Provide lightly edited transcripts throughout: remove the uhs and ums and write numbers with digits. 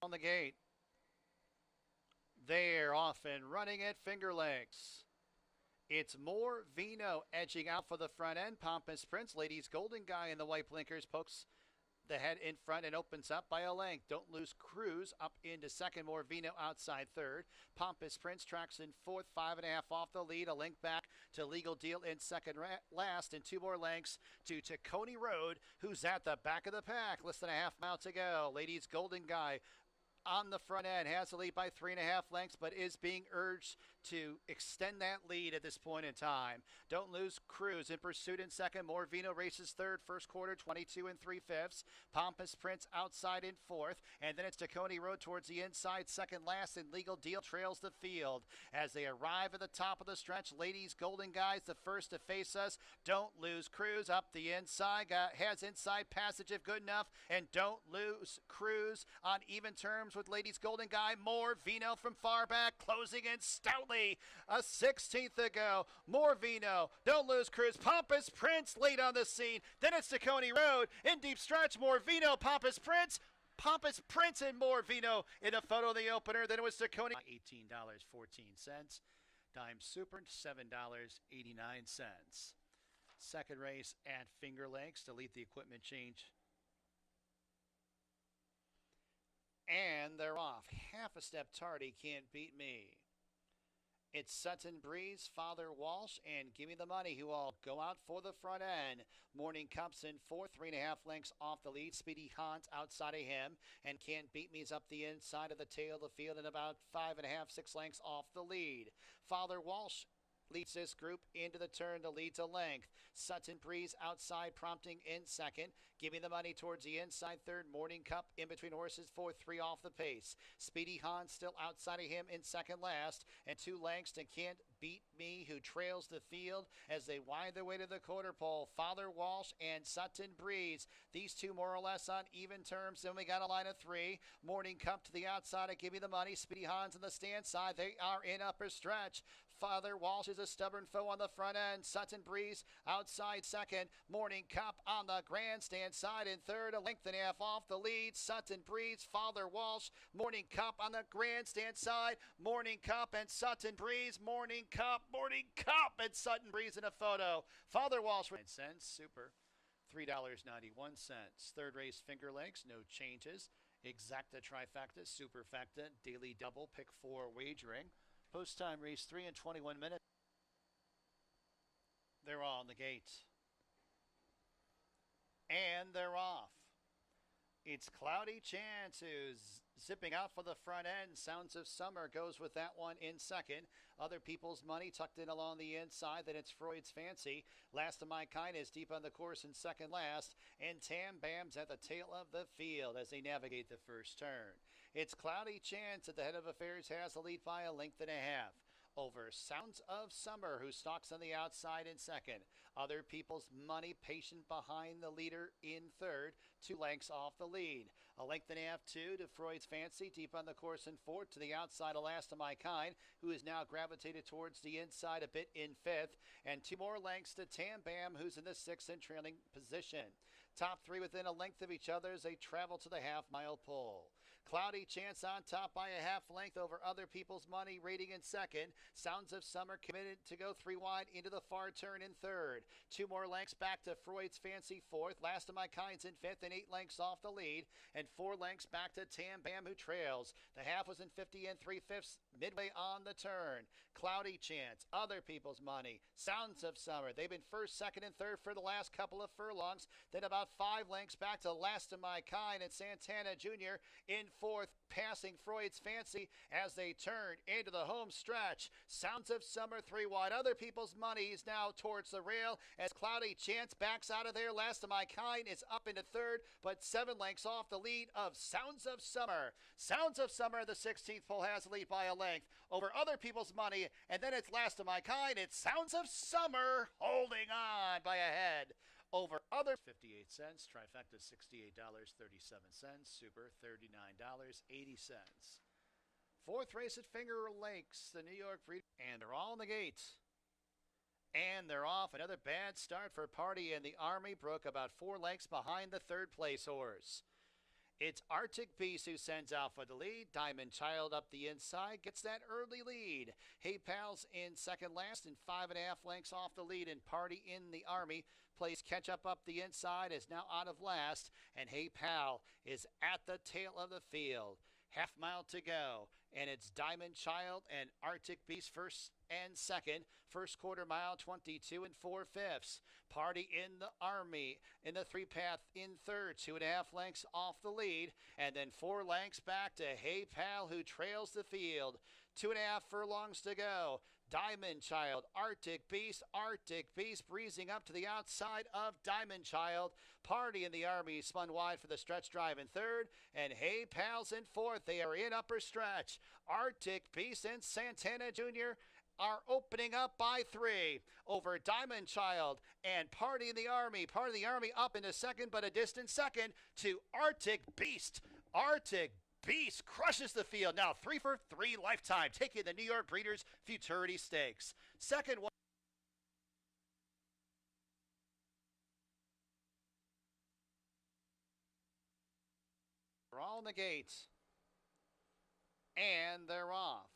on the gate. They're off and running at Finger Lakes. It's more Vino edging out for the front end. Pompous Prince, Ladies Golden Guy in the white blinkers, pokes the head in front and opens up by a length. Don't Lose Cruise up into second. More Vino outside third. Pompous Prince tracks in fourth, 5.5 off the lead. A length back to Legal Deal in second last, and 2 more lengths to Tacony Road, who's at the back of the pack. Less than a half mile to go. Ladies Golden Guy on the front end, has the lead by 3.5 lengths, but is being urged to extend that lead at this point in time. Don't Lose Cruise in pursuit in second. More Vino races third. First quarter, 22 3/5. Pompous Prince outside in fourth, and then it's Tacony Road towards the inside. Second last, and Legal Deal trails the field. As they arrive at the top of the stretch, Ladies Golden Guys the first to face us. Don't Lose Cruise up the inside, has inside passage if good enough, and Don't Lose Cruise on even terms with Ladies Golden Guy. More Vino from far back, closing in stoutly. A 16th to go. More Vino. Don't Lose Cruise. Pompous Prince late on the scene. Then it's Tacony Road. In deep stretch, more Vino. Pompous Prince. Pompous Prince and more Vino in a photo of the opener. Then it was Tacony. $18.14. Dime Super, $7.89. Second race at Finger Lakes. Delete the equipment change. And they're off. Half a step tardy, Can't Beat Me. It's Sutton Breeze, Father Walsh, and Gimme the Money, who all go out for the front end. Morning Cup's in fourth, 3.5 lengths off the lead. Speedy Hunt outside of him, and Can't Beat Me's up the inside of the tail of the field and about 5.5, 6 lengths off the lead. Father Walsh leads this group into the turn to lead to length. Sutton Breeze outside, prompting in second. Give Me the Money towards the inside third. Morning Cup in between horses, 4-3 off the pace. Speedy Hans still outside of him in second last, and 2 lengths to Can't Beat Me, who trails the field as they wind their way to the quarter pole. Father Walsh and Sutton Breeze, these two more or less on even terms. Then we got a line of 3. Morning Cup to the outside of Give Me the Money. Speedy Hans on the stand side. They are in upper stretch. Father Walsh is a stubborn foe on the front end. Sutton Breeze outside second. Morning Cup on the grandstand side in third. A length and a half off the lead. Sutton Breeze, Father Walsh. Morning Cup on the grandstand side. Morning Cup and Sutton Breeze. Morning Cup and Sutton Breeze in a photo. Father Walsh. Cents. Super. $3.91. Third race, Finger Lakes. No changes. Exacta trifecta, superfecta, daily double, pick 4 wagering. Post time race 3 and 21 minutes. They're all on the gate. And they're off. It's Cloudy Chance who's zipping out for the front end. Sounds of Summer goes with that one in second. Other People's Money tucked in along the inside. Then it's Freud's Fancy. Last of My Kind is deep on the course in second last. And Tam Bam's at the tail of the field as they navigate the first turn. It's Cloudy Chance at the head of affairs, has the lead by a length and a half over Sounds of Summer, who stalks on the outside in second. Other People's Money patient behind the leader in third, 2 lengths off the lead. A length and a half, 2 to Freud's Fancy, deep on the course in fourth. To the outside of Last of My Kind, who is now gravitated towards the inside a bit in fifth. And 2 more lengths to Tam Bam, who's in the sixth and trailing position. Top 3 within a length of each other as they travel to the half-mile pole. Cloudy Chance on top by a half length over Other People's Money, rating in second. Sounds of Summer committed to go 3 wide into the far turn in third. 2 more lengths back to Freud's Fancy fourth. Last of My Kind's in fifth and 8 lengths off the lead. And 4 lengths back to Tam Bam, who trails. The half was in 50 3/5 midway on the turn. Cloudy Chance, Other People's Money, Sounds of Summer. They've been first, second, and third for the last couple of furlongs. Then about 5 lengths back to Last of My Kind and Santana Jr. in fourth, passing Freud's Fancy as they turn into the home stretch. Sounds of Summer 3 wide. Other People's Money is now towards the rail as Cloudy Chance backs out of there. Last of My Kind is up into third, but 7 lengths off the lead of Sounds of Summer. Sounds of Summer, the 16th pole, has the lead by a length over Other People's Money, and then it's Last of My Kind. It's Sounds of Summer holding on by a head over other 58 cents. Trifecta $68.37. Super $39.80. Fourth race at Finger Lakes, the New York Breeders', and they're all in the gate. And they're off. Another bad start for Party in the Army. Broke about 4 lengths behind the third place horse. It's Arctic Beast who sends out for the lead. Diamond Child up the inside gets that early lead. Hey Pals in second last and 5.5 lengths off the lead. And Party in the Army plays catch up the inside, is now out of last. And Hey Pal is at the tail of the field. Half mile to go, and it's Diamond Child and Arctic Beast first and second. First quarter mile, 22 and 4/5. Party in the Army in the three path in third, 2.5 lengths off the lead, and then 4 lengths back to Hey Pal, who trails the field. 2.5 furlongs to go. Diamond Child, Arctic Beast breezing up to the outside of Diamond Child. Party in the Army spun wide for the stretch drive in third, and Hey Pals in fourth. They are in upper stretch. Arctic Beast and Santana Jr. are opening up by 3 over Diamond Child and Party in the Army. Party in the Army up into second, but a distant second to Arctic Beast. Arctic Beast crushes the field. Now 3 for 3 lifetime, taking the New York Breeders' Futurity Stakes. Second one. They're all in the gates. And they're off.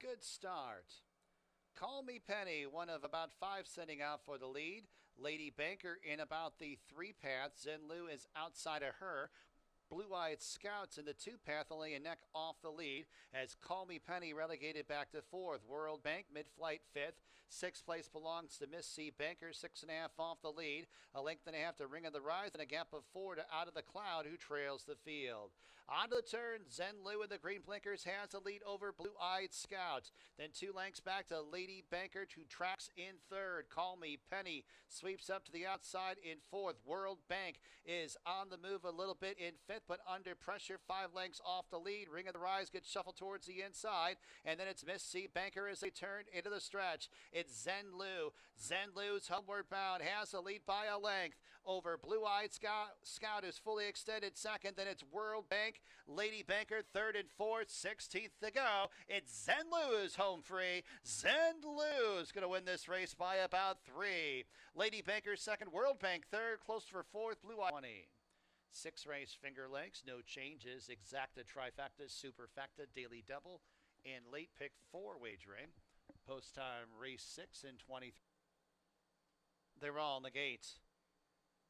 Good start. Call Me Penny, one of about 5 sending out for the lead. Lady Banker in about the 3 path. Zenloo is outside of her. Blue-Eyed Scouts in the 2 path, only a neck off the lead, as Call Me Penny relegated back to 4th. World Bank mid-flight 5th. 6th place belongs to Miss C. Banker, 6.5 off the lead. A length and a half to Ring of the Rise, and a gap of 4 to Out of the Cloud, who trails the field. On the turn, Zenloo with the green blinkers has the lead over Blue-Eyed Scout. Then 2 lengths back to Lady Banker, who tracks in third. Call Me Penny sweeps up to the outside in 4th. World Bank is on the move a little bit in 5th, but under pressure, 5 lengths off the lead. Ring of the Rise gets shuffled towards the inside, and then it's Miss C. Banker as they turn into the stretch. It's Zenloo. Zenloo's homeward bound has the lead by a length over Blue-Eyed Scout is fully extended second. Then it's World Bank, Lady Banker third and fourth, 16th to go. It's Zenloo's home free. Zenloo's going to win this race by about 3. Lady Banker second, World Bank third, close for fourth, Blue-Eyed 20. 6 race Finger Lakes, no changes. Exacta, trifecta, superfecta, daily double, and late pick 4 wagering. Post time race 6 and 23. They're all in the gates.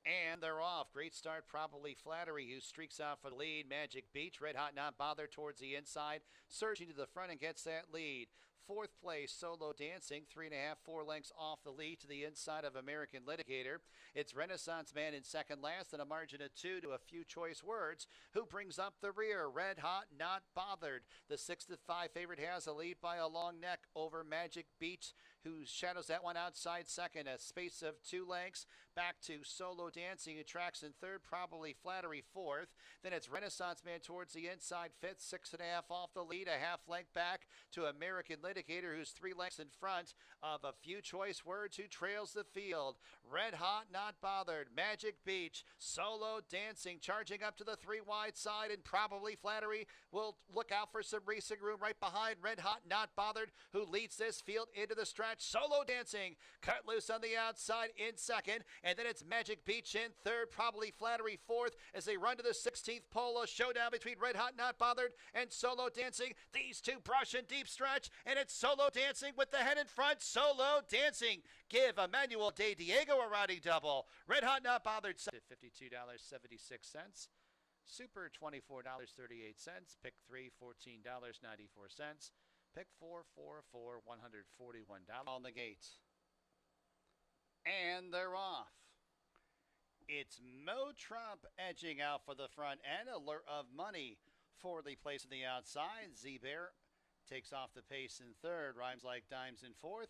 And they're off. Great start, probably Flattery, who streaks out for the lead. Magic Beach, Red Hot Not Bothered towards the inside, surging to the front and gets that lead. 4th place, Solo Dancing, 3.5, 4 lengths off the lead to the inside of American Litigator. It's Renaissance Man in second last, and a margin of 2 to A Few Choice Words, who brings up the rear. Red Hot Not Bothered. The 6-5 favorite has a lead by a long neck over Magic Beach, who shadows that one outside second. A space of 2 lengths back to Solo Dancing, who tracks in third, probably Flattery fourth. Then it's Renaissance Man towards the inside, 5th, 6.5 off the lead. A half length back to American Litigator, who's 3 lengths in front of A Few Choice Words, who trails the field. Red Hot Not Bothered, Magic Beach, Solo Dancing charging up to the 3 wide side, and probably Flattery will look out for some racing room right behind Red Hot Not Bothered, who leads this field into the stretch. Solo Dancing cut loose on the outside in second, and then it's Magic Beach in third, probably Flattery fourth, as they run to the 16th pole. A showdown between Red Hot Not Bothered and Solo Dancing. These two brush in deep stretch, and it's Solo Dancing with the head in front. Solo Dancing give Emmanuel De Diego a riding double. Red Hot Not Bothered $52.76. Super $24.38. Pick 3 $14.94. Pick 4 $141 on the gate. And they're off. It's Mo Trump edging out for the front end. Alert of Money for the place on the outside. Z-Bear takes off the pace in third. Rhymes Like Dimes in fourth.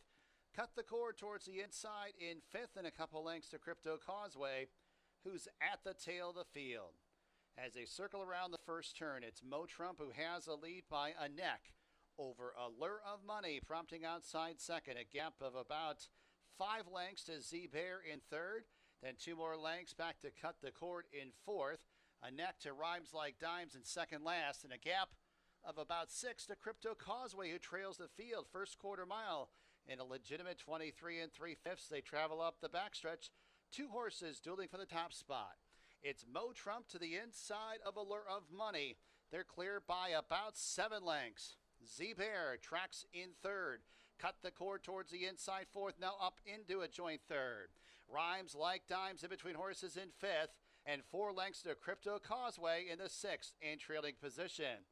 Cut the cord towards the inside in fifth, and a couple lengths to Crypto Causeway, who's at the tail of the field. As they circle around the first turn, it's Mo Trump who has a lead by a neck over Allure of Money, prompting outside second. A gap of about 5 lengths to Z-Bear in third. Then 2 more lengths back to Cut the Cord in fourth. A neck to Rhymes Like Dimes in second last. And a gap of about 6 to Crypto Causeway, who trails the field. First quarter mile in a legitimate 23 3/5. They travel up the backstretch. 2 horses dueling for the top spot. It's Mo Trump to the inside of Allure of Money. They're clear by about 7 lengths. Z Bear tracks in third. Cut the cord towards the inside fourth. Now up into a joint third. Rhymes Like Dimes in between horses in fifth. And 4 lengths to Crypto Causeway in the sixth and trailing position.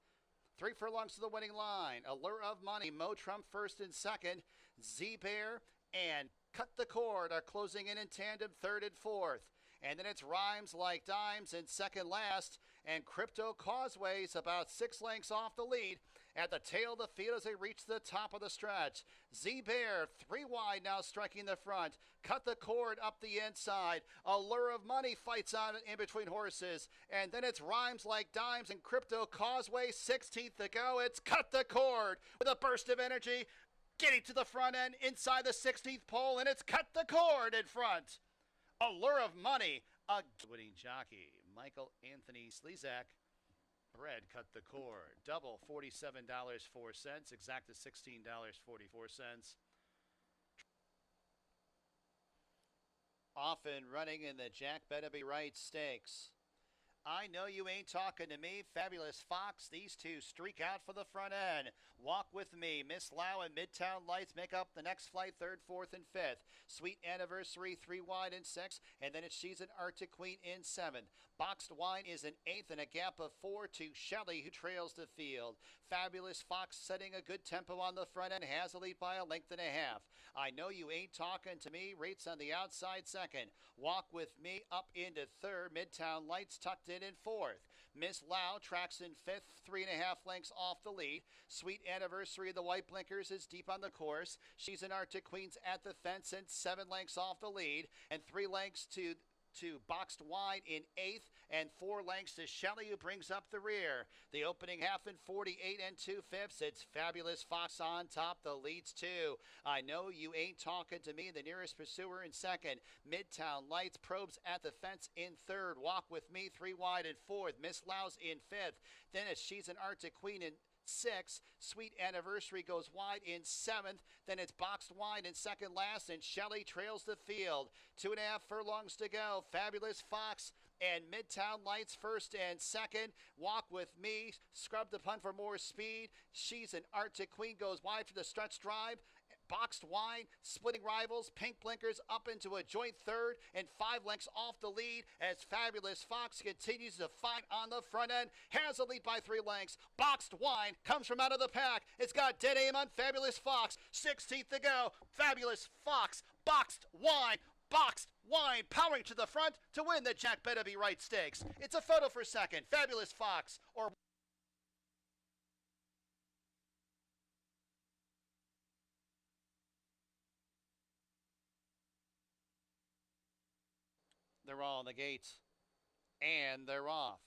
3 furlongs to the winning line. Allure of Money, Mo Trump first and second. Z Bear and Cut the Cord are closing in tandem third and fourth. And then it's Rhymes Like Dimes in second last. And Crypto Causeway's about 6 lengths off the lead at the tail of the field as they reach the top of the stretch. Z Bear 3 wide now striking the front. Cut the Cord up the inside. Allure of Money fights on in between horses. And then it's Rhymes Like Dimes and Crypto Causeway 16th to go. It's Cut the Cord with a burst of energy. Getting to the front end inside the 16th pole. And it's Cut the Cord in front. Allure of Money, a winning jockey, Michael Anthony Slezak. Bread Cut the Cord, double $47.04, exact to $16.44. Often running in the Jack Better Be Right Stakes. I Know You Ain't Talking to Me, Fabulous Fox. These two streak out for the front end. Walk With Me, Miss Lau and Midtown Lights make up the next flight, third, fourth, and fifth. Sweet Anniversary, 3 wide in sixth. And then it's She's an Arctic Queen in seventh. Boxed Wine is in eighth and a gap of 4 to Shelley, who trails the field. Fabulous Fox setting a good tempo on the front end, has a lead by a length and a half. I Know You Ain't Talking to Me rates on the outside second. Walk With Me up into third. Midtown Lights tucked in fourth. Miss Lau tracks in fifth, 3.5 lengths off the lead. Sweet Anniversary of the White Blinkers is deep on the course. She's an Arctic Queen's at the fence and 7 lengths off the lead, and 3 lengths to Boxed Wine in eighth, and 4 lengths to Shelley, who brings up the rear. The opening half in 48 2/5. It's Fabulous Fox on top. The leads 2. I Know You Ain't Talking to Me, the nearest pursuer in second. Midtown Lights probes at the fence in third. Walk With Me 3 wide in fourth. Miss Lau's in fifth. Then it's She's an Arctic Queen in sixth. Sweet Anniversary goes wide in seventh. Then it's Boxed Wine in second last, and Shelley trails the field. 2.5 furlongs to go. Fabulous Fox and Midtown Lights first and second. Walk With Me scrub the punt for more speed. She's an Arctic Queen goes wide for the stretch drive. Boxed Wine, splitting rivals, Pink Blinkers up into a joint third and 5 lengths off the lead as Fabulous Fox continues to fight on the front end. Has a lead by 3 lengths. Boxed Wine comes from out of the pack. It's got dead aim on Fabulous Fox. 16th to go. Fabulous Fox, Boxed Wine. Boxed Wine powering to the front to win the Jack Better Be Right Stakes. It's a photo for second. Fabulous Fox or they're all on the gates, and they're off.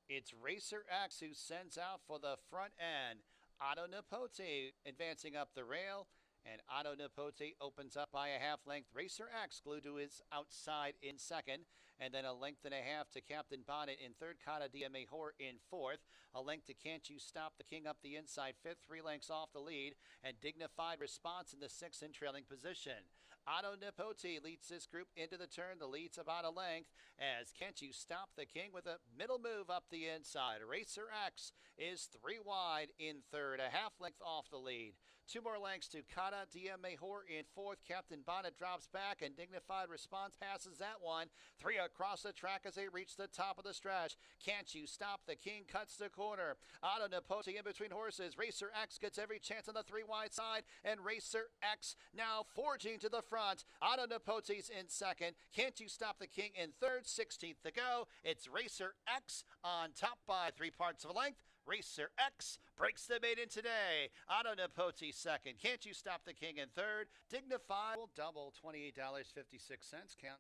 It's Racer X who sends out for the front end. Otto Nipote advancing up the rail, and Otto Nipote opens up by a half length. Racer X glued to his outside in second, and then a length and a half to Captain Bonnet in third. Cara Dia Mejor in fourth. A length to Can't You Stop the King up the inside fifth, 3 lengths off the lead, and Dignified Response in the sixth in trailing position. Otto Nipote leads this group into the turn. The lead's about a length as Can't You Stop the King with a middle move up the inside. Racer X is 3 wide in third, a half length off the lead. 2 more lengths to Cara Dia Mejor in fourth. Captain Bonnet drops back, and Dignified Response passes that one. 3 across the track as they reach the top of the stretch. Can't You Stop the King cuts the corner. Otto Nipote in between horses. Racer X gets every chance on the 3 wide side, and Racer X now forging to the front. Otto Nipote's in second. Can't You Stop the King in third. 16th to go. It's Racer X on top by 3 parts of a length. Racer X breaks the maiden today. Otto Nipote second. Can't You Stop the King in third. Dignified will double $28.56. Count.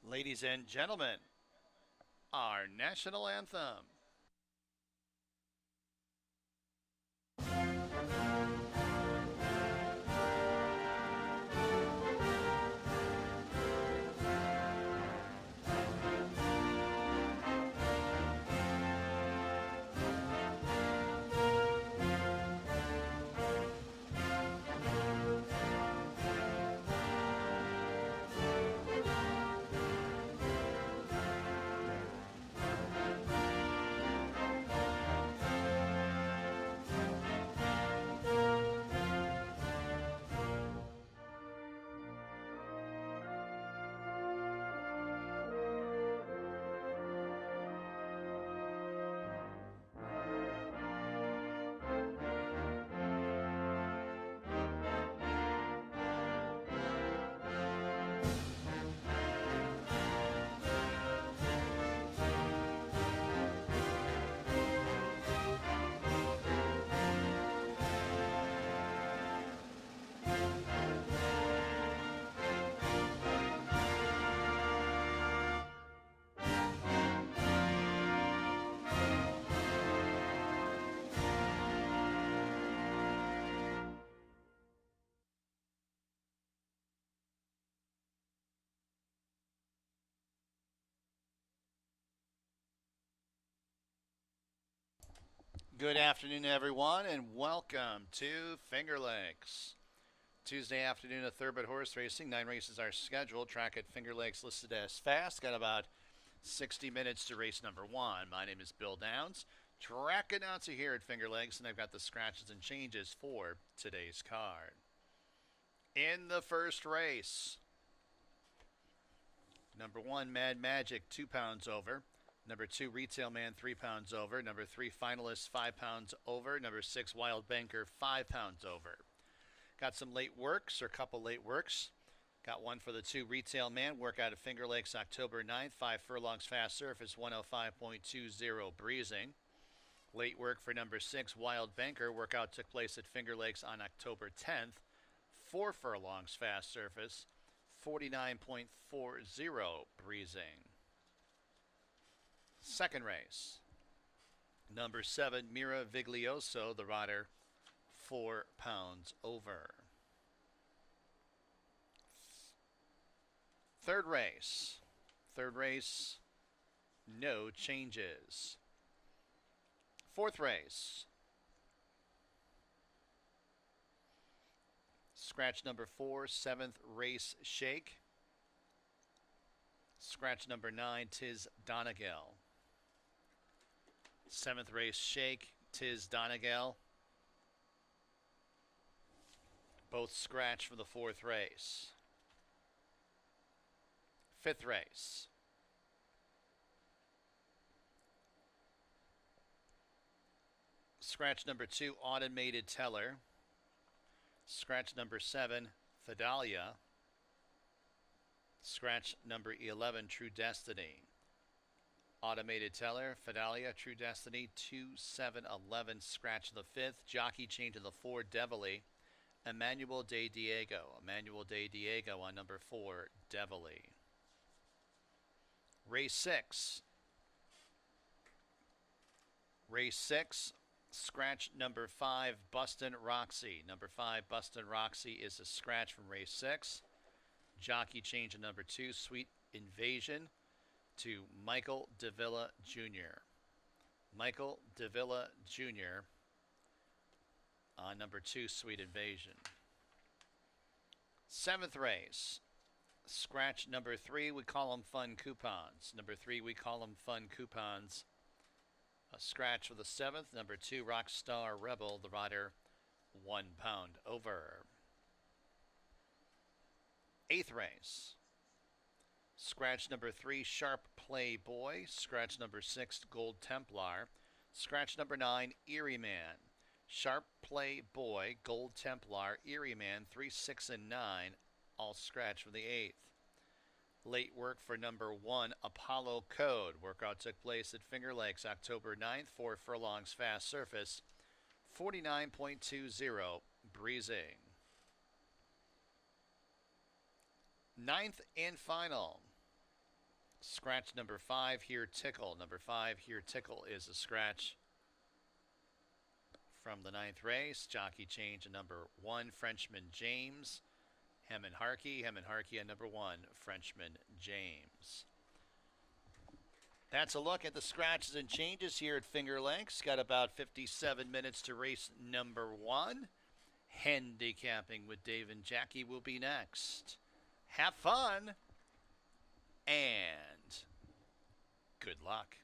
Ladies and gentlemen, our national anthem. Good afternoon, everyone, and welcome to Finger Lakes. Tuesday afternoon of Thoroughbred Horse Racing. 9 races are scheduled. Track at Finger Lakes listed as fast. Got about 60 minutes to race number 1. My name is Bill Downs, track announcer here at Finger Lakes, and I've got the scratches and changes for today's card. In the first race, number 1, Mad Magic, 2 pounds over. Number 2, Retail Man, 3 pounds over. Number 3, Finalist, 5 pounds over. Number 6, Wild Banker, 5 pounds over. Got some late works, or a couple late works. Got one for the 2, Retail Man, work out at Finger Lakes October 9th, 5 furlongs fast surface, 105.20 breezing. Late work for number 6, Wild Banker, workout took place at Finger Lakes on October 10th, 4 furlongs fast surface, 49.40 breezing. Second race, number 7, Mira Viglioso, the rider, 4 pounds over. Third race, no changes. Fourth race, scratch number 4, 7th race shake. Scratch number 9, Tis Donegal. 7th race shake, Tis Donegal. Both scratch for the 4th race. 5th race, scratch number 2, Automated Teller. Scratch number 7, Fidalia. Scratch number 11, True Destiny. Automated Teller, Fidalia, True Destiny, 2, 7, 11. Scratch the 5th. Jockey change to the 4, Devilly. Emmanuel De Diego. Emmanuel De Diego on number 4, Devilly. Race 6. Race 6, scratch number 5, Bustin' Roxy. Number 5, Bustin' Roxy is a scratch from race 6. Jockey change to number 2, Sweet Invasion, to Michael Davila Jr. Michael Davila Jr. on number 2, Sweet Invasion. 7th race, scratch number 3, we call them Fun Coupons. Number 3, we call them Fun Coupons. A scratch for the 7th. Number 2, Rockstar Rebel, the rider, 1 pound over. 8th race, scratch number 3, Sharp Playboy. Scratch number 6, Gold Templar. Scratch number 9, Erie Man. Sharp Playboy, Gold Templar, Erie Man, 3, 6, and 9, all scratch for the 8th. Late work for number 1, Apollo Code. Workout took place at Finger Lakes October 9th, 4 furlongs fast surface, 49.20 breezing. 9th and final, Scratch number 5 here, Tickle. Number 5 here, Tickle is a scratch from the ninth race. Jockey change to number 1, Frenchman James. Hemon Harkey at number 1, Frenchman James. That's a look at the scratches and changes here at Finger Lakes. Got about 57 minutes to race number 1. Handicapping with Dave and Jackie will be next. Have fun and good luck.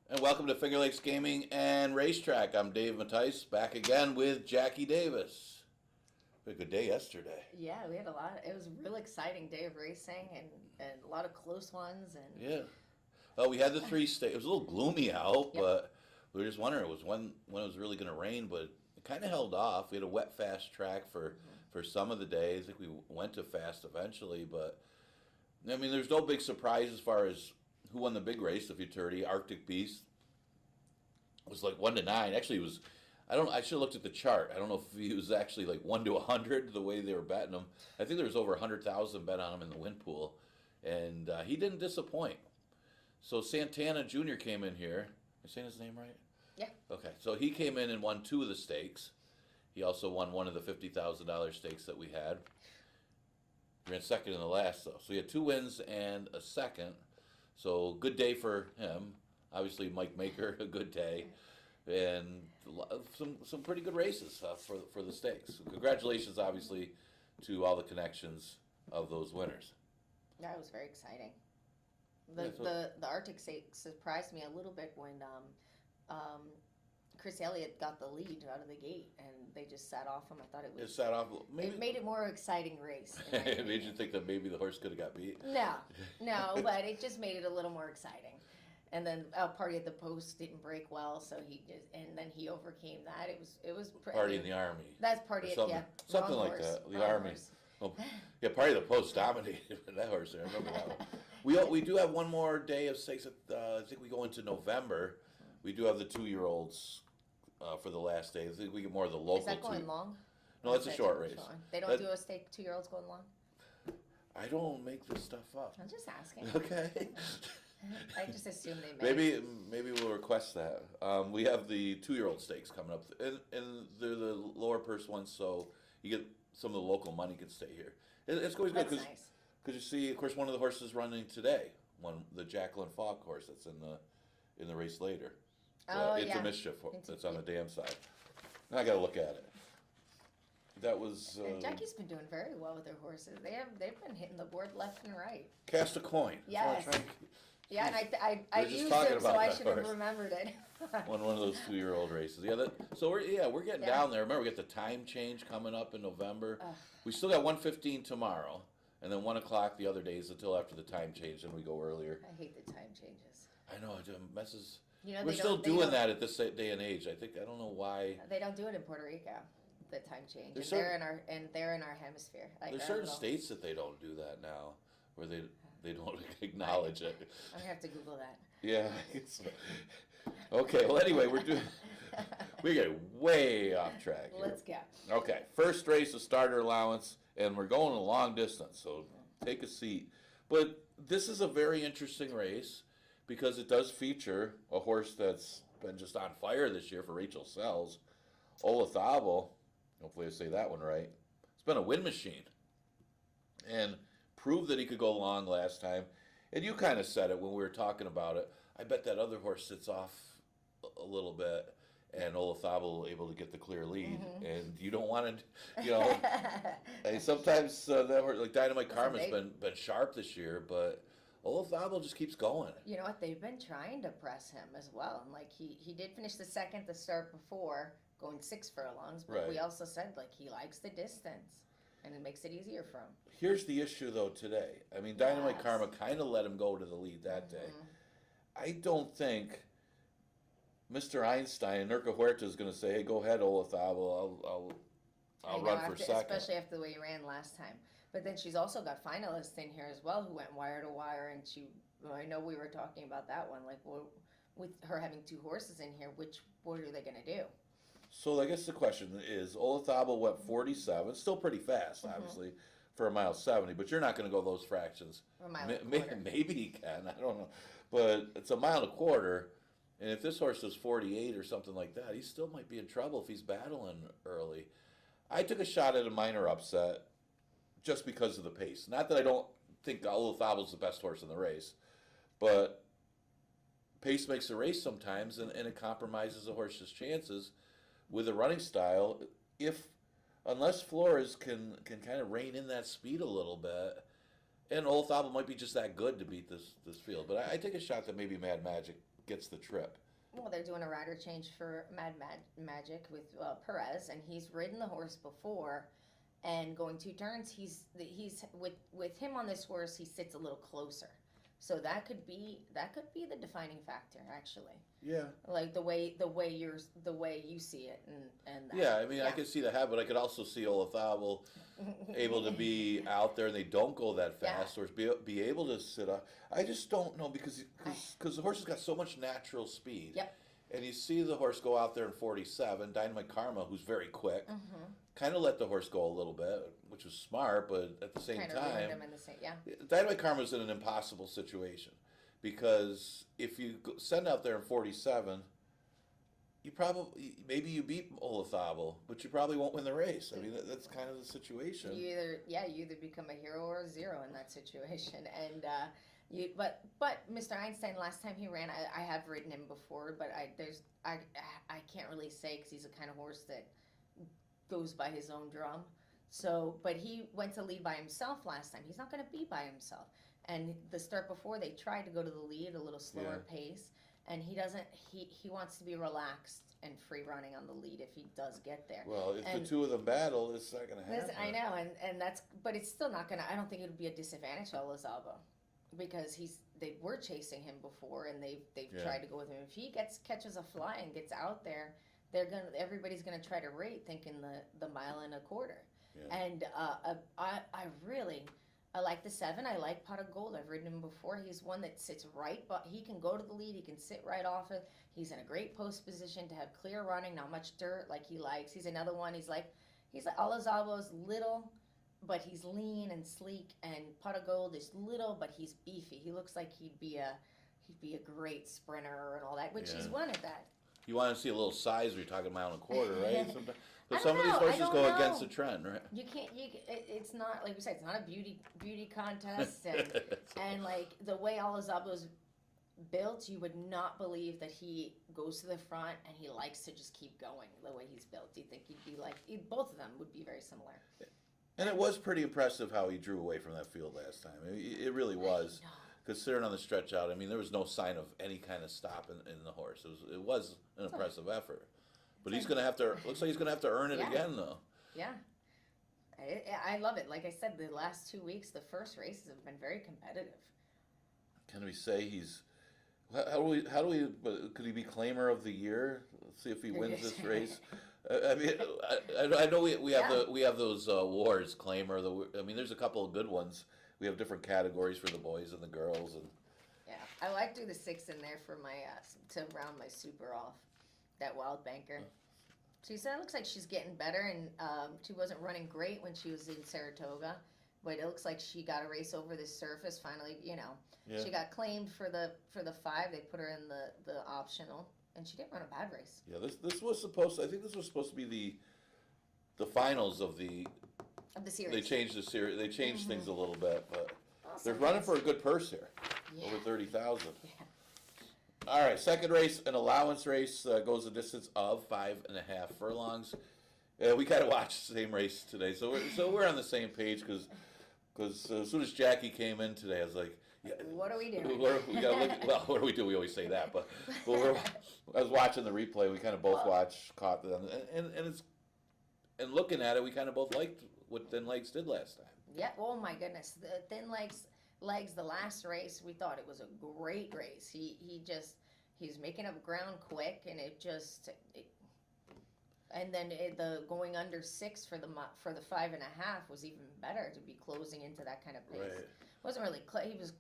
And welcome to Finger Lakes Gaming and Racetrack. I'm Dave Mattice, back again with Jackie Davis. We had a good day yesterday. Yeah, we had a lot. It was a real exciting day of racing and a lot of close ones. And Yeah. Well, we had the 3 state. It was a little gloomy out, Yep. but we were just wondering it was when it was really going to rain, but it kind of held off. We had a wet, fast track for some of the days. I think we went to fast eventually, but I mean, there's no big surprise as far as who won the big race, the Futurity. Arctic Beast was like 1-9. Actually, it was. I should have looked at the chart. I don't know if he was actually like 1-100 the way they were betting him. I think there was over 100,000 bet on him in the win pool, and he didn't disappoint. So Santana Jr. came in here. Am I saying his name right? Yeah. Okay, so he came in and won 2 of the stakes. He also won one of the $50,000 stakes that we had. He ran second in the last, though. So he had 2 wins and a second. So good day for him. Obviously, Mike Maker, a good day. And some pretty good races for the stakes. So congratulations, obviously, to all the connections of those winners. that was very exciting. Yeah, The Arctic Stakes surprised me a little bit when Chris Elliott got the lead out of the gate and they just sat off him. I thought It sat off. it made it more exciting race. It made you think that maybe the horse could have got beat. No, but it just made it a little more exciting. And then Party at the Post didn't break well, so then he overcame that. It was Party in the Army. That's Party at Something wrong like horse, that. The wrong Army. horse. Well, yeah, Party of the Post dominated that horse there. I remember that one. We do have one more day of stakes. I think we go into November. We do have the 2-year-olds for the last day. I think we get more of the local. Is that going long? No, it's a short race. They don't do a stake 2-year-olds going long? I don't make this stuff up. I'm just asking. Okay. I just assume they may. Maybe we'll request that. We have the 2-year-old stakes coming up, and they're the lower purse ones, so you get some of the local money can stay here. It's always good That's nice. because you see, of course, one of the horses running today, the Jacqueline Falk horse that's in the race later. Oh, It's yeah. a Mischief that's on the dam side. I got to look at it. That was And Jackie's been doing very well with their horses. They've been hitting the board left and right. Cast a Coin. Yes. Yeah, and I We're just used talking it, so about I that should have horse. remembered it. One of those 2-year-old races. Yeah, so we're getting Yeah. down there. Remember, we got the time change coming up in November. We still got 1:15 tomorrow, and then 1:00 the other days until after the time change, and we go earlier. I hate the time changes. I know it messes. You know, We're they still don't- they doing don't- that at this day and age. I don't know why. They don't do it in Puerto Rico. The time change, There's they're in our hemisphere. Like There's our certain little- states that they don't do that now, where they don't acknowledge it. I'm gonna have to Google that. Yeah. Okay. Well, anyway, we're getting way off track here. Let's go. Okay, first race of starter allowance, and we're going a long distance, so take a seat. But this is a very interesting race because it does feature a horse that's been just on fire this year for Rachel Sells, Olathable. Hopefully I say that one right. It's been a win machine and proved that he could go long last time. And you kind of said it when we were talking about it. I bet that other horse sits off a little bit, and Olazabal able to get the clear lead, Mm-hmm. and you don't want to, and sometimes that were like Dynamite Karma's been sharp this year, but Olazabal just keeps going. You know what? They've been trying to press him as well. And like he did finish the second the start before, going 6 furlongs. But we Right. also said like he likes the distance, and it makes it easier for him. Here's the issue though today. I mean, Dynamite Yes. Karma kind of let him go to the lead that day. Mhm. I don't think Mr. Einstein, Nurka Huerta is going to say, "Hey, go ahead, Olazabal. I I'll know, run for after, second." especially after the way he ran last time. But then she's also got finalists in here as well who went wire to wire, and I know we were talking about that one, like well, with her having 2 horses in here, what are they going to do? So I guess the question is, Olazabal went 47, still pretty fast, obviously, for a mile 70, but you're not going to go those fractions. Or a mile and a quarter. Maybe he can, I don't know. But it's a mile and a quarter, and if this horse is 48 or something like that, he still might be in trouble if he's battling early. I took a shot at a minor upset just because of the pace. Not that I don't think Olazabal's the best horse in the race, but pace makes the race sometimes, and it compromises a horse's chances with a running style. Unless Flores can kind of rein in that speed a little bit, and Olazabal might be just that good to beat this field. But I take a shot that maybe Mad Magic gets the trip. Well, they're doing a rider change for Magic with Perez, and he's ridden the horse before, and going 2 turns, he's with him on this horse, he sits a little closer, so that could be the defining factor actually. Yeah. Like the way you see it, and that. Yeah, I mean, I could see that happen. I could also see Olazabal able to be out there and they don't go that fast, or be able to sit up. I just don't know because the horse has got so much natural speed. Yep. And you see the horse go out there in 47. Dynamite Karma, who's very quick, Mm-hmm. kind of let the horse go a little bit, which was smart, but at the same Kind of time, ruined him in the same, yeah. Dynamite Karma's in an impossible situation because if you send out there in 47, maybe you beat Olazabal, but you probably won't win the race. I mean, that's kind of the situation. You either become a hero or a zero in that situation, and but Mr. Einstein, last time he ran, I have ridden him before, but I can't really say because he's the kind of horse that goes by his own drum. So, but he went to lead by himself last time. He's not going to be by himself. And the start before, they tried to go to the lead, a little slower pace, and he doesn't. He wants to be relaxed and free running on the lead if he does get there. Well, if the two of them battle, it's not going to happen. Listen, I know, and that's, but it's still not going to. I don't think it would be a disadvantage to Olazabal because they were chasing him before, and they've tried to go with him. If he catches a fly and gets out there, everybody's gonna try to rate thinking the mile and a quarter. Yeah. And I like the 7. I like Pot of Gold. I've ridden him before. He's one that sits right, but he can go to the lead. He can sit right off it. He's in a great post position to have clear running, not much dirt like he likes. He's another one. He's like Olazabal's little, but he's lean and sleek. And Pot of Gold is little, but he's beefy. He looks like he'd be a great sprinter and all that, which he's one at that. You want to see a little size when you're talking mile and a quarter, right? But I some of don't these know. horses go against the trend, right? You can't. It's not like we said. It's not a beauty contest, and like the way Olazabal's built, you would not believe that he goes to the front and he likes to just keep going the way he's built. You think he'd be like both of them would be very similar. And it was pretty impressive how he drew away from that field last time. It really was. Considering on the stretch out, I mean, there was no sign of any kind of stop in the horse. It was an impressive effort. But he's going to have to, looks like he's going to have to earn it again, though. Yeah. I love it. Like I said, the last 2 weeks, the first races have been very competitive. Can we say how do we, could he be claimer of the year? Let's see if he wins this race. I mean, I know we have those awards, claimer. I mean, there's a couple of good ones. We have different categories for the boys and the girls, and yeah, I like to do the 6 in there for my to round my super off. That Wild Banker. She said it looks like she's getting better, and she wasn't running great when she was in Saratoga, but it looks like she got a race over the surface finally. She got claimed for the 5. They put her in the optional, and she didn't run a bad race. Yeah, this was supposed. I think this was supposed to be the finals of the series. They changed the series. They changed things a little bit, but they're running for a good purse here, over 30,000. Yeah. All right, second race, an allowance race, goes a distance of 5.5 furlongs. We kind of watched the same race today, so we're on the same page because as soon as Jackie came in today, I was like, yeah, what are we doing? we gotta look, well, what do we do? We always say that, but I was watching the replay. We kind of both caught them, and looking at it, we kind of both liked what Thin Legs did last time. Yeah. Oh my goodness, the Thin Legs. The last race, we thought it was a great race. He's making up ground quick, and and then the going under 6 for the 5.5 was even better to be closing into that kind of pace. Right. Wasn't really he was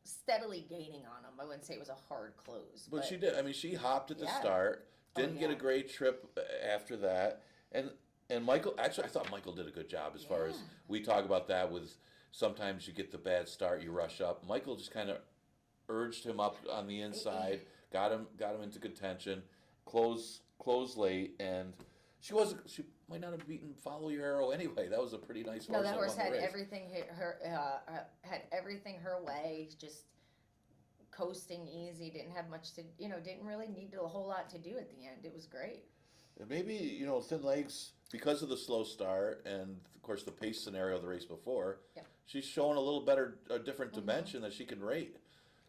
steadily gaining on him. I wouldn't say it was a hard close. But she did. I mean, she hopped at the start. Didn't get a great trip after that. And Michael, actually, I thought Michael did a good job as far as we talk about that with sometimes you get the bad start, you rush up. Michael just kind of urged him up on the inside, got him into contention, close late, and she might not have beaten Follow Your Arrow anyway. That was a pretty nice horse. No, that horse had race. everything had everything her way, just coasting easy, didn't have much to, didn't really need a whole lot to do at the end. It was great. And maybe, Thin Legs, because of the slow start and, of course, the pace scenario of the race before, she's showing a different dimension that she can rate,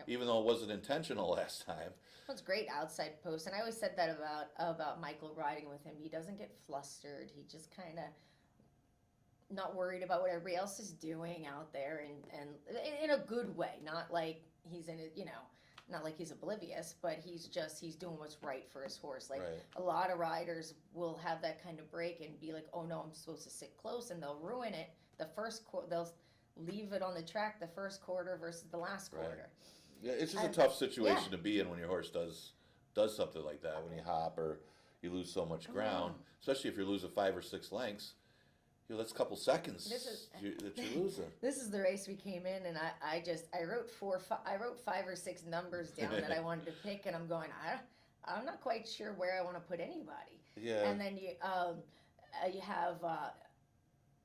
even though it wasn't intentional last time. Well, it's great outside post, and I always said that about Michael riding with him. He doesn't get flustered. He just kind of not worried about what everybody else is doing out there, and in a good way, not like he's in it, not like he's oblivious, but he's doing what's right for his horse. Like a lot of riders will have that kind of break and be like, oh no, I'm supposed to sit close, and they'll ruin it. They'll leave it on the track the first quarter versus the last quarter. Yeah, it's just a tough situation to be in when your horse does something like that, when you hop or you lose so much ground, especially if you're losing 5 or 6 lengths. That's a couple seconds that you're losing. This is the race we came in, and I wrote 5 or 6 numbers down that I wanted to pick, and I'm going, I'm not quite sure where I want to put anybody. Yeah. And then you have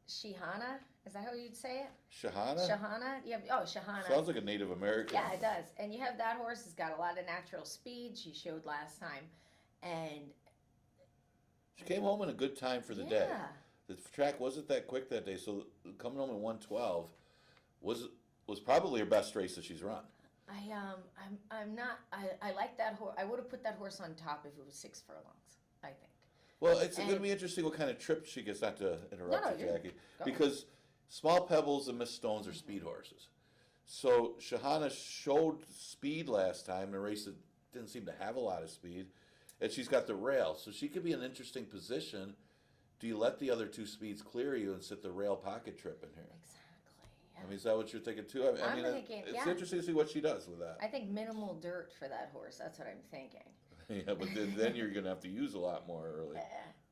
Shihana. Is that how you'd say it? Shahana? Shahana? Shahana. Sounds like a Native American. Yeah, it does. And you have that horse. It's got a lot of natural speed. She showed last time, and she came home in a good time for the day. The track wasn't that quick that day, so coming home in 1:12 was probably her best race that she's run. I like that horse. I would have put that horse on top if it was 6 furlongs, I think. Well, it's going to be interesting what kind of trip she gets. Not to interrupt you, Jackie, because Small Pebbles and Miss Stones are speed horses. So Shahana showed speed last time in a race that didn't seem to have a lot of speed, and she's got the rail, so she could be in an interesting position. Do you let the other 2 speeds clear you and sit the rail pocket trip in here? Exactly. Yeah. I mean, is that what you're thinking too? I'm thinking, it's interesting to see what she does with that. I think minimal dirt for that horse. That's what I'm thinking. Yeah, but then you're going to have to use a lot more early.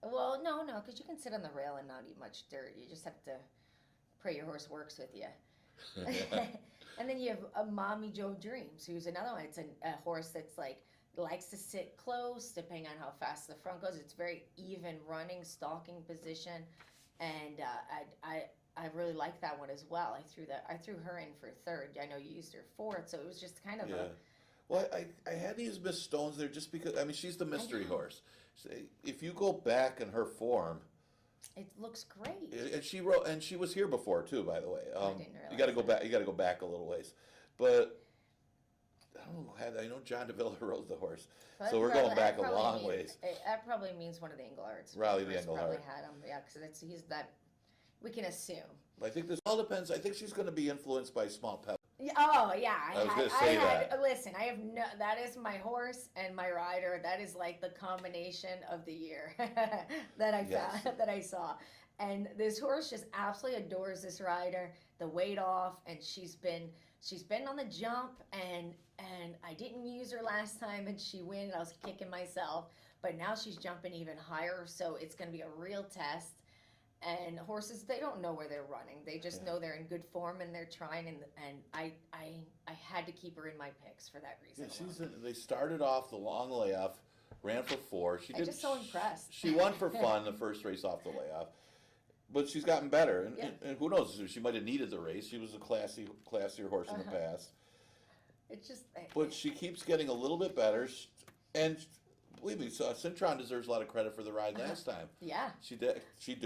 Well, no, because you can sit on the rail and not eat much dirt. You just have to pray your horse works with you. And then you have a Mommy Joe Dreams, who's another one. It's a horse that's likes to sit close, depending on how fast the front goes. It's very even running, stalking position, and I really like that one as well. I threw her in for 3rd. I know you used her 4th, so it was just kind of Well, I had to use Miss Stones there just because, she's the mystery horse. If you go back in her form, it looks great. And she was here before too, by the way. I didn't realize you got to go back. You got to go back a little ways, but I know John DeVilla rode the horse, so we're going back a long ways. That probably means one of the Englehards. Raleigh the Englehart probably had him, because he's that. We can assume. I think this all depends. I think she's going to be influenced by Small Pebbles. Oh yeah, I was going to say that. Listen, I have no. That is my horse and my rider. That is like the combination of the year that I found, that I saw. And this horse just absolutely adores this rider. The weight off, and she's been on the jump, and I didn't use her last time, and she win. I was kicking myself, but now she's jumping even higher. So it's going to be a real test. And horses, they don't know where they're running. They just know they're in good form and they're trying. And I had to keep her in my picks for that reason. Yeah, they started off the long layoff, ran for 4. I'm just so impressed. She won for fun the first race off the layoff, but she's gotten better. And who knows? She might have needed the race. She was a classier horse in the past. It's just. But she keeps getting a little bit better, and believe me, Cintron deserves a lot of credit for the ride last time. Yeah. She did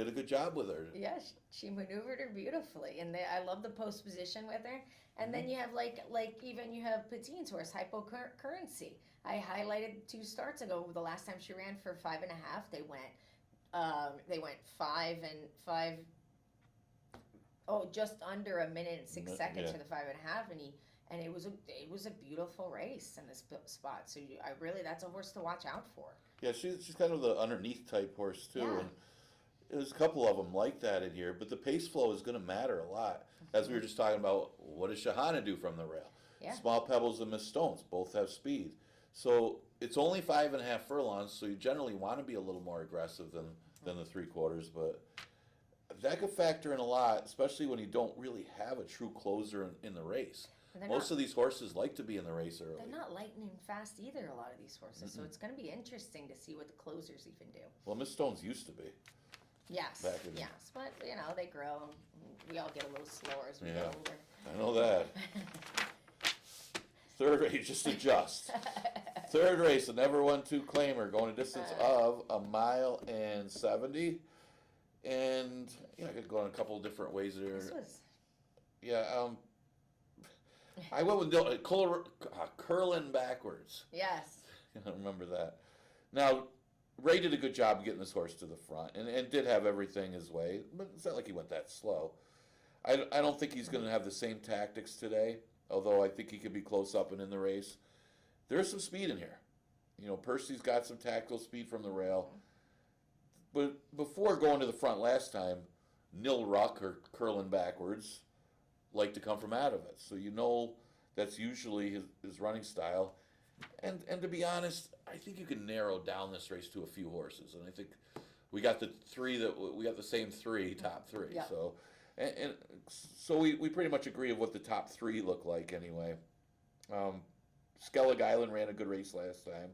a good job with her. Yeah, she maneuvered her beautifully, and I love the post position with her. And then you have like even you have Patine's horse, Hypocurrency. I highlighted 2 starts ago. The last time she ran for 5.5, they went 5 and 5. Oh, just under a minute and 6 seconds for the 5.5, and it was a beautiful race in this spot. So that's a horse to watch out for. Yeah, she's kind of the underneath type horse too, Yeah. and there's a couple of them like that in here. But the pace flow is going to matter a lot, as we were just talking about. What does Shahana do from the rail? Yeah. Small Pebbles and Miss Stones both have speed, so it's only 5.5 furlongs. So you generally want to be a little more aggressive than the 3/4, but that could factor in a lot, especially when you don't really have a true closer in the race. Most of these horses like to be in the race early. They're not lightning fast either, a lot of these horses. So it's going to be interesting to see what the closers even do. Well, Miss Stones used to be. Yes, yes. But, they grow. We all get a little slower as we get older. I know that. Third race, just adjust. Third race, the never 1-2 claimer, going a distance of 1.70 miles. And, I could go in a couple of different ways there. This was... Yeah, I went with curling backwards. Yes. I remember that. Now, Ray did a good job getting this horse to the front and did have everything his way, but it's not like he went that slow. I don't think he's going to have the same tactics today, although I think he could be close up and in the race. There's some speed in here. Percy's got some tactical speed from the rail. But before going to the front last time, Nil Ruck, or curling backwards, like to come from out of it. So that's usually his running style. And to be honest, I think you can narrow down this race to a few horses. And I think we got the same 3 top 3. Yeah. So we pretty much agree of what the top 3 look like anyway. Skellig Island ran a good race last time.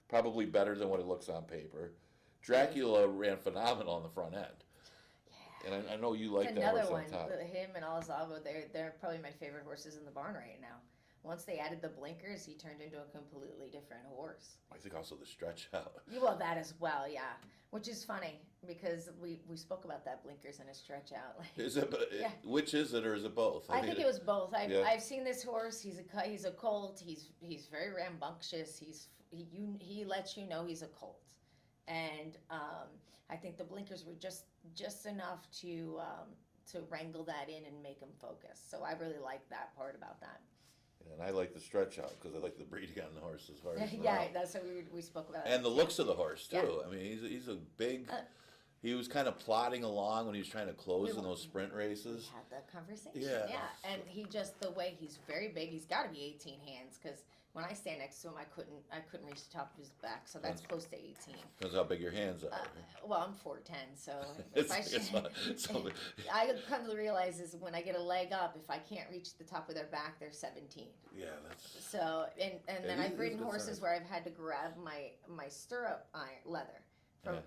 Probably better than what it looks on paper. Dracula ran phenomenal on the front end. And I know you like that horse on top. Him and Alzavo, they're probably my favorite horses in the barn right now. Once they added the blinkers, he turned into a completely different horse. I think also the stretch out. Well, that as well, yeah. Which is funny because we spoke about that blinkers and a stretch out. Is it? Yeah. Which is it, or is it both? I think it was both. I've seen this horse. He's a colt. He's very rambunctious. He lets you know he's a colt, and I think the blinkers were just enough to wrangle that in and make him focus. So I really like that part about that. And I like the stretch out because I like the breeding on the horse as far as that's what we spoke about. And the looks of the horse too. Yeah. I mean, he's a big. He was kind of plodding along when he was trying to close in those sprint races. We had that conversation. Yeah. And the way he's very big. He's got to be 18 hands because when I stand next to him, I couldn't reach the top of his back, so that's close to 18. Depends how big your hands are. Well, I'm 4'10", so if I come to realize is when I get a leg up, if I can't reach the top of their back, they're 17. Yeah, that's. So and then I've ridden horses where I've had to grab my stirrup leather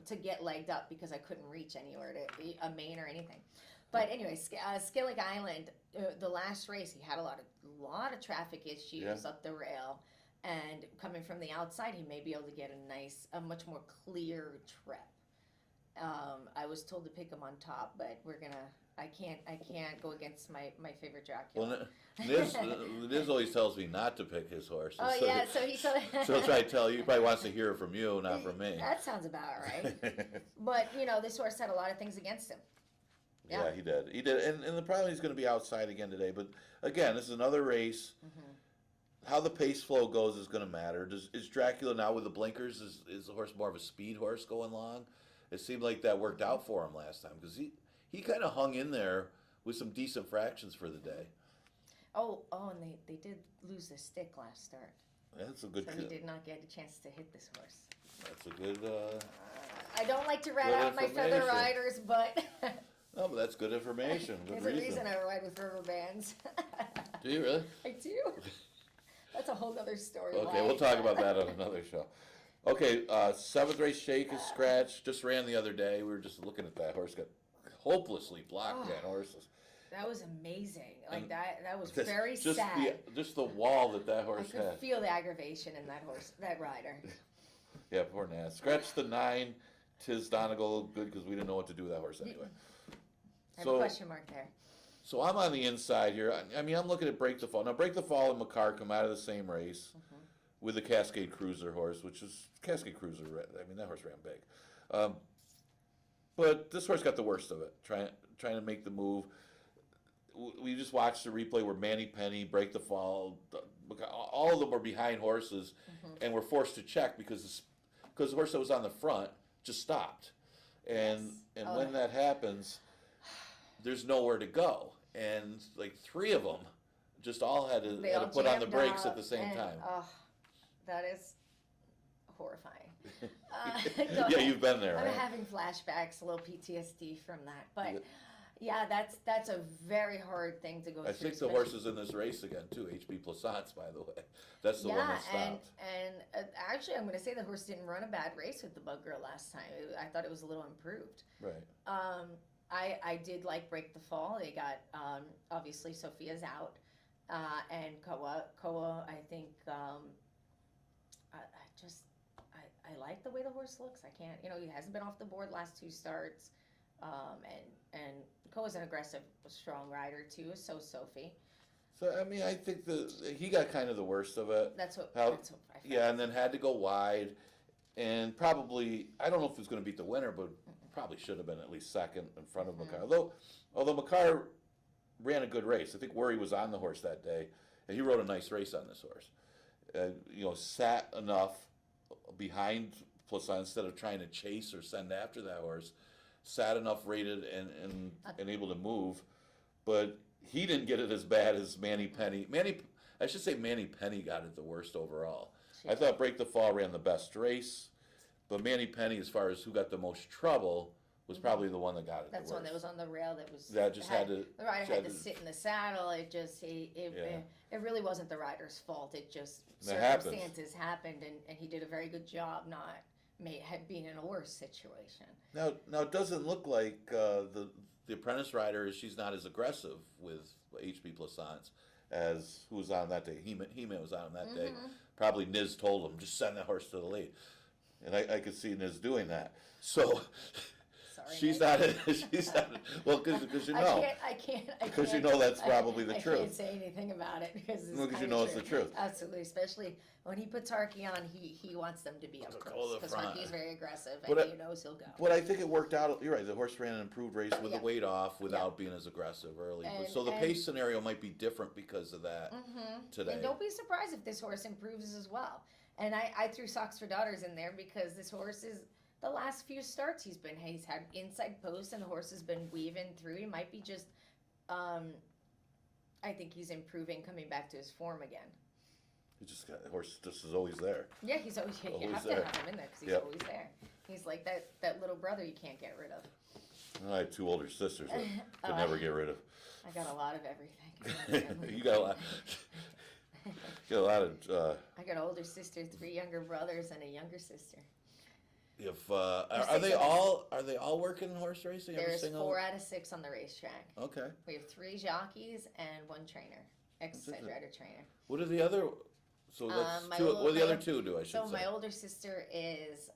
to get legged up because I couldn't reach anywhere to a mane or anything. But anyway, Skellig Island, the last race, he had a lot of traffic issues up the rail, and coming from the outside, he may be able to get a much more clear trip. I was told to pick him on top, but I can't go against my favorite Dracula. Well, Niz always tells me not to pick his horses. Oh yeah, so he told. So he'll try to tell you. He probably wants to hear it from you, not from me. That sounds about right. But this horse had a lot of things against him. Yeah, he did. And the problem, he's going to be outside again today. But again, this is another race. Mm-hmm. How the pace flow goes is going to matter. Is Dracula now with the blinkers? Is the horse more of a speed horse going long? It seemed like that worked out for him last time because he kind of hung in there with some decent fractions for the day. Oh, and they did lose the stick last start. That's a good. So he did not get a chance to hit this horse. That's a good. I don't like to rat out my feather riders, but. No, but that's good information. Good There's a reason I ride with rubber bands. Do you really? I do. That's a whole other story. Okay, we'll talk about that on another show. Okay, 7th race, Shake is scratched. Just ran the other day. We were just looking at that horse. Got hopelessly blocked, that horses. That was amazing. Like And that was Just- very just sad. just the wall that I horse could had. feel the aggravation in that rider. Yeah, poor Naz. Scratch the 9. Tis Donegal. Good, because we didn't know what to do with that horse anyway. I have a question mark there. So I'm on the inside here. I mean, I'm looking at Break the Fall. Now, Break the Fall and McCarr come out of the same race with the Cascade Cruiser horse, which is Cascade Cruiser. I mean, that horse ran big. But this horse got the worst of it, trying to make the move. We just watched the replay where Manny Penny, Break the Fall, all of them were behind horses and were forced to check because the horse that was on the front just stopped. And when that happens, there's nowhere to go. And like 3 of them just all had to put on the brakes at the same time. Oh, that is horrifying. Yeah, you've been there, I'm right? having flashbacks, a little PTSD from that. But yeah, that's a very hard thing to go through. I think the especially- horse is in this race again too. HB Plaisance, by the way. That's the one that stopped. and actually, I'm going to say the horse didn't run a bad race with the Bug Girl last time. I thought it was a little improved. Right. I did like Break the Fall. They got obviously Sophia's out, and Koa. I think I like the way the horse looks. I can't, he hasn't been off the board last 2 starts, and Koa's an aggressive, strong rider too. So Sophie. So I mean, I think he got kind of the worst of it. That's what I felt. Yeah, and then had to go wide, and probably I don't know if he was going to beat the winner, but probably should have been at least second in front of McCarr. Although McCarr ran a good race. I think Worry was on the horse that day, and he rode a nice race on this horse. Sat enough behind Plaisance instead of trying to chase or send after that horse. Sat enough, rated, and able to move, but he didn't get it as bad as Manny Penny. I should say Manny Penny got it the worst overall. I thought Break the Fall ran the best race, but Manny Penny, as far as who got the most trouble, was probably the one that got it. That's the one worst. that was on the rail. The rider had to sit in the saddle. It really wasn't the rider's fault. It just circumstances happened, and he did a very good job not being in a worse situation. Now it doesn't look like the apprentice rider. She's not as aggressive with HB Plaisance as who was on that day. He-Man was on that day. Probably Niz told him just send that horse to the lead, and I could see Niz doing that. So. Sorry, She's not. Well, because you know. I can't. Because you know that's probably the truth. I can't say anything about it because you know it's the truth. Absolutely, especially when he puts Harkey on, he wants them to be up close because Harkey's very aggressive and he knows he'll go. But I think it worked out. You're right. The horse ran an improved race with the weight off without being as aggressive early. So the pace scenario might be different because of that today. And don't be surprised if this horse improves as well. And I threw Socks for Daughters in there because this horse is. The last few starts he's had inside posts and the horse has been weaving through. He might be just, I think he's improving, coming back to his form again. He just got the horse. Just is always there. Yeah, he's always. You have to have him in there because he's always there. He's like that little brother you can't get rid of. I had 2 older sisters that could never get rid of. I got a lot of everything. You got a lot. Got a lot of. I got an older sister, 3 younger brothers, and a younger sister. Are they all working horse racing? There's 4 out of 6 on the racetrack. Okay. We have 3 jockeys and 1 trainer, exercise rider trainer. What are the other? So that's 2. What do the other 2 do? I should say. So my older sister is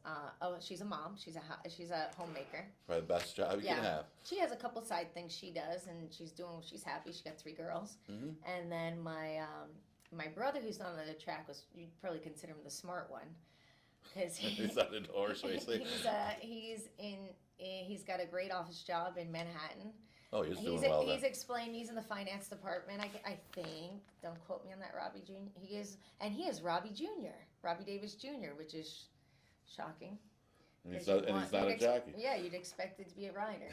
she's a mom. She's a homemaker. Probably the best job you can have. She has a couple side things she does, and she's happy. She got 3 girls, and then my brother, who's not on the track, you'd probably consider him the smart one. He's not into horse racing. He's got a great office job in Manhattan. Oh, he's doing well then. He's explained he's in the finance department. I think. Don't quote me on that, Robbie Jr. He is Robbie Jr. Robbie Davis Jr., which is shocking. And he's not a jockey. Yeah, you'd expect it to be a rider.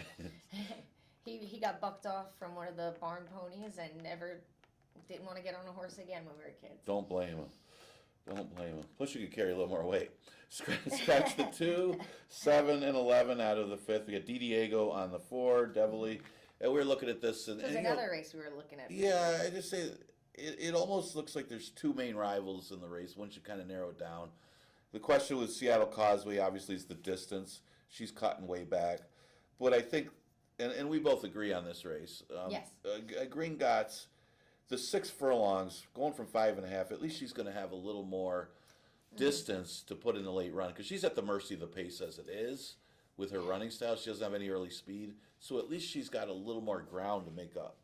He got bucked off from one of the barn ponies and never didn't want to get on a horse again when we were kids. Don't blame him. Don't blame him. Plus, you could carry a little more weight. Scratch the 2, 7, and 11 out of the 5th. We got Diego on the 4, Devilly. And we're looking at this. There's another race we were looking at. Yeah, I just say it almost looks like there's 2 main rivals in the race once you kind of narrow it down. The question with Seattle Causeway, obviously, is the distance. She's cutting way back. But I think and we both agree on this race. Yes. Green Gots, the 6 furlongs, going from 5.5, at least she's going to have a little more distance to put in the late run because she's at the mercy of the pace as it is with her running style. She doesn't have any early speed, so at least she's got a little more ground to make up.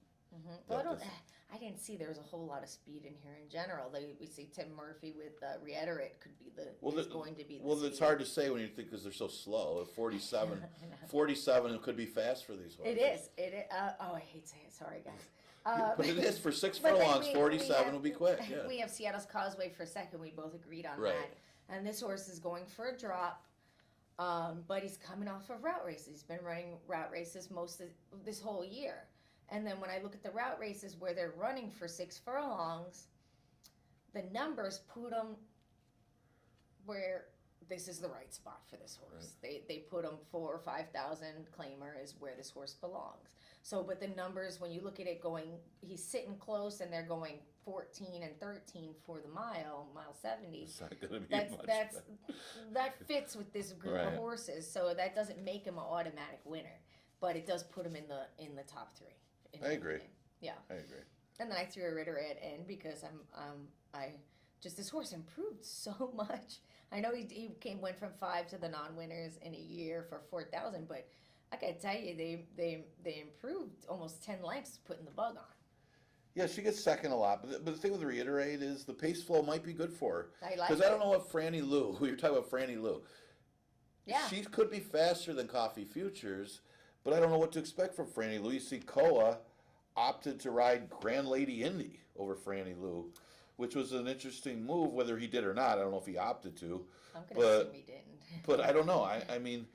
Well, I didn't see there was a whole lot of speed in here in general. We see Tim Murphy with Reiterate could be is going to be the Well, it's speed. hard to say when you think because they're so slow. At 47, 47 it could be fast for these horses. It is. It is. Oh, I hate saying it. Sorry, guys. But it is for 6 But then furlongs. we 47 have- will be quick. Yeah. We have Seattle's Causeway for second. We both agreed on Right. that. And this horse is going for a drop, but he's coming off of route races. He's been running route races most of this whole year. And then when I look at the route races where they're running for 6 furlongs, the numbers put them where this is the right spot for this horse. They put him 4,000 or 5,000 claimer is where this horse belongs. So, but the numbers, when you look at it going, he's sitting close and they're going 14 and 13 for the mile 70. It's not going to be That's much. that fits with this group Right. of horses. So that doesn't make him an automatic winner, but it does put him in the top 3. in I my agree. opinion. Yeah. I agree. And then I threw a Ritter in because this horse improved so much. I know he went from 5 to the non-winners in a year for 4,000, but I gotta tell you, they improved almost 10 lengths putting the bug on. Yeah, she gets second a lot, but the thing with Reiterate is the pace flow might be good for her. I like Because it. I don't know what Franny Lou, who you're talking about, Franny Lou. Yeah. She could be faster than Coffee Futures, but I don't know what to expect from Franny Lou. You see, Koa opted to ride Grand Lady Indy over Franny Lou, which was an interesting move, whether he did or not. I don't know if he opted to, I'm gonna but- assume he didn't. but I don't know. I mean,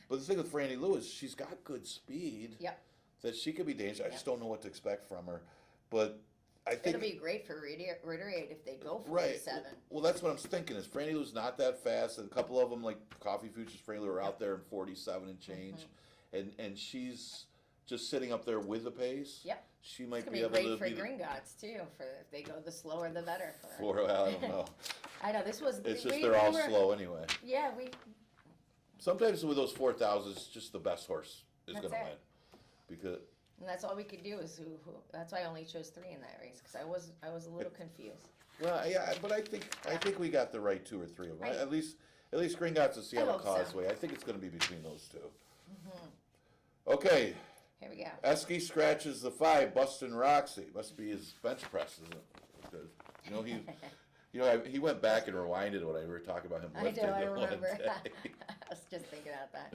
but the thing with Franny Lou is she's got good speed. Yep. That she could be dangerous. I just don't know what to expect from her. But I think It'll be great for Ritterate if they go right. 47. Well, that's what I'm thinking. Is Franny Lou's not that fast, and a couple of them, like Coffee Futures Franny Lou, are out there in 47 and change, and she's just sitting up there with the pace. Yep. She It's might gonna be be able great to for be the Gringotts too. For if they go the slower, the better for her. floor. I don't know. I know this was. It's just we- they're we all were- slow anyway. Yeah, we. Sometimes with those 4,000s, just the best horse is That's going to it. win, because And that's all we could do is who. That's why I only chose 3 in that race because I was a little confused. well, yeah. But I think we got the right 2 or 3 of them. Right. At least Gringotts and Seattle hope so. Causeway. I think it's going to be between those 2. Okay. Here we go. Esky scratches the 5, Bustin' Roxy. Must be his bench press, isn't it? Because, he went back and rewinded when we were talking about him I lifting do. I the one remember. day. I was just thinking about that.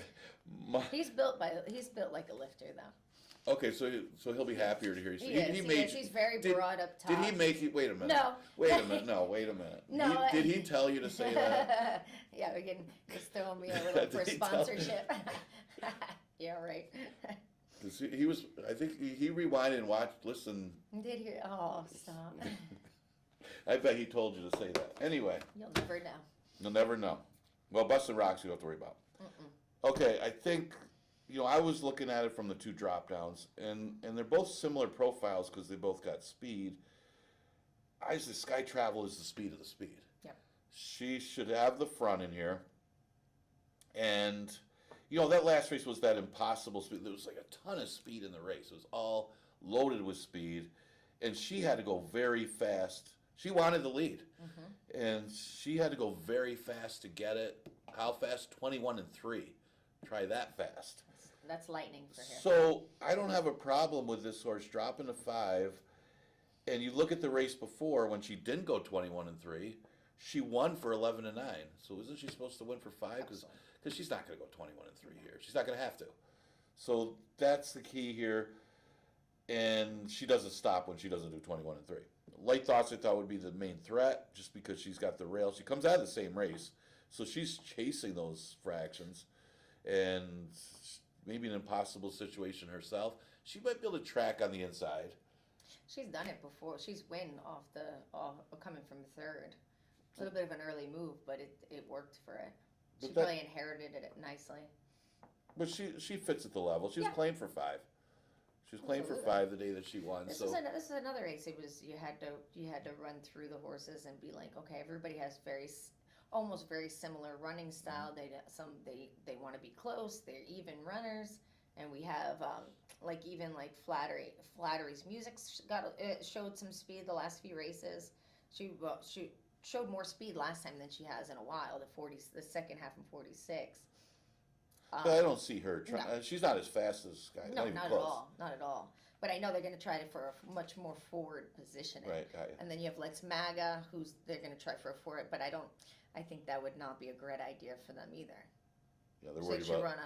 My- He's built like a lifter though. okay, so he'll be happier to hear you. He is. He's very did- broad up top. Did he make you? Wait a minute. No. Wait a minute. No. Wait a minute. No, Did he tell you to say that? Yeah, we can just throw me a little for Did he tell you? sponsorship. Yeah, right. 'Cause he was. I think he rewinded and watched. Listen. Did he? Oh, stop. I bet he told you to say that. Anyway, You'll never know. you'll never know. Well, Bustin' Rocks, you don't have to worry about. Okay, I think. I was looking at it from the 2 drop downs, and they're both similar profiles because they both got speed. I say Sky Travel is the speed of the speed. Yep. She should have the front in here. And, that last race was that impossible speed. There was like a ton of speed in the race. It was all loaded with speed. And she had to go very fast. She wanted the lead. And she had to go very fast to get it. How fast? 21 and 3. Try that fast. That's lightning for her. So I don't have a problem with this horse dropping to 5. And you look at the race before when she didn't go 21 and 3, she won for 11 and 9. So isn't she supposed to win for 5? Because she's not going to go 21 and 3 here. She's not going to have to. So that's the key here. And she doesn't stop when she doesn't do 21 and 3. Light Thoughts I thought would be the main threat just because she's got the rail. She comes out of the same race. So she's chasing those fractions. And maybe an impossible situation herself. She might be able to track on the inside. She's done it before. She's win off coming from 3rd. A little bit of an early move, but it worked for her. She But that- probably inherited it nicely. But she fits at the level. She was Yeah. playing for 5. She was playing for Absolutely. 5 the day that she won. This So is another race. It was you had to run through the horses and be like, okay, everybody has almost very similar running style. They want to be close. They're even runners, and we have like even like Flattery's music showed some speed the last few races. She showed more speed last time than she has in a while. The second half in 46. But I don't see her trying. No. She's not as fast as Sky. No, even not close. at all. Not at all. But I know they're going to try it for a much more forward positioning. Right. And then you have Let's MAGA, who's they're going to try for a forward. But I think that would not be a great idea for them either. Yeah, they're worried about.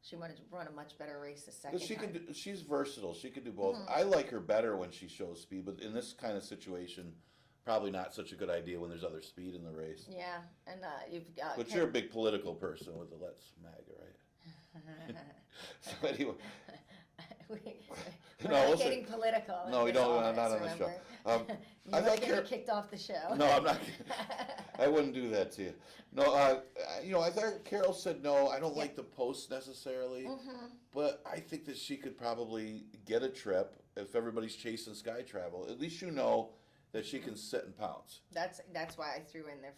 She wanted to run a much better race the second time. She's versatile. She could do both. Mhm. I like her better when she shows speed, but in this kind of situation, probably not such a good idea when there's other speed in the race. Yeah, and you've got. But you're a big political person with the Let's MAGA, right? So anyway. We're No, not getting political. No, we in this don't. office, Not on the show. remember? You I might thought get me kicked off the show. No, I'm not. I wouldn't do that to you. No, I thought Carol said no. I don't like the post necessarily, Mm-hmm. but I think that she could probably get a trip if everybody's chasing Sky Travel. At least you know that she can sit and pounce. That's why I threw in there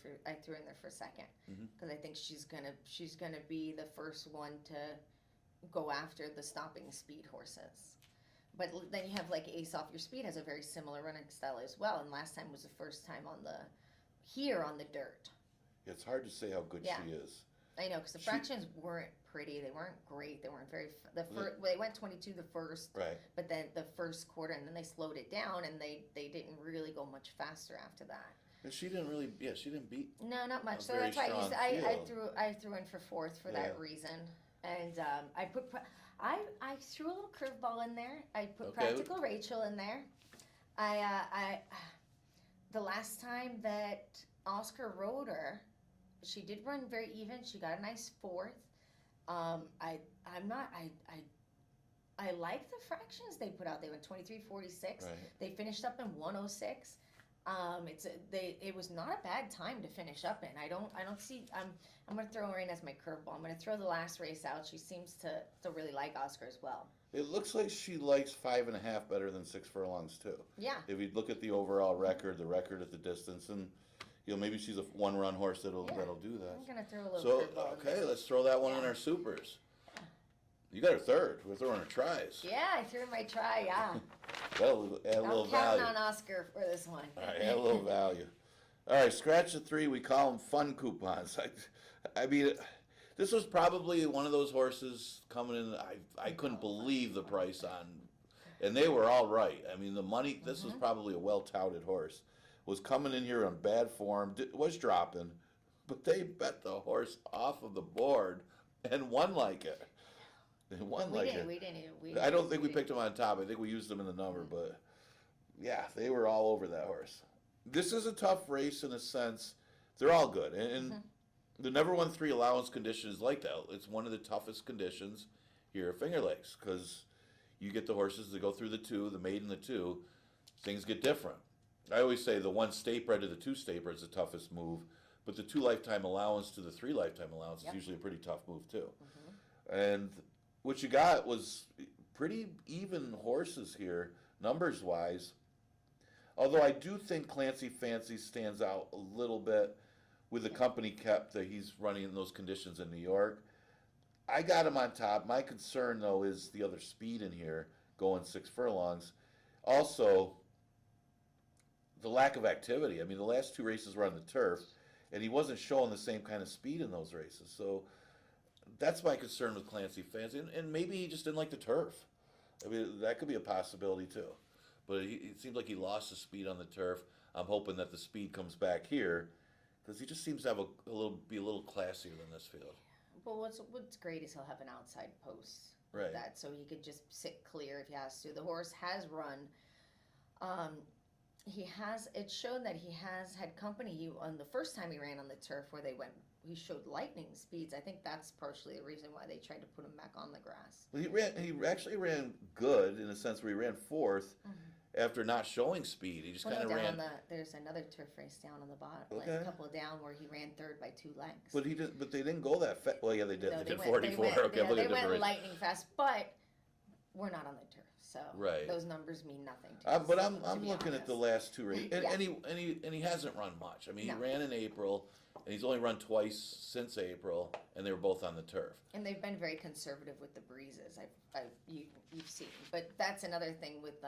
for second, because I think she's gonna be the first one to go after the stopping speed horses. But then you have like Ace Off Your Speed has a very similar running style as well, and last time was the first time on the dirt. It's hard to say how good she is. I know, because the fractions weren't pretty. They weren't great. They weren't very. They went 22 the first, right? But then the first quarter, and then they slowed it down, and they didn't really go much faster after that. And she didn't really. Yeah, she didn't beat. No, not much. So very that's why strong I threw in for fourth for that reason, and I threw a little curveball in there. I put Practical Rachel in there. I the last time that Oscar rode her, she did run very even. She got a nice fourth. I like the fractions they put out. They went 23:46. Right. They finished up in 1:06. It was not a bad time to finish up in. I don't see. I'm gonna throw her in as my curveball. I'm gonna throw the last race out. She seems to really like Oscar as well. It looks like she likes 5.5 better than 6 furlongs too. Yeah. If you look at the overall record, the record at the distance, and maybe she's a one-run horse that'll do that. I'm gonna throw a little So curveball. okay, let's throw that one in our supers. You got her third. We're throwing her tries. Yeah, I threw my try. Yeah. That'll add a little I'm value. counting on Oscar for this one. All right, add a little value. All right, scratch the 3. We call them fun coupons. I mean, this was probably one of those horses coming in. I couldn't believe the price on, and they were all right. I mean, the money. This was probably a well-touted horse. Was coming in here on bad form. Was dropping, but they bet the horse off of the board and won like it. They won like it. I don't think we picked them on top. I think we used them in the number, but yeah, they were all over that horse. This is a tough race in a sense. They're all good, and the never won 3 allowance condition is like that. It's one of the toughest conditions here at Finger Lakes because you get the horses that go through the 2, the maiden, the 2. Things get different. I always say the 1 state bred to the 2 state bred is the toughest move, but the 2 lifetime allowance to the 3 lifetime allowance is usually a pretty tough move too. And what you got was pretty even horses here, numbers wise. Although I do think Clancy Fancy stands out a little bit with the company kept that he's running in those conditions in New York. I got him on top. My concern though is the other speed in here going 6 furlongs. Also, the lack of activity. I mean, the last 2 races were on the turf, and he wasn't showing the same kind of speed in those races. So that's my concern with Clancy Fancy, and maybe he just didn't like the turf. I mean, that could be a possibility too. But it seems like he lost the speed on the turf. I'm hoping that the speed comes back here, because he just seems to have be a little classier than this field. Well, what's great is he'll have an outside post. Right. That so he could just sit clear if he has to. The horse has run. It's shown that he has had company. On the first time he ran on the turf where he showed lightning speeds. I think that's partially the reason why they tried to put him back on the grass. Well, he actually ran good in a sense where he ran 4th after not showing speed. He just kind of ran. There's another turf race down on the bottom, Okay. like a couple down where he ran 3rd by 2 lengths. But they didn't go that fast. Well, yeah, they did. No, they did 44. They went lightning fast, but we're not on the turf, so Right. those numbers mean nothing to us. But to I'm be looking at the honest. last two races, Yeah. and he hasn't run much. I mean, No. he ran in April, and he's only run twice since April, and they were both on the turf. And they've been very conservative with the breezes. You've seen, but that's another thing with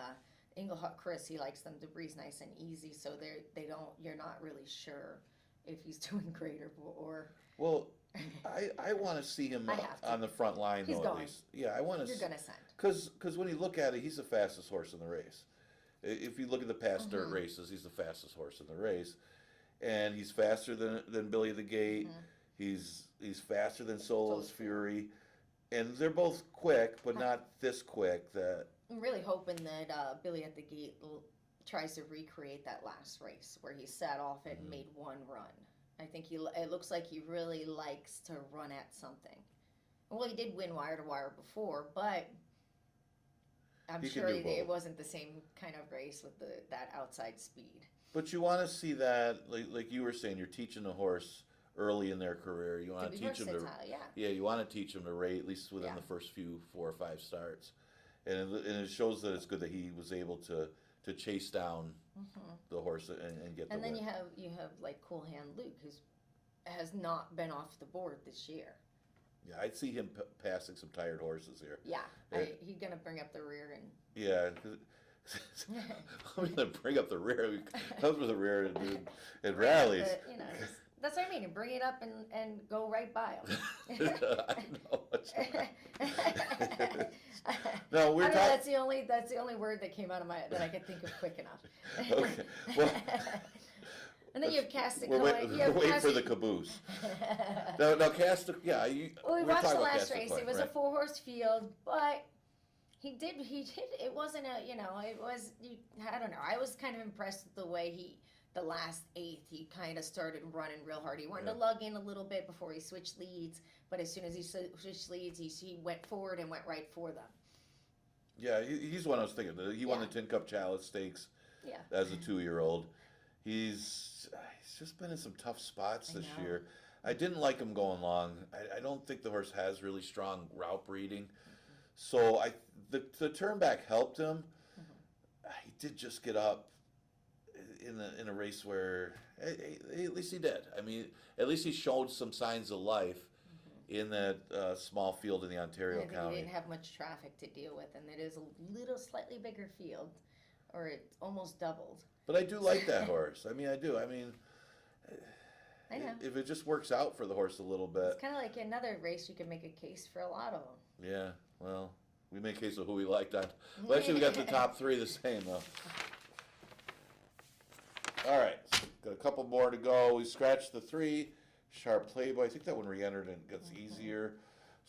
Englehart Chris. He likes them to breeze nice and easy, so they don't. You're not really sure if he's doing great or. Well, I want to see him I have to. on the front line He's though. going. At least, yeah, I want to. You're gonna send. Because when you look at it, he's the fastest horse in the race. If you look at the past dirt races, he's the fastest horse in the race, and he's faster than Billy the Gate. He's faster than Solo's Fury, and they're both quick, but not this quick. That I'm really hoping that Billy at the Gate tries to recreate that last race where he sat off it and made one run. I think it looks like he really likes to run at something. Well, he did win wire to wire before, but I'm sure it wasn't the same kind of race with that outside speed. But you want to see that, like you were saying, you're teaching a horse early in their career. You want to teach them to, you want to teach them to rate at least within the first 4 or 5 starts, and it shows that it's good that he was able to chase down the horse and get. And the then win. you have like Cool Hand Luke, who has not been off the board this year. Yeah, I'd see him passing some tired horses here. Yeah, he's gonna bring up the rear and. Yeah. I'm gonna bring up the rear. He comes with the rear and rallies. That's what I mean. Bring it up and go right by him. I know. No, we're talking. That's the only word that came out of that I could think of quick enough. Okay. Well, and then you have Cast we're waiting for the caboose. No, Cast. Yeah, well, we we're watched talking the about last Cast race. Point, It was right? a 4-horse field, but he did. It wasn't a. It was. I don't know. I was kind of impressed with the way the last 8th, he kind of started running real hard. He wanted to lug in a little bit before he switched leads, but as soon as he switched leads, he went forward and went right for them. Yeah, he's one I was thinking. He won the Tin Cup Chalice Stakes as a 2-year-old. He's just been in some tough spots this year. I didn't like him going long. I don't think the horse has really strong route breeding. So the turn back helped him. He did just get up in a race where at least he did. I mean, at least he showed some signs of life in that small field in the Ontario County. He didn't have much traffic to deal with, and it is a little slightly bigger field, or it almost doubled. But I do like that horse. I mean, I do. I mean, I know. If it just works out for the horse a little bit. It's kind of like another race you can make a case for a lot of them. Yeah, well, we made a case of who we liked on. Well, actually, we got the top 3 the same, though. All right, got a couple more to go. We scratched the 3, Sharp Playboy. I think that one re-entered and gets easier.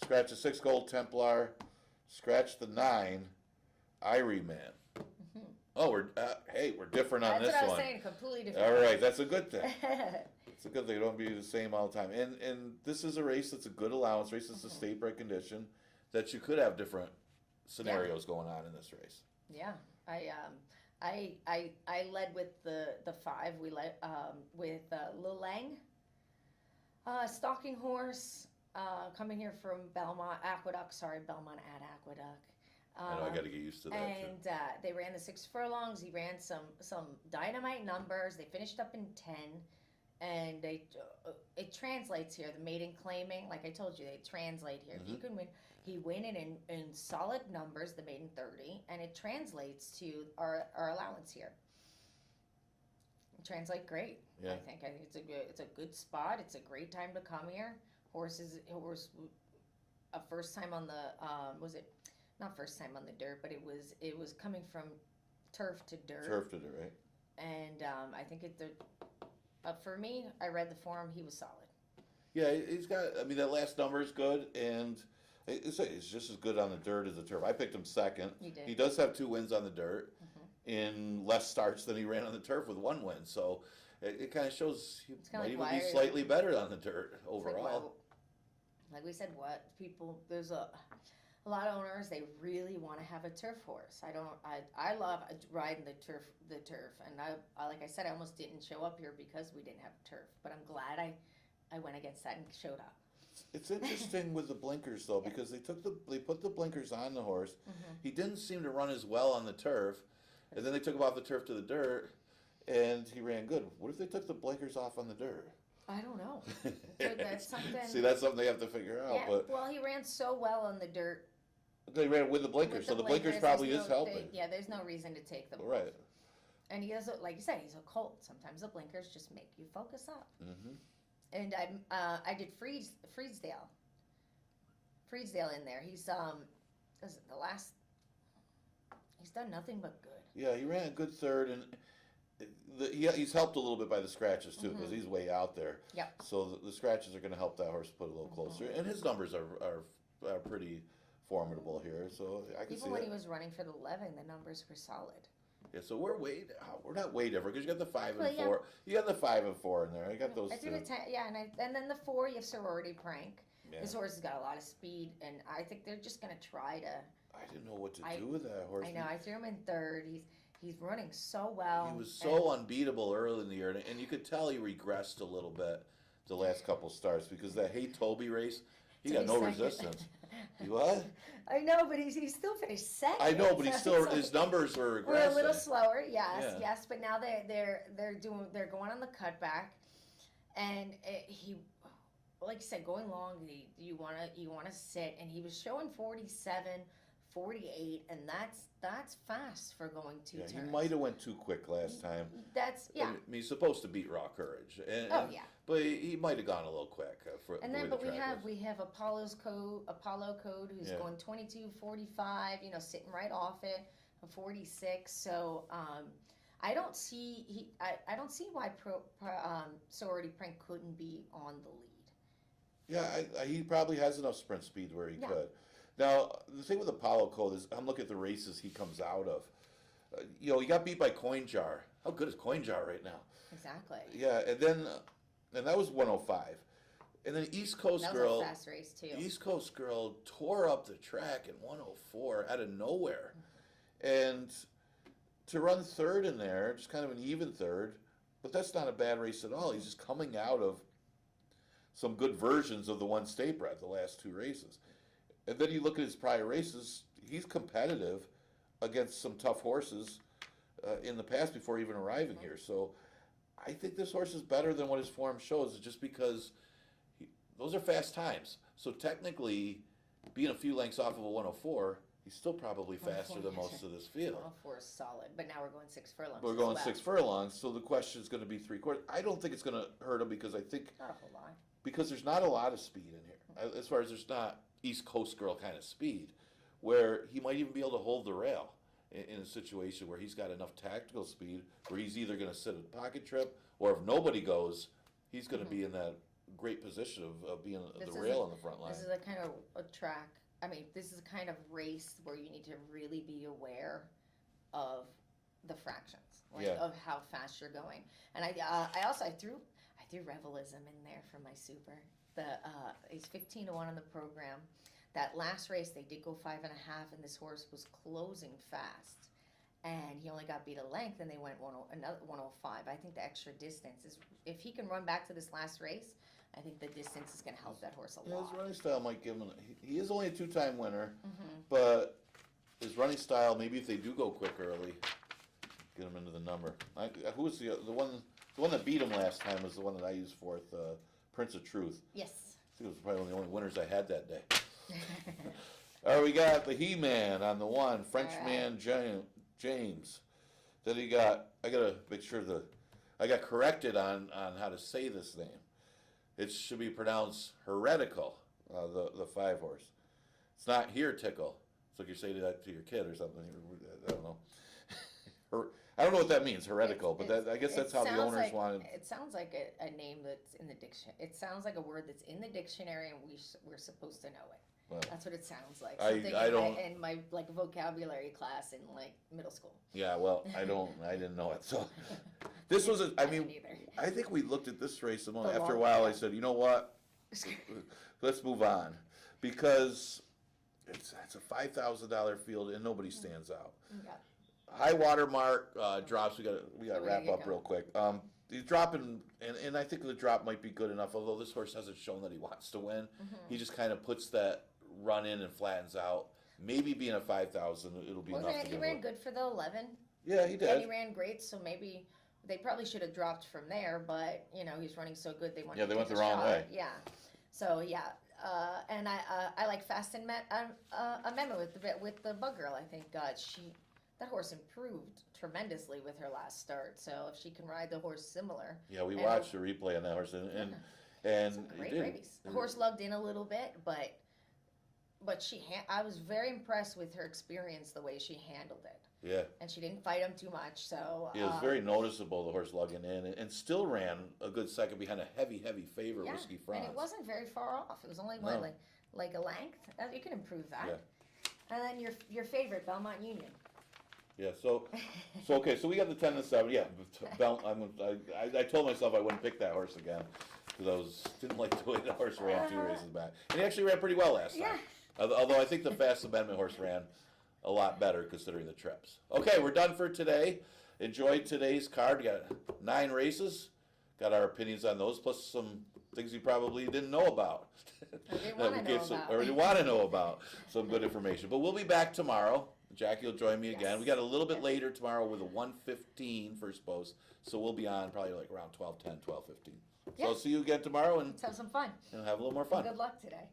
Scratch the 6, Gold Templar. Scratch the 9, Irie Man. Oh, we're different on this one. That's what I was saying, completely different. All right, that's a good thing. It's a good thing. It don't be the same all the time. And this is a race that's a good allowance race. It's a state bred condition that you could have different scenarios going on in this race. Yeah, I led with the 5. We led with Lil Lang, stalking horse, coming here from Belmont at Aqueduct. I know I got to get used to that. And they ran the 6 furlongs. He ran some dynamite numbers. They finished up in 10, and it translates here. The maiden claiming, like I told you, they translate here. You can win. He win it in solid numbers, the maiden 30, and it translates to our allowance here. It translates great. Yeah. I think it's a good spot. It's a great time to come here. Horse a first time on the not first time on the dirt, but it was coming from turf to dirt. Turf to dirt, right? And I think for me, I read the form. He was solid. Yeah, he's got. I mean, that last number is good, and it's just as good on the dirt as the turf. I picked him second. You did. He does have 2 wins on the dirt, in less starts than he ran on the turf with 1 win. So it kind of shows he might even be slightly better on the dirt overall. Like we said, there's a lot of owners, they really want to have a turf horse. I love riding the turf, and I like I said, I almost didn't show up here because we didn't have turf, but I'm glad I went against that and showed up. It's interesting with the blinkers though, because they put the blinkers on the horse. He didn't seem to run as well on the turf, and then they took him off the turf to the dirt, and he ran good. What if they took the blinkers off on the dirt? I don't know. But that's something. See, that's something they have to figure out. Yeah, But well, he ran so well on the dirt. they ran with the blinkers, so the blinkers probably is helping. There's no reason to take them off. Right. And he has, like you said, he's a colt. Sometimes the blinkers just make you focus up. And I did Freesdale in there. He's he's done nothing but good. Yeah, he ran a good third, and he's helped a little bit by the scratches too, because he's way out there. Yep. So the scratches are going to help that horse put a little closer, and his numbers are pretty formidable here. So I can see Even when that. he was running for the 11, the numbers were solid. Yeah, so we're not way different because you got the 5 and Well, 4. You got the 5 and 4 in there. I got those I two. threw the 10, yeah, and then the 4, you have Sorority Prank. Yeah. This horse has got a lot of speed, and I think they're just going to try to. I didn't know what to do with that horse. I know. I threw him in third. He's running so well. He was so unbeatable early in the year, and you could tell he regressed a little bit the last couple starts because that Hey Toby race, he got no resistance. He what? I know, but he still finished second. I know, but his numbers were regressing. We're a little slower, yes. But now they're going on the cutback, and he, like you said, going long. You want to sit, and he was showing 47, 48, and that's fast for going two turns. He might have went too quick last time. Yeah. I mean, he's supposed to beat Raw Courage. But he might have gone a little quick we have Apollo Code who's going 22:45, sitting right off it, 46. So I don't see why Sorority Prank couldn't be on the lead. Yeah, he probably has enough sprint speed where he could. Now, the thing with Apollo Code is I'm looking at the races he comes out of. He got beat by Coin Jar. How good is Coin Jar right now? Exactly. Yeah, and that was 105. And then East Coast that Girl. was a fast race too. East Coast Girl tore up the track in 104 out of nowhere. And to run third in there, just kind of an even third, but that's not a bad race at all. He's just coming out of some good versions of the one state bred, the last two races. And then you look at his prior races, he's competitive against some tough horses in the past before even arriving here. So I think this horse is better than what his form shows, just because those are fast times. So technically, being a few lengths off of a 104, he's still probably faster than most of this field. 104 is solid, but now we're going 6 furlongs. We're going 6 furlongs, so the question is going to be 3/4. I don't think it's going to hurt him because I think not a whole lot. Because there's not a lot of speed in here. As far as there's not East Coast Girl kind of speed, where he might even be able to hold the rail in a situation where he's got enough tactical speed where he's either going to sit at pocket trip, or if nobody goes, he's going to be in that great position of being the rail on the front line. This is a kind of a track. I mean, this is a kind of race where you need to really be aware of the fractions, of how fast you're going. And I threw Revelism in there for my super. He's 15-1 on the program. That last race they did go 5.5, and this horse was closing fast, and he only got beat a length, and they went another 105. I think the extra distance is, if he can run back to this last race, I think the distance is going to help that horse a lot. His running style might give him. He is only a 2-time winner, but his running style, maybe if they do go quick early, get him into the number. Who was the one? The one that beat him last time was the one that I used fourth, Prince of Truth. Yes. I think it was probably one of the only winners I had that day. All right, we got the He-Man on the one, Frenchman James. Then he got, I got to make sure I got corrected on how to say this name. It should be pronounced heretical, the 5-horse. It's not here tickle. It's like you say that to your kid or something. I don't know. I don't know what that means, heretical, but I guess that's how the owners wanted. It sounds like a name that's in the dictionary. It sounds like a word that's in the dictionary, and we're supposed to know it. Well, that's what it sounds like. I don't in my vocabulary class in middle school. Yeah, well, I didn't know it. So this was I think we looked at this race a moment. After a while, I said, you know what? Let's move on, because it's a $5,000 field and nobody stands out. Yeah. High water mark drops. We got to wrap up real quick. he's dropping, and I think the drop might be good enough. Although this horse hasn't shown that he wants to win, he just kind of puts that run in and flattens out. Maybe being a 5,000, it'll be Well, enough. he ran good for the 11. Yeah, he did. And he ran great, so maybe they probably should have dropped from there. But he's running so good, they wanted. Yeah, to they went take the a wrong shot. way. Yeah. So yeah, and I like Fast and Amendment with the Bug Girl. I think that horse improved tremendously with her last start. So if she can ride the horse similar. Yeah, we watched the replay on that horse, and some great race. The horse lugged in a little bit, but I was very impressed with her experience, the way she handled it. Yeah. And she didn't fight him too much, so. Yeah, it was very noticeable, the horse lugging in, and still ran a good second behind a heavy favorite, Whiskey Franz. And it wasn't very far off. It was only like a length. You can improve that. Yeah. And then your favorite, Belmont Union. Yeah, so okay, so we got the 10 to 7. Yeah, I told myself I wouldn't pick that horse again because didn't like the way the horse ran 2 races back, and he actually ran pretty well last time. Although I think the Fast Amendment horse ran a lot better considering the trips. Okay, we're done for today. Enjoyed today's card. We got 9 races. Got our opinions on those, plus some things you probably didn't know about. Or didn't want to know about. Some good information. But we'll be back tomorrow. Jackie will join me again. We got a little bit later tomorrow with a 1:15 first post, so we'll be on probably like around 12:10, 12:15. So I'll see you again tomorrow, and let's have some fun. And have a little more fun. Good luck today.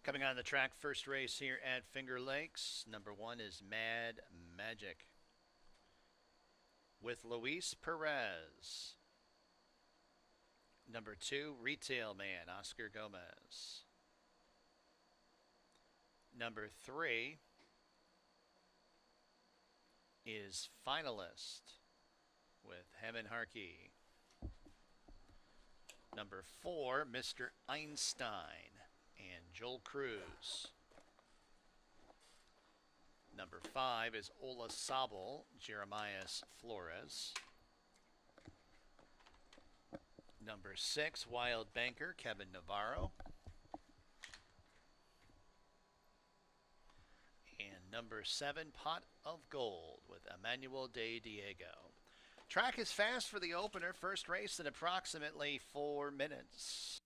Coming on the track, first race here at Finger Lakes. Number 1 is Mad Magic with Luis Perez. Number 2, Retail Man, Oscar Gomez. Number 3 is Finalist with Heaven Harkey. Number 4, Mr. Einstein and Joel Cruz. Number 5 is Ola Sabel, Jeremias Flores. Number 6, Wild Banker, Kevin Navarro. And number 7, Pot of Gold with Emmanuel de Diego. Track is fast for the opener. First race in approximately 4 minutes.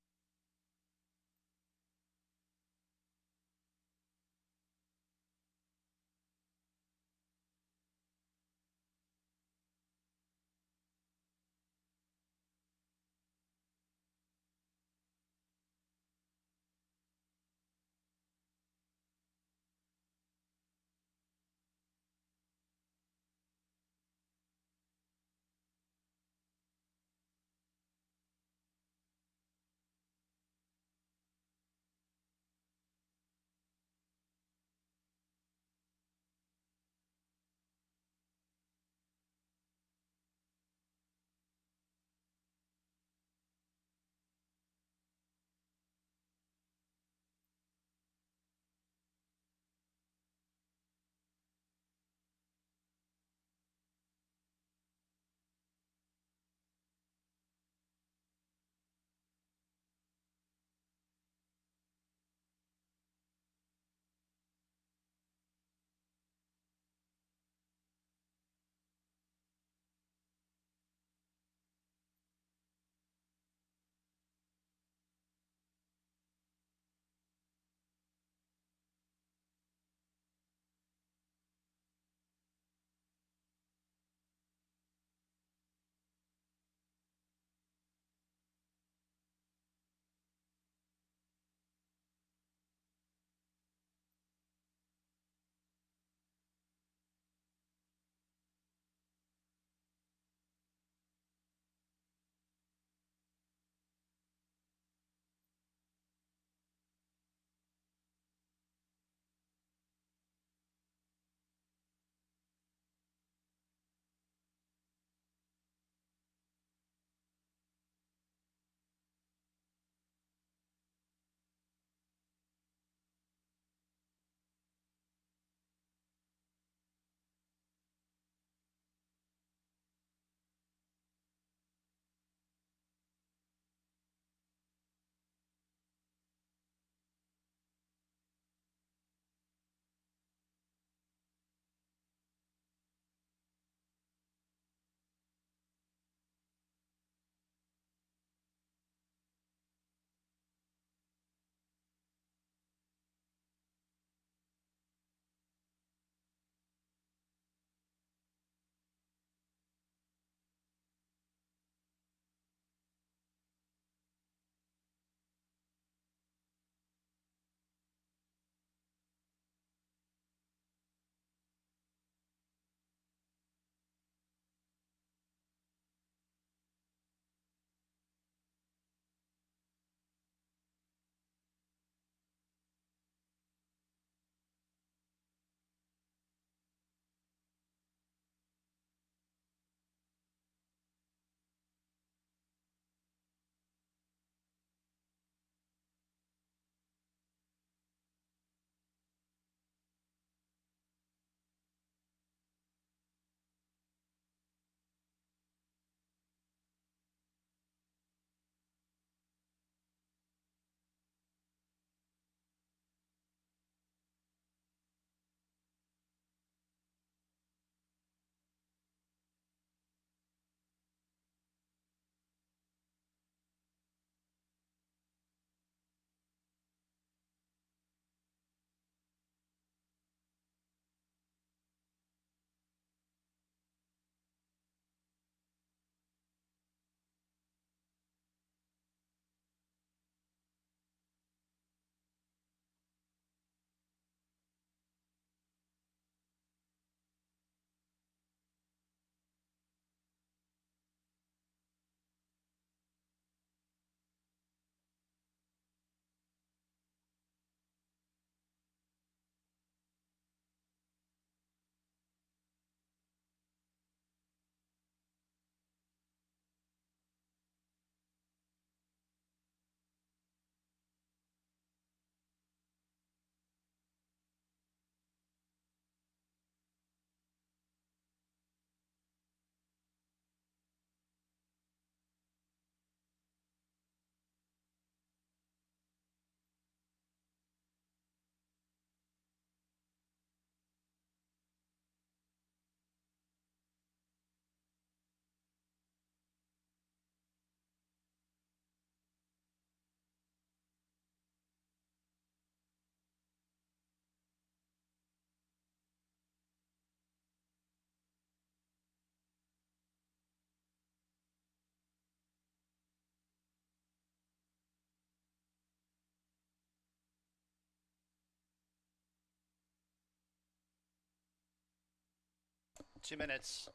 2 minutes.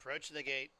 Approach the gate.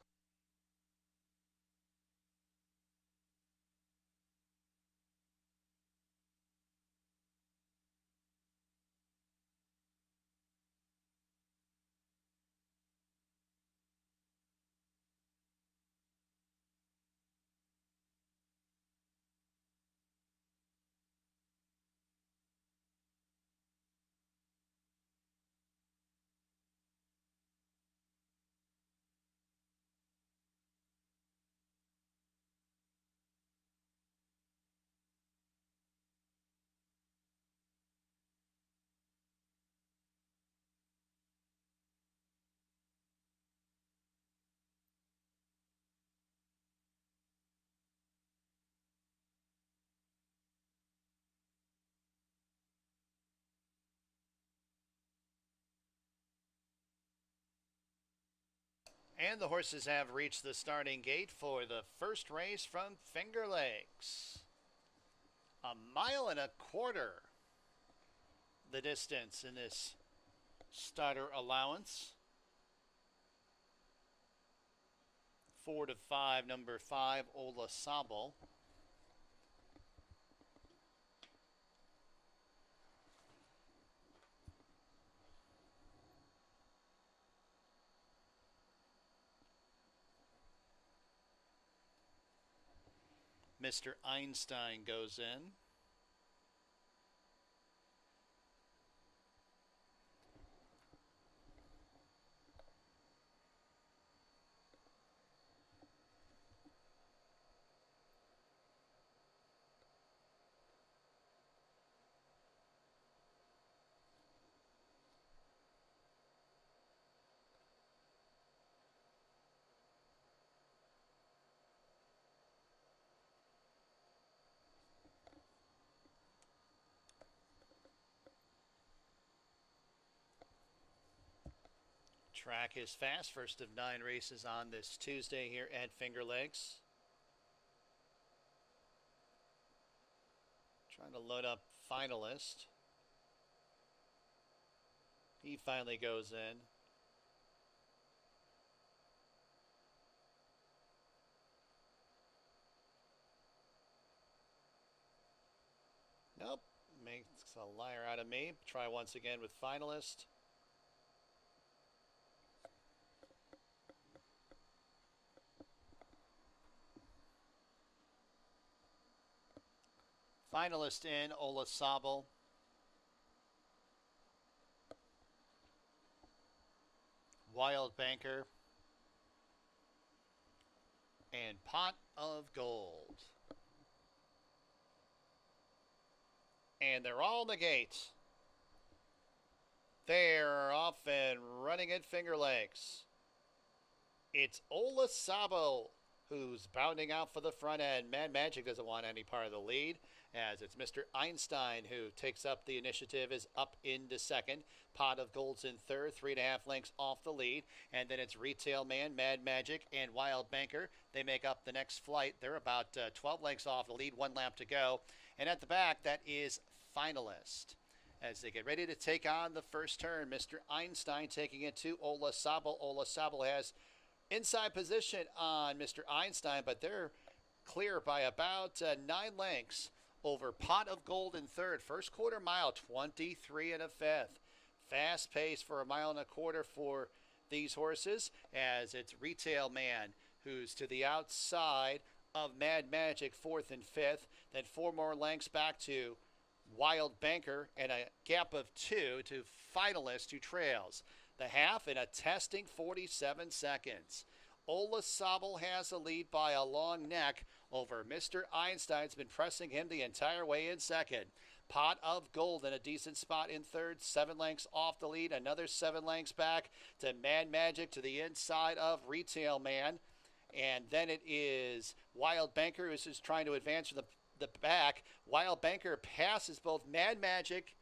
And the horses have reached the starting gate for the first race from Finger Lakes. 1.25 miles the distance in this starter allowance. 4 to 5, number 5, Ola Sabal. Mr. Einstein goes in. Track is fast. First of 9 races on this Tuesday here at Finger Lakes. Trying to load up Finalist. He finally goes in. Nope. Makes a liar out of me. Try once again with Finalist. Finalist in, Ola Sabal. Wild Banker. And Pot of Gold. And they're all in the gate. They're off and running at Finger Lakes. It's Ola Sabal who's bounding out for the front end. Mad Magic doesn't want any part of the lead, as it's Mr. Einstein who takes up the initiative, is up into second. Pot of Gold's in third, 3.5 lengths off the lead. And then it's Retail Man, Mad Magic, and Wild Banker. They make up the next flight. They're about 12 lengths off the lead, 1 lap to go. And at the back, that is Finalist. As they get ready to take on the first turn, Mr. Einstein taking it to Ola Sabal. Ola Sabal has inside position on Mr. Einstein, but they're clear by about 9 lengths over Pot of Gold in third. First quarter mile, 23 1/5. Fast pace for 1.25 miles for these horses, as it's Retail Man who's to the outside of Mad Magic, fourth and fifth. Then four more lengths back to Wild Banker, and a gap of two to Finalist, who trails the half in a testing 47 seconds. Ola Sabel has a lead by a long neck over Mr. Einstein's been pressing him the entire way in second. Pot of Gold in a decent spot in third, 7 lengths off the lead, another 7 lengths back to Mad Magic to the inside of Retail Man. And then it is Wild Banker who's just trying to advance from the back. Wild Banker passes both Mad Magic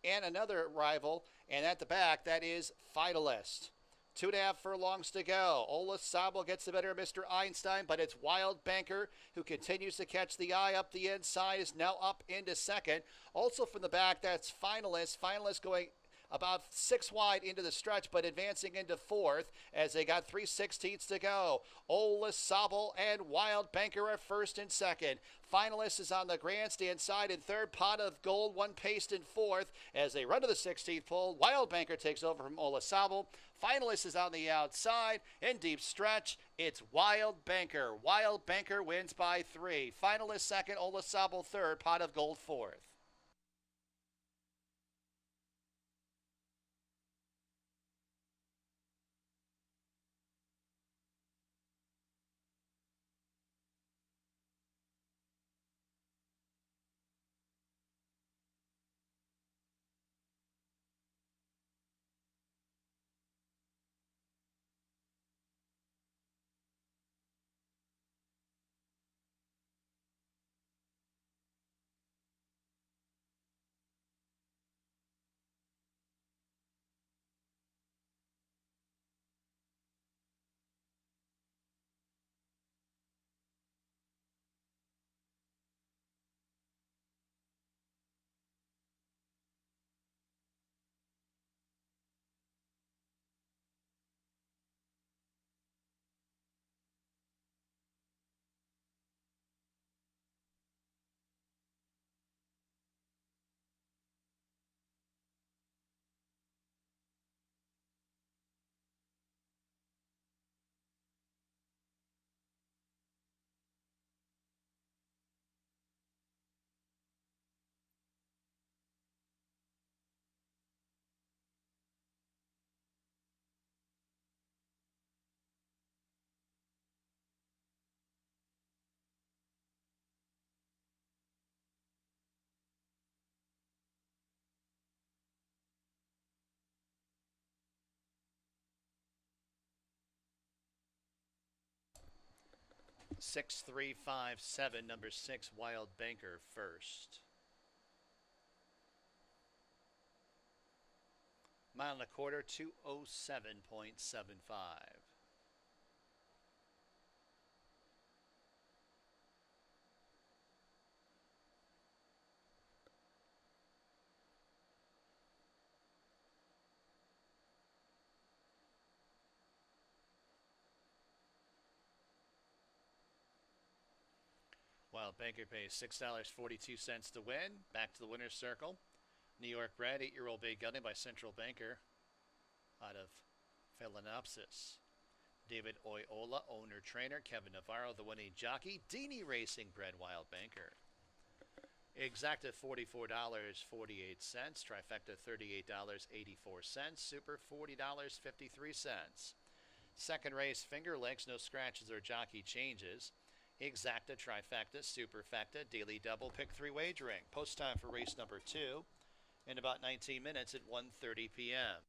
and another rival, and at the back, that is Finalist. 2.5 furlongs to go. Ola Sabel gets the better of Mr. Einstein, but it's Wild Banker who continues to catch the eye up the inside, is now up into second. Also from the back, that's Finalist. Finalist going about 6 wide into the stretch, but advancing into fourth as they got 3/16 to go. Ola Sabel and Wild Banker are first and second. Finalist is on the grandstand side in third. Pot of Gold, one paced in fourth as they run to the 16th pole. Wild Banker takes over from Ola Sabel. Finalist is on the outside in deep stretch. It's Wild Banker. Wild Banker wins by 3. Finalist second, Ola Sabel third, Pot of Gold fourth. Six, 3, 5, 7. Number 6, Wild Banker first. Mile and a quarter, 207.75. Wild Banker pays $6.42 to win. Back to the winner's circle. New York bred, 8-year-old bay gelding by Central Banker out of Phalaenopsis. David Oyola, owner trainer. Kevin Navarro, the winning jockey. Dini Racing bred Wild Banker. Exacta $44.48. Trifecta $38.84. Super $40.53. Second race, Finger Lakes, no scratches or jockey changes. Exacta, trifecta, superfecta, daily double, pick 3 wagering. Post time for race number 2 in about 19 minutes at 1:30 p.m.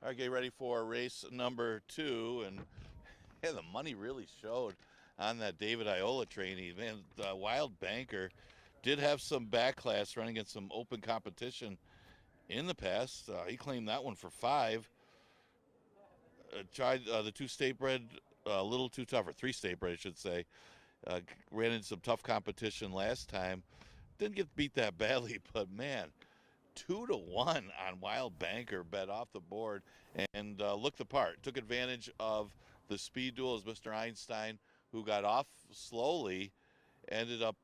All right, get ready for race number 2, and yeah, the money really showed on that David Iola trainee. Man, the Wild Banker did have some back class running against some open competition in the past. He claimed that one for 5. Tried the 2 state bred a little too tough, or 3 state bred, I should say. Ran into some tough competition last time. Didn't get beat that badly, but man, 2-1 on Wild Banker, bet off the board, and looked the part. Took advantage of the speed duel as Mr. Einstein, who got off slowly, ended up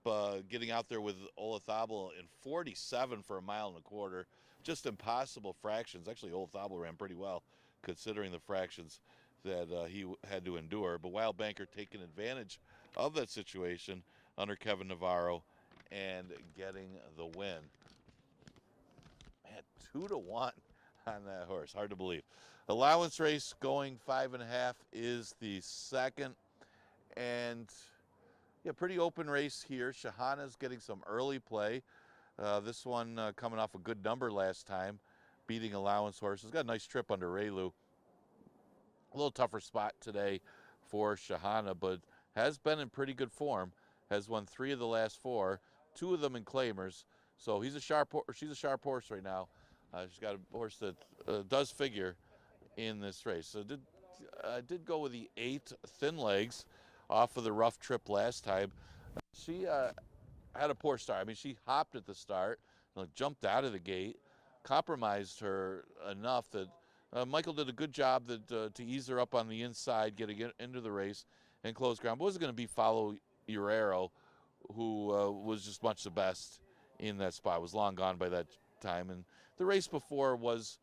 getting out there with Olazabal in 47 for a mile and a quarter. Just impossible fractions. Actually, Olazabal ran pretty well considering the fractions that he had to endure. But Wild Banker taking advantage of that situation under Kevin Navarro and getting the win. Man, 2-1 on that horse. Hard to believe. Allowance race going 5.5 is the second. And yeah, pretty open race here. Shahana's getting some early play. This one coming off a good number last time, beating allowance horses. Got a nice trip under Raylu. A little tougher spot today for Shahana, but has been in pretty good form. Has won 3 of the last 4, 2 of them in claimers. So she's a sharp horse right now. She's got a horse that does figure in this race. So did go with the 8 Thin Legs off of the rough trip last time. She had a poor start. I mean, she hopped at the start, jumped out of the gate, compromised her enough that Michael did a good job to ease her up on the inside, getting into the race and close ground. But wasn't going to be Follow Your Arrow, who was just much the best in that spot. Was long gone by that time. And the race before was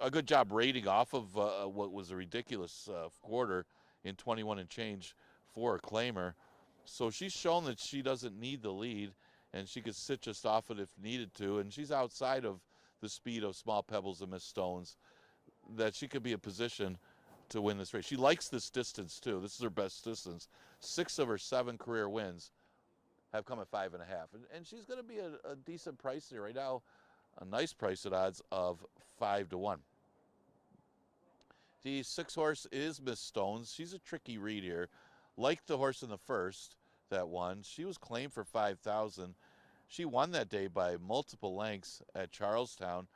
a good job rating off of what was a ridiculous quarter in 21 and change for a claimer. So she's shown that she doesn't need the lead, and she could sit just off it if needed to. And she's outside of the speed of Small Pebbles and Miss Stones, that she could be in position to win this race. She likes this distance too. This is her best distance. 6 of her 7 career wins have come at 5.5, and she's going to be a decent price here right now. A nice price at odds of 5-1. The 6 horse is Miss Stones. She's a tricky read here. Like the horse in the first that won, she was claimed for 5,000. She won that day by multiple lengths at Charlestown.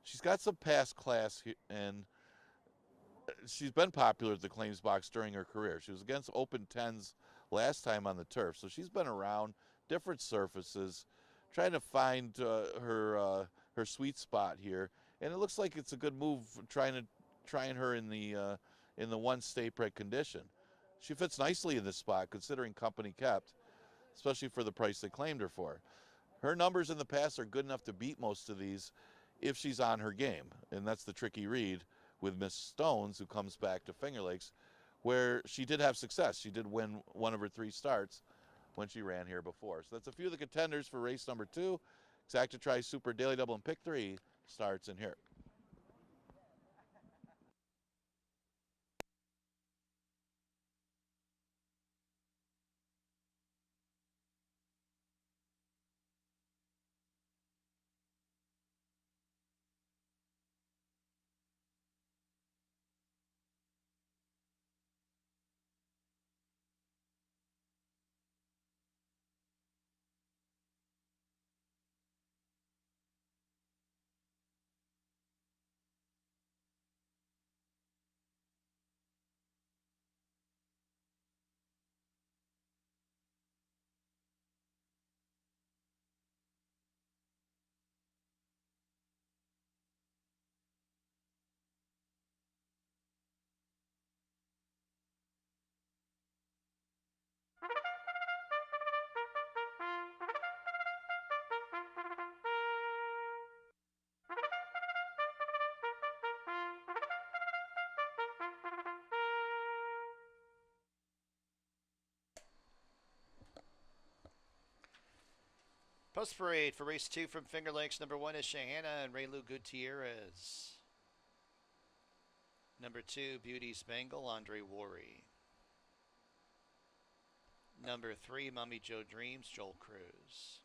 She's got some past class, and she's been popular at the claims box during her career. She was against Open 10s last time on the turf, so she's been around different surfaces, trying to find her sweet spot here. And it looks like it's a good move trying her in the 1 state bred condition. She fits nicely in this spot considering company kept, especially for the price they claimed her for. Her numbers in the past are good enough to beat most of these if she's on her game, and that's the tricky read with Miss Stones, who comes back to Finger Lakes, where she did have success. She did win 1 of her 3 starts when she ran here before. So that's a few of the contenders for race number 2. Exacta Tri Super Daily Double and Pick 3 starts in here. Post parade for race 2 from Finger Lakes. Number 1 is Shahana and Raylu Gutierrez. Number 2, Beauty Spangle, Andre Worry. Number 3, Mummy Joe Dreams, Joel Cruz.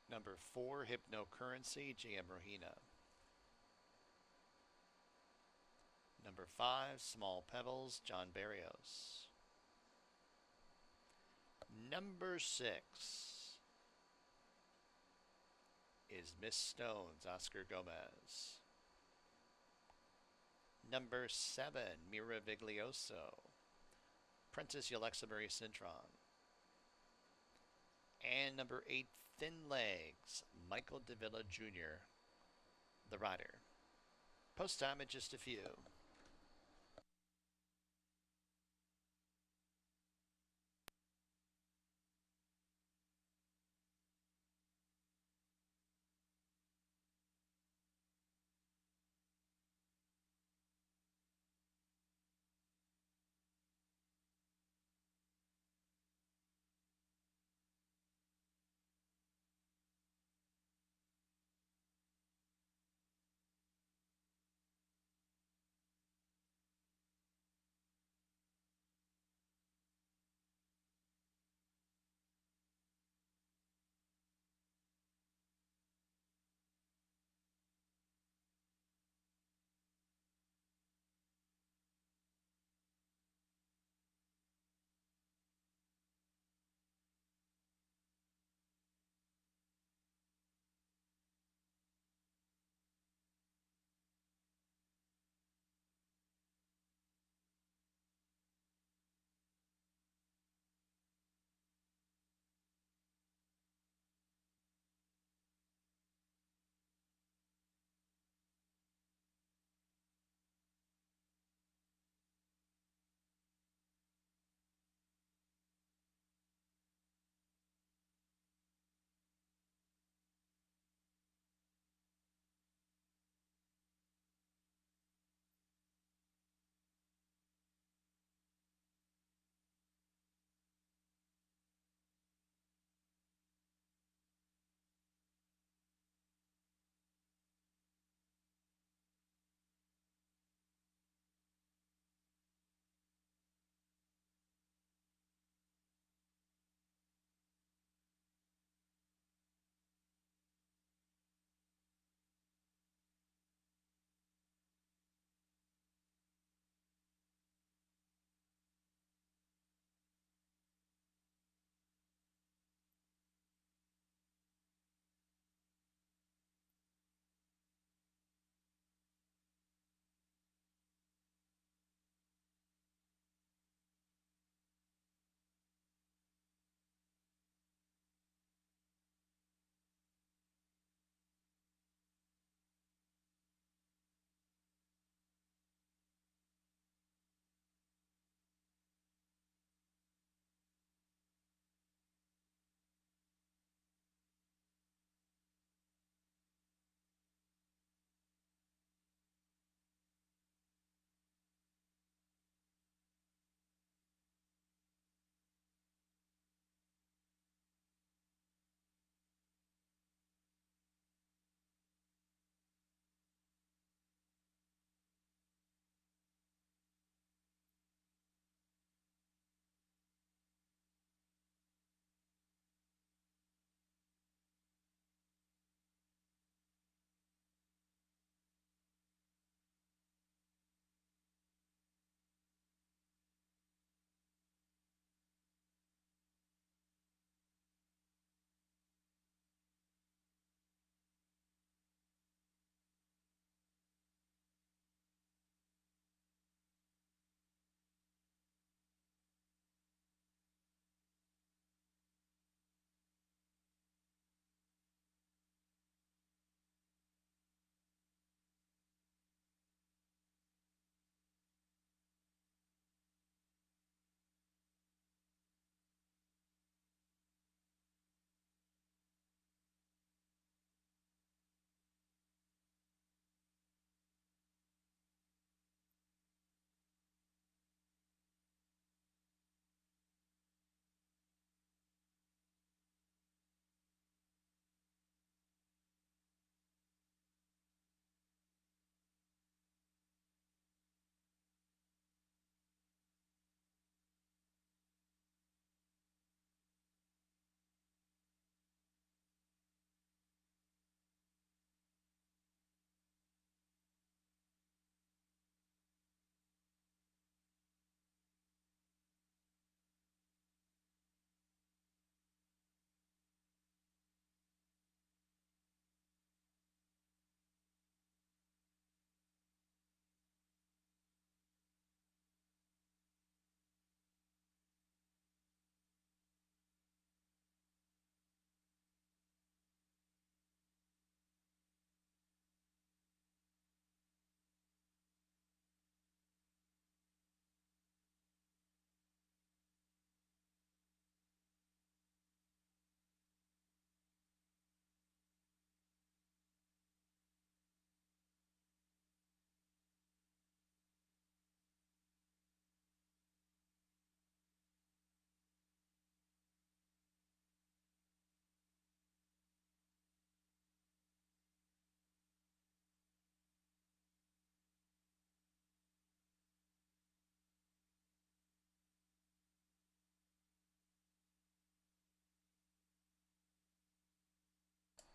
Number 4, Hypnocurrency, JM Rohina. Number 5, Small Pebbles, John Barrios. Number 6 is Miss Stones, Oscar Gomez. Number 7, Mira Viglioso, Princess Yalexabury Cintron. And number 8, Thin Legs, Michael Davila Jr., the rider. Post time in just a few.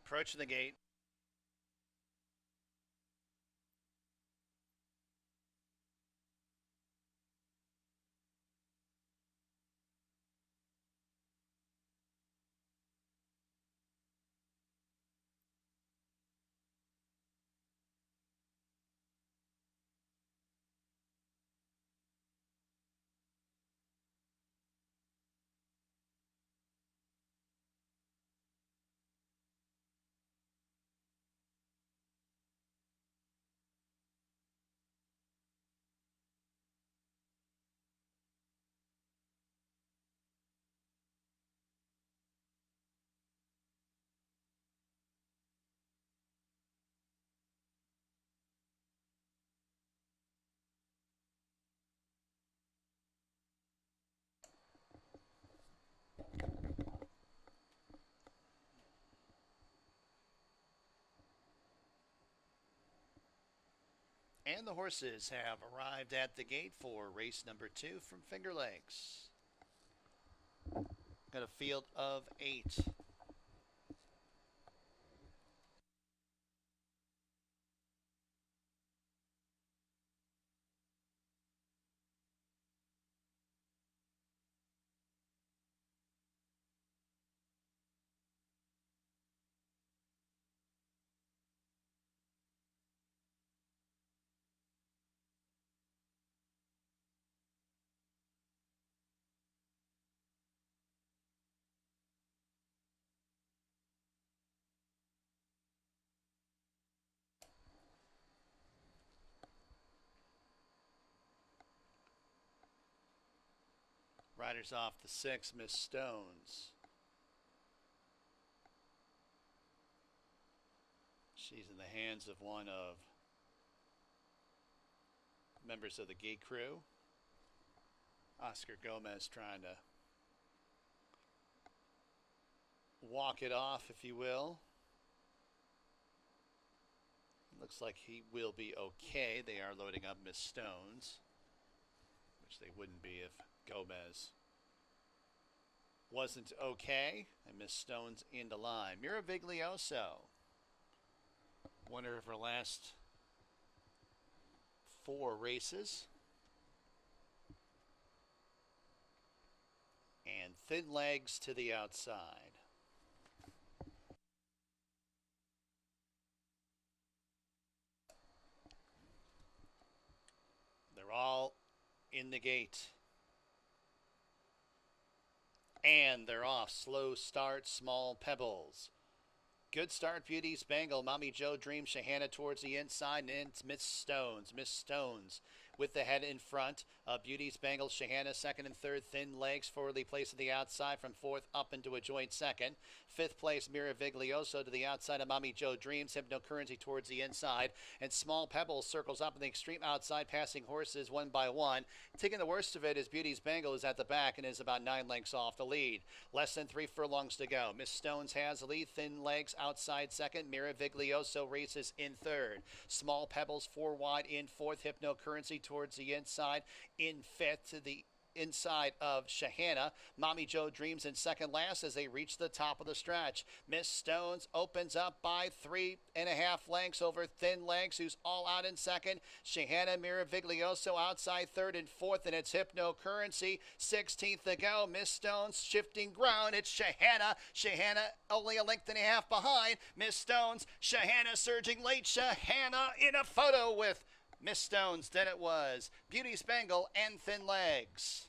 approaching the gate. And the horses have arrived at the gate for race number 2 from Finger Lakes. Got a field of 8. Riders off the 6, Miss Stones. She's in the hands of one of members of the gate crew. Oscar Gomez trying to walk it off, if you will. Looks like he will be okay. They are loading up Miss Stones, which they wouldn't be if Gomez wasn't okay. And Miss Stones into line. Miraviglioso, winner of her last 4 races. And Thin Legs to the outside. They're all in the gate. And they're off. Slow start, Small Pebbles. Good start, Beauty Spangle. Mommy Joe Dream, Shahana towards the inside, and it's Miss Stones. Miss Stones with the head in front. Beauty Spangle, Shahana second and third. Thin Legs forwardly placed to the outside from 4th up into a joint second. 5th place, Miraviglioso to the outside of Mommy Joe Dreams. Hypnocurrency towards the inside. And Small Pebbles circles up in the extreme outside, passing horses one by one. Taking the worst of it is Beauty Spangle is at the back and is about 9 lengths off the lead. Less than 3 furlongs to go. Miss Stones has the lead. Thin Legs outside second. Miraviglioso races in third. Small Pebbles 4 wide in 4th. Hypnocurrency towards the inside in 5th to the inside of Shahana. Mommy Joe Dreams in second last as they reach the top of the stretch. Miss Stones opens up by 3.5 lengths over Thin Legs, who's all out in second. Shahana Miraviglioso outside third and fourth, and it's Hypnocurrency 16th to go. Miss Stones shifting ground. It's Shahana. Shahana only a length and a half behind. Miss Stones. Shahana surging late. Shahana in a photo with Miss Stones. Then it was Beauty Spangle and Thin Legs.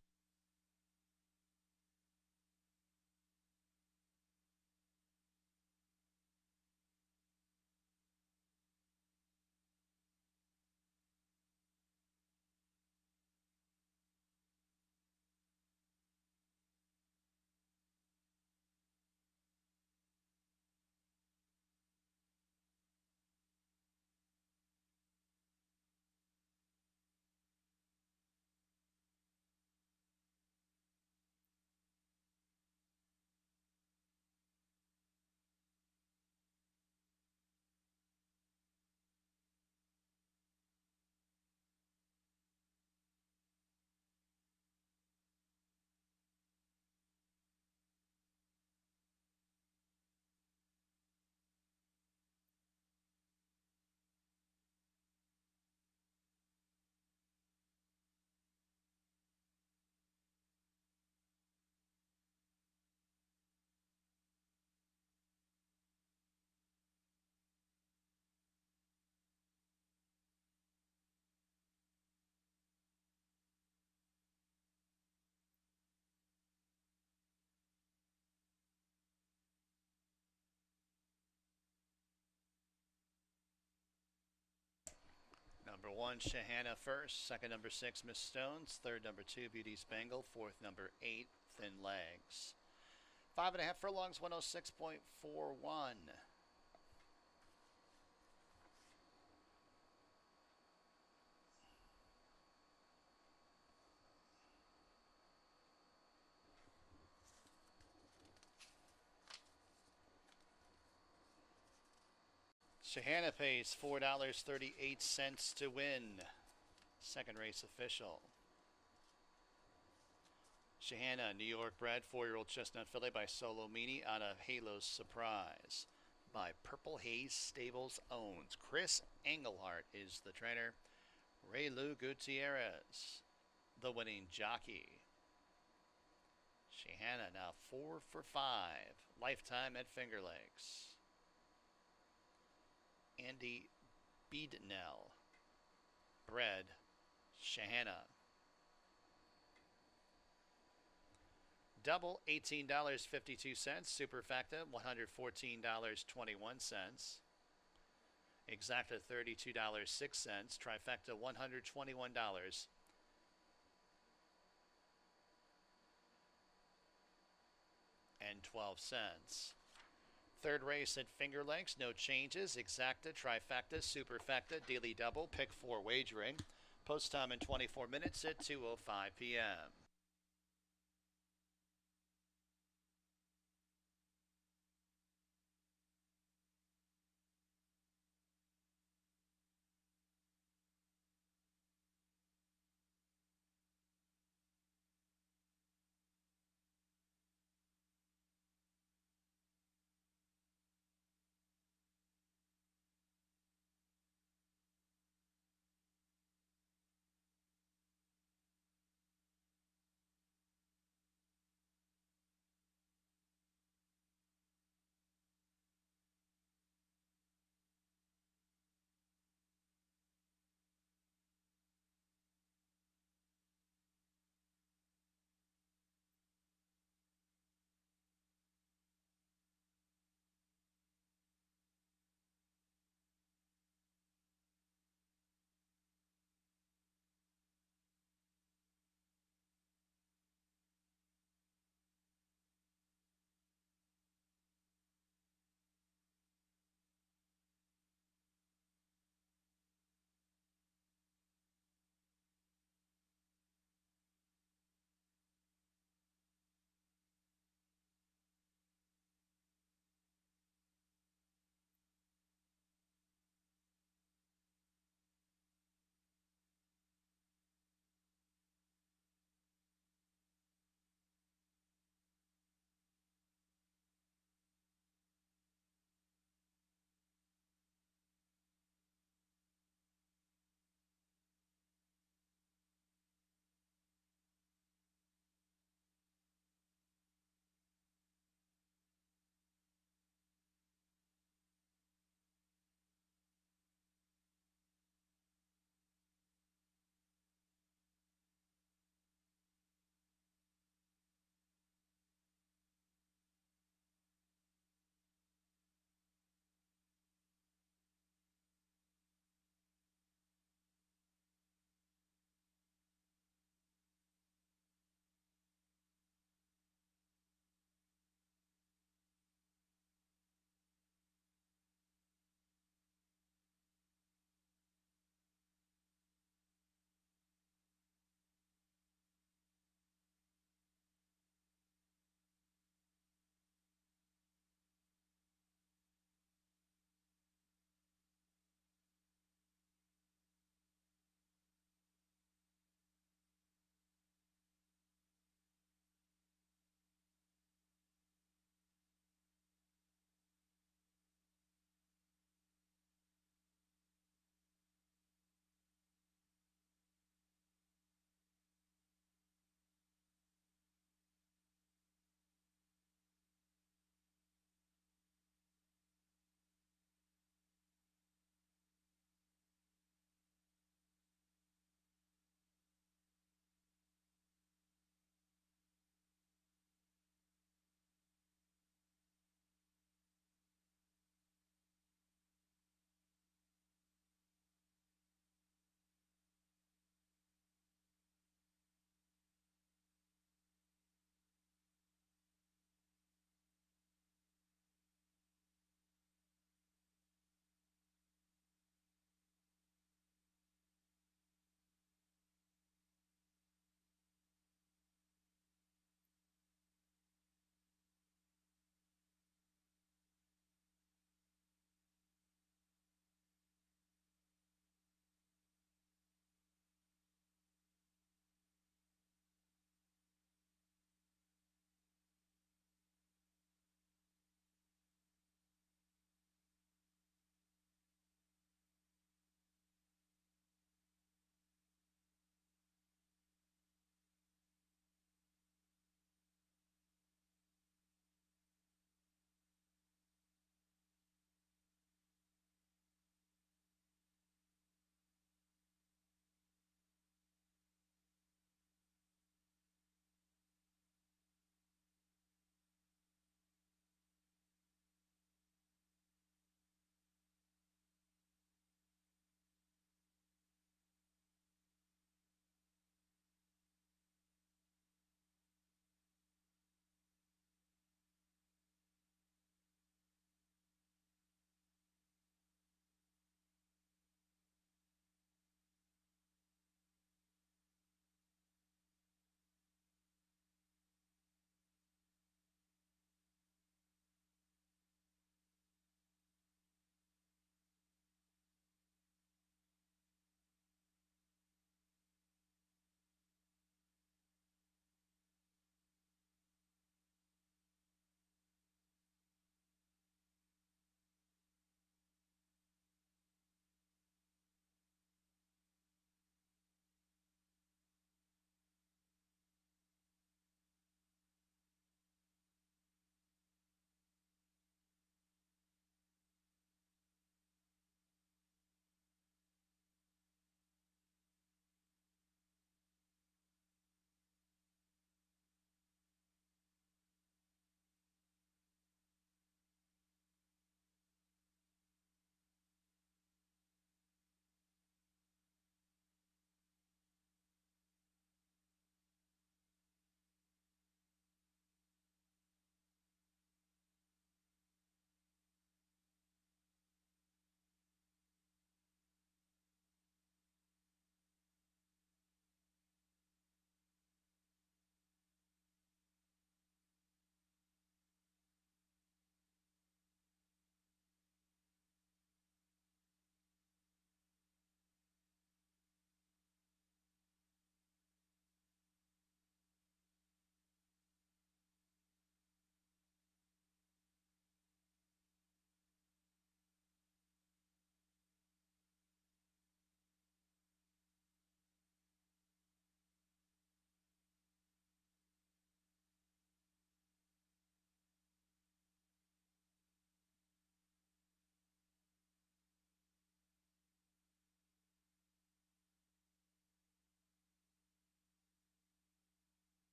Number 1, Shahana first. Second, number 6, Miss Stones. Third, number 2, Beauty Spangle. Fourth, number 8, Thin Legs. 5.5 furlongs, 106.41. Shahana pays $4.38 to win. Second race official. Shahana, New York bred, 4-year-old chestnut filly by Solo Meany out of Halo's Surprise. By Purple Haze Stables owns. Chris Engelhart is the trainer. Ray Lou Gutierrez, the winning jockey. Shahana now 4 for 5. Lifetime at Finger Lakes. Andy Beednell, bred Shahana. Double $18.52. Superfecta $114.21. Exacta $32.06. Trifecta $121.12. Third race at Finger Lakes, no changes. Exacta, trifecta, superfecta, daily double, pick 4 wagering. Post time in 24 minutes at 2:05 p.m.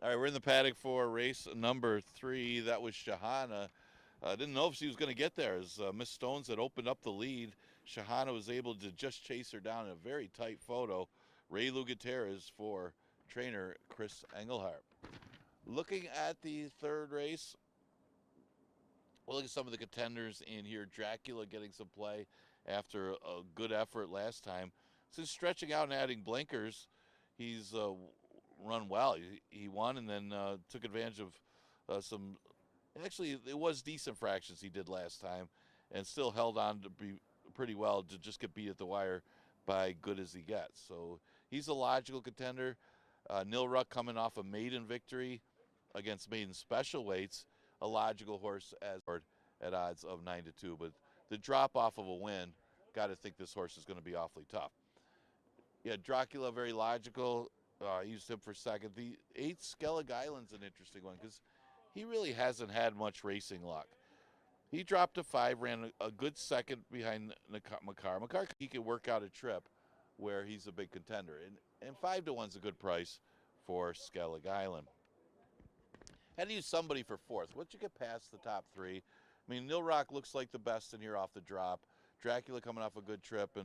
All right, we're in the paddock for race number 3. That was Shahana. Didn't know if she was going to get there as Miss Stones had opened up the lead. Shahana was able to just chase her down in a very tight photo. Ray Lou Gutierrez for trainer Chris Engelhardt. Looking at the third race, we'll look at some of the contenders in here. Dracula getting some play after a good effort last time. Since stretching out and adding blinkers, he's run well. He won and then took advantage of some. Actually, it was decent fractions he did last time, and still held on to be pretty well to just get beat at the wire by Good As He Gets. So he's a logical contender. Nilruck coming off a maiden victory against maiden special weights, a logical horse as at odds of 9-2. But the drop off of a win, got to think this horse is going to be awfully tough. Yeah, Dracula, very logical. Used him for second. The 8th Skellig Island's an interesting one because he really hasn't had much racing luck. He dropped to 5, ran a good second behind Makar. Makar, he could work out a trip where he's a big contender. And 5-1's a good price for Skellig Island. Had to use somebody for 4th. Once you get past the top 3, I mean, Nilrock looks like the best in here off the drop. Dracula coming off a good trip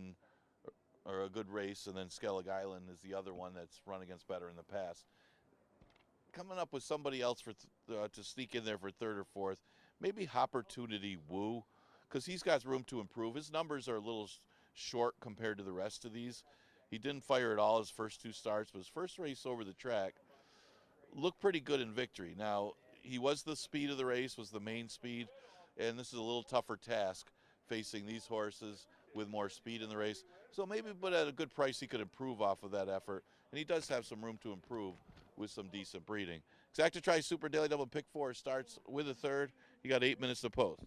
or a good race, and then Skellig Island is the other one that's run against better in the past. Coming up with somebody else for to sneak in there for 3rd or 4th, maybe Opportunity Woo, because he's got room to improve. His numbers are a little short compared to the rest of these. He didn't fire at all his first 2 starts, but his first race over the track looked pretty good in victory. Now, he was the speed of the race, was the main speed, and this is a little tougher task facing these horses with more speed in the race. So maybe, but at a good price, he could improve off of that effort, and he does have some room to improve with some decent breeding. Exactitry Super Daily Double Pick 4 starts with a 3rd. You got 8 minutes to post.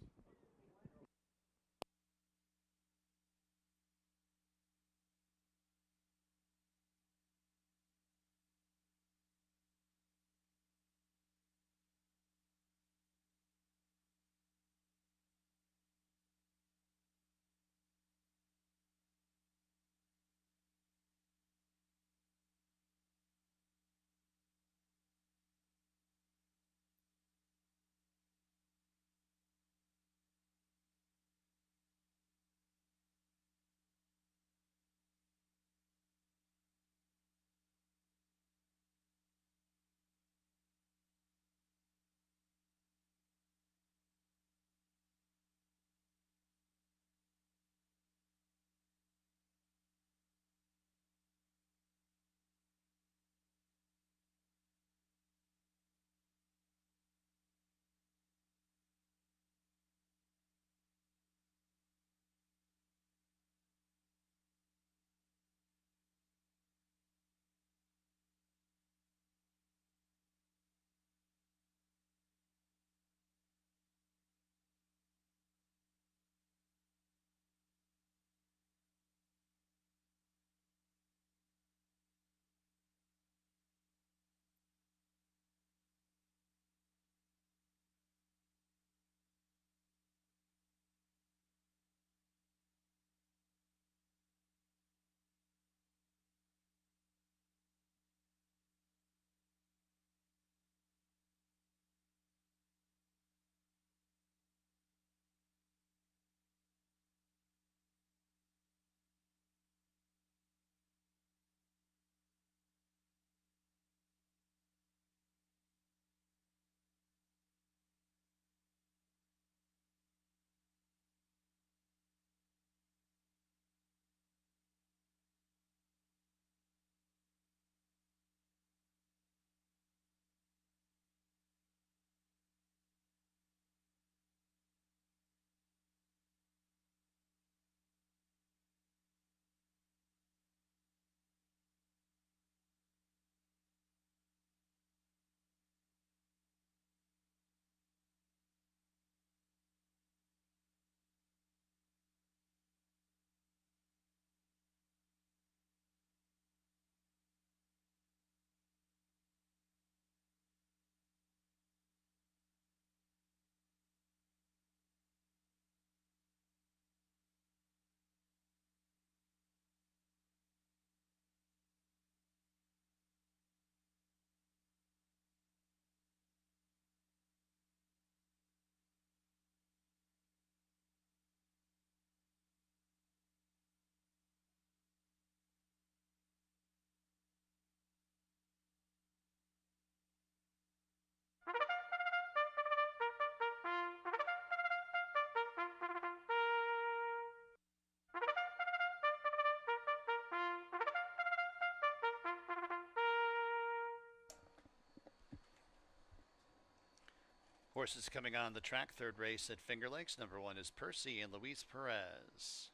Horses coming on the track. Third race at Finger Lakes. Number 1 is Percy and Luis Perez.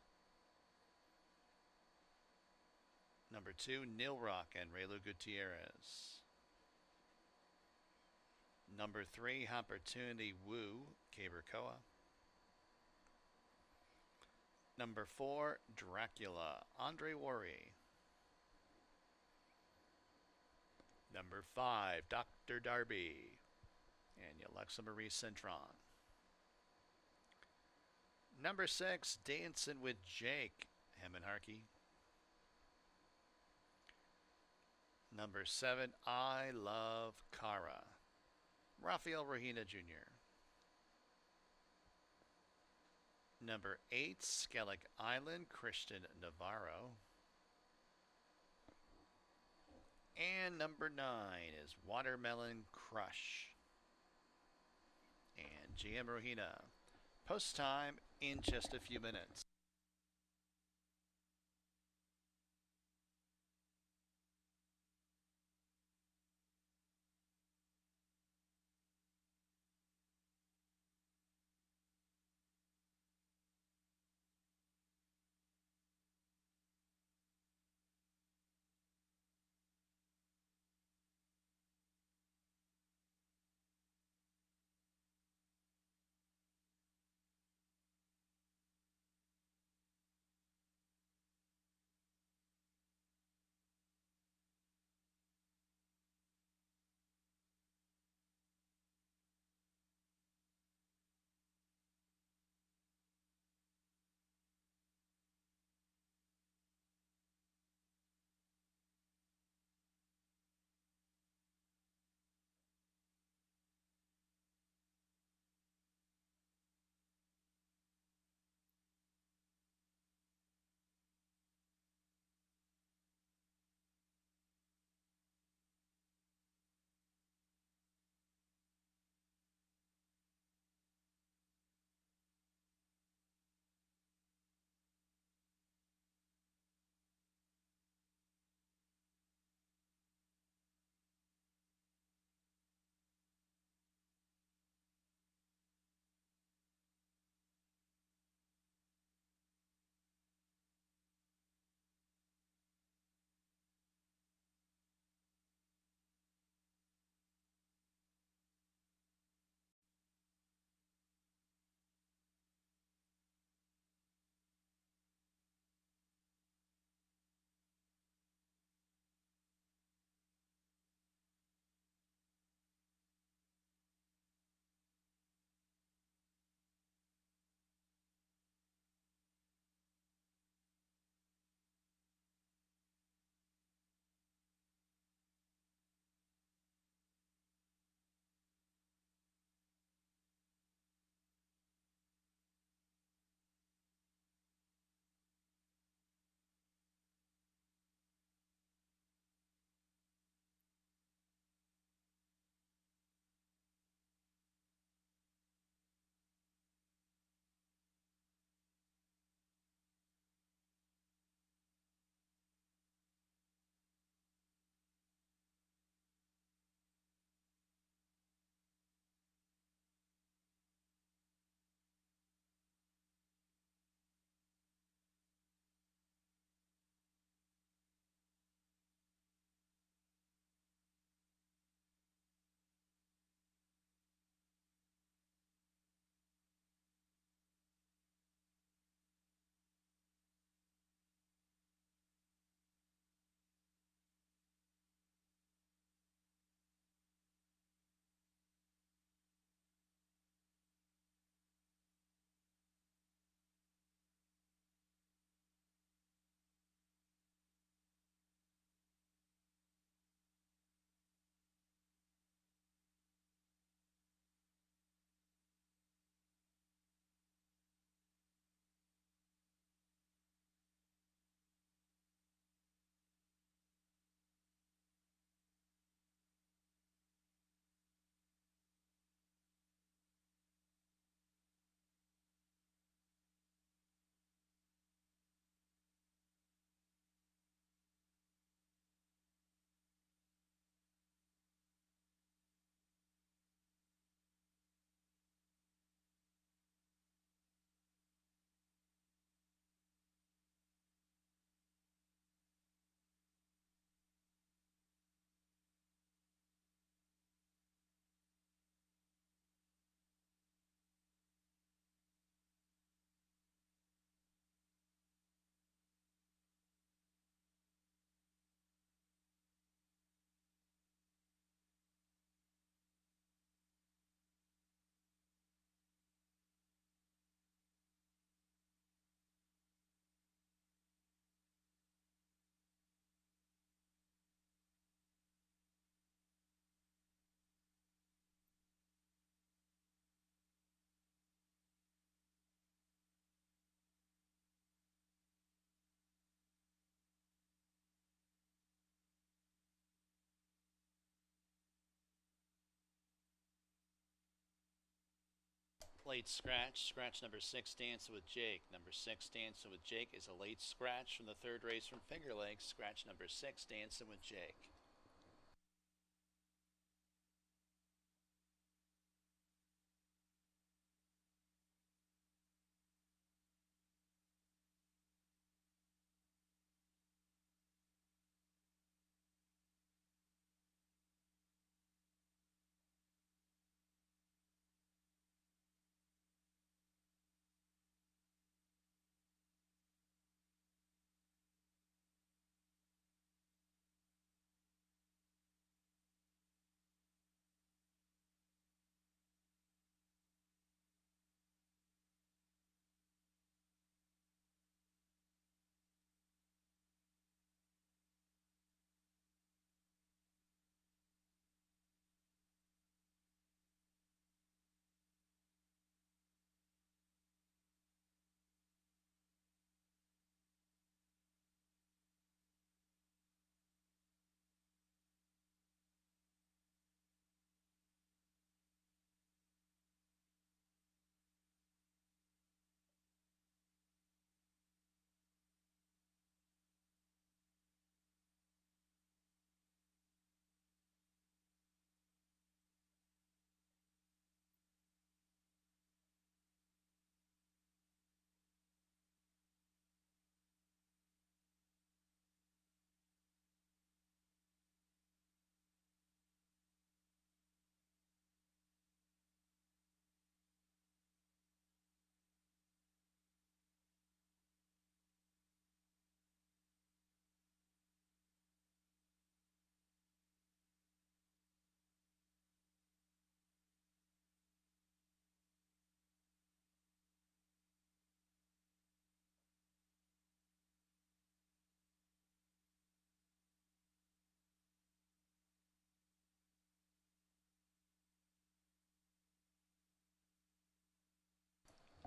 Number 2, Nil Rock and Raylu Gutierrez. Number 3, Opportunity Woo, Cabercoa. Number 4, Dracula, Andre Worry. Number 5, Dr. Darby and Alexa Marie Cintron. Number 6, Dancing with Jake, Hemon Harkey. Number 7, I Love Cara, Rafael Rahina Jr. Number 8, Skellig Island, Christian Navarro. And number 9 is Watermelon Crush and GM Rohina. Post time in just a few minutes. Late scratch. Scratch number 6, Dancing with Jake. Number 6, Dancing with Jake is a late scratch from the third race from Finger Lakes. Scratch number 6, Dancing with Jake.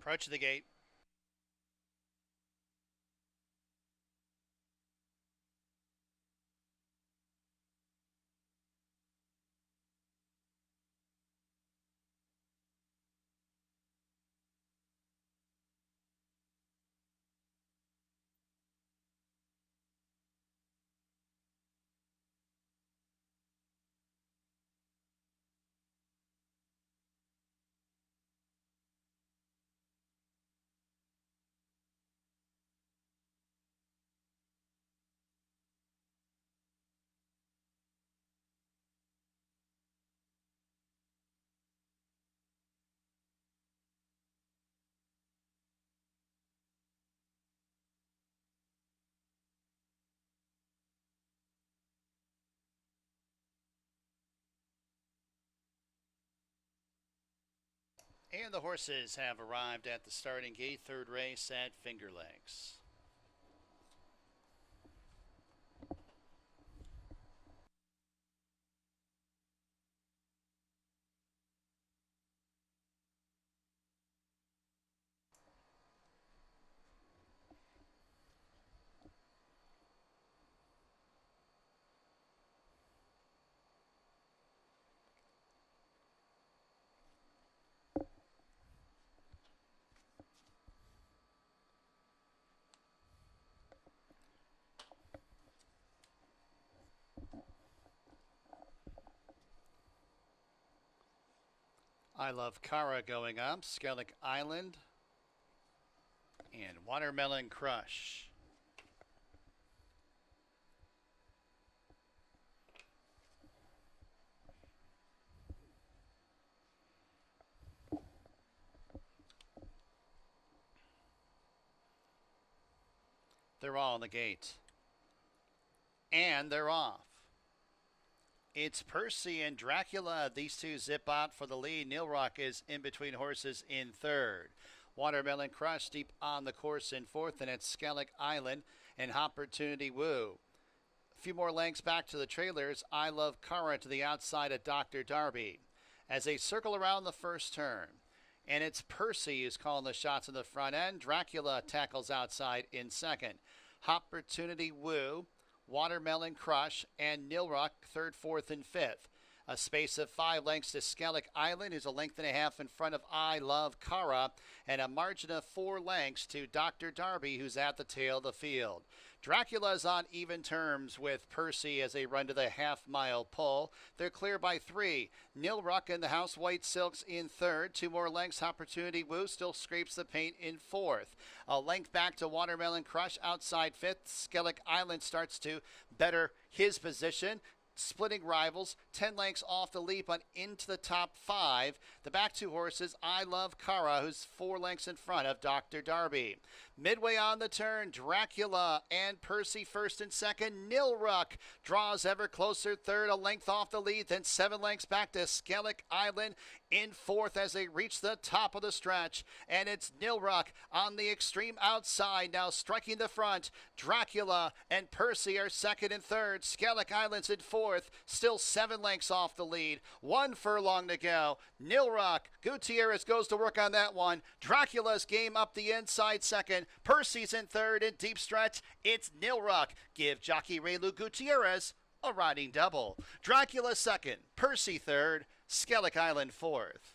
Approach the gate. And the horses have arrived at the starting gate. Third race at Finger Lakes. I Love Kara going up. Skellig Island and Watermelon Crush. They're all in the gate. And they're off. It's Percy and Dracula. These two zip out for the lead. Neil Rock is in between horses in third. Watermelon Crush deep on the course in fourth, and it's Skellig Island and Opportunity Woo. A few more lengths back to the trailers. I Love Kara to the outside of Dr. Darby as they circle around the first turn. And it's Percy who's calling the shots in the front end. Dracula tackles outside in second. Opportunity Woo, Watermelon Crush, and Nilrock third, fourth, and fifth. A space of 5 lengths to Skellig Island, who's a length and a half in front of I Love Kara, and a margin of 4 lengths to Dr. Darby, who's at the tail of the field. Dracula's on even terms with Percy as they run to the half-mile pull. They're clear by 3. Nilruck and the House White Silks in third. 2 more lengths. Opportunity Woo still scrapes the paint in fourth. A length back to Watermelon Crush outside fifth. Skellig Island starts to better his position. Splitting rivals, 10 lengths off the lead, but into the top 5. The back 2 horses, I Love Kara, who's 4 lengths in front of Dr. Darby. Midway on the turn, Dracula and Percy first and second. Nilruck draws ever closer third, a length off the lead, then 7 lengths back to Skellig Island in fourth as they reach the top of the stretch. And it's Nilruck on the extreme outside, now striking the front. Dracula and Percy are second and third. Skellig Island's in fourth, still 7 lengths off the lead. 1 furlong to go. Nilruck, Gutierrez goes to work on that one. Dracula's game up the inside second. Percy's in third. In deep stretch, it's Nilruck. Give jockey Raylu Gutierrez a riding double. Dracula second, Percy third, Skellig Island fourth.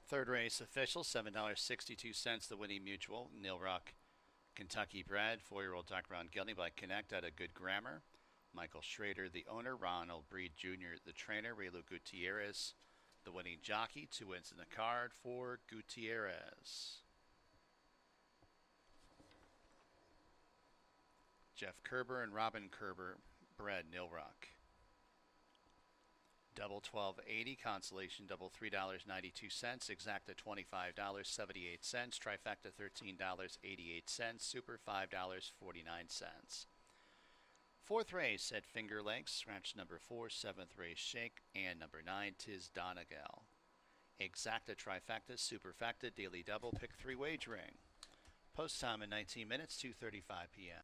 Third race official, $7.62, the winning mutual. Nilruck, Kentucky bred, 4-year-old Dr. Ron Gelding by Connect out of Good Grammar. Michael Schrader, the owner. Ronald Breed Jr., the trainer. Raylu Gutierrez, the winning jockey. 2 wins in the card for Gutierrez. Jeff Kerber and Robin Kerber bred Nilruck. Double $12.80, consolation double $3.92, exacta $25.78, trifecta $13.88, super $5.49. Fourth race at Finger Lakes, scratch number 4, 7th race shake, and number 9, Tis Donegal. Exacta trifecta, superfecta, daily double, pick 3 wagering. Post time in 19 minutes, 2:35 p.m.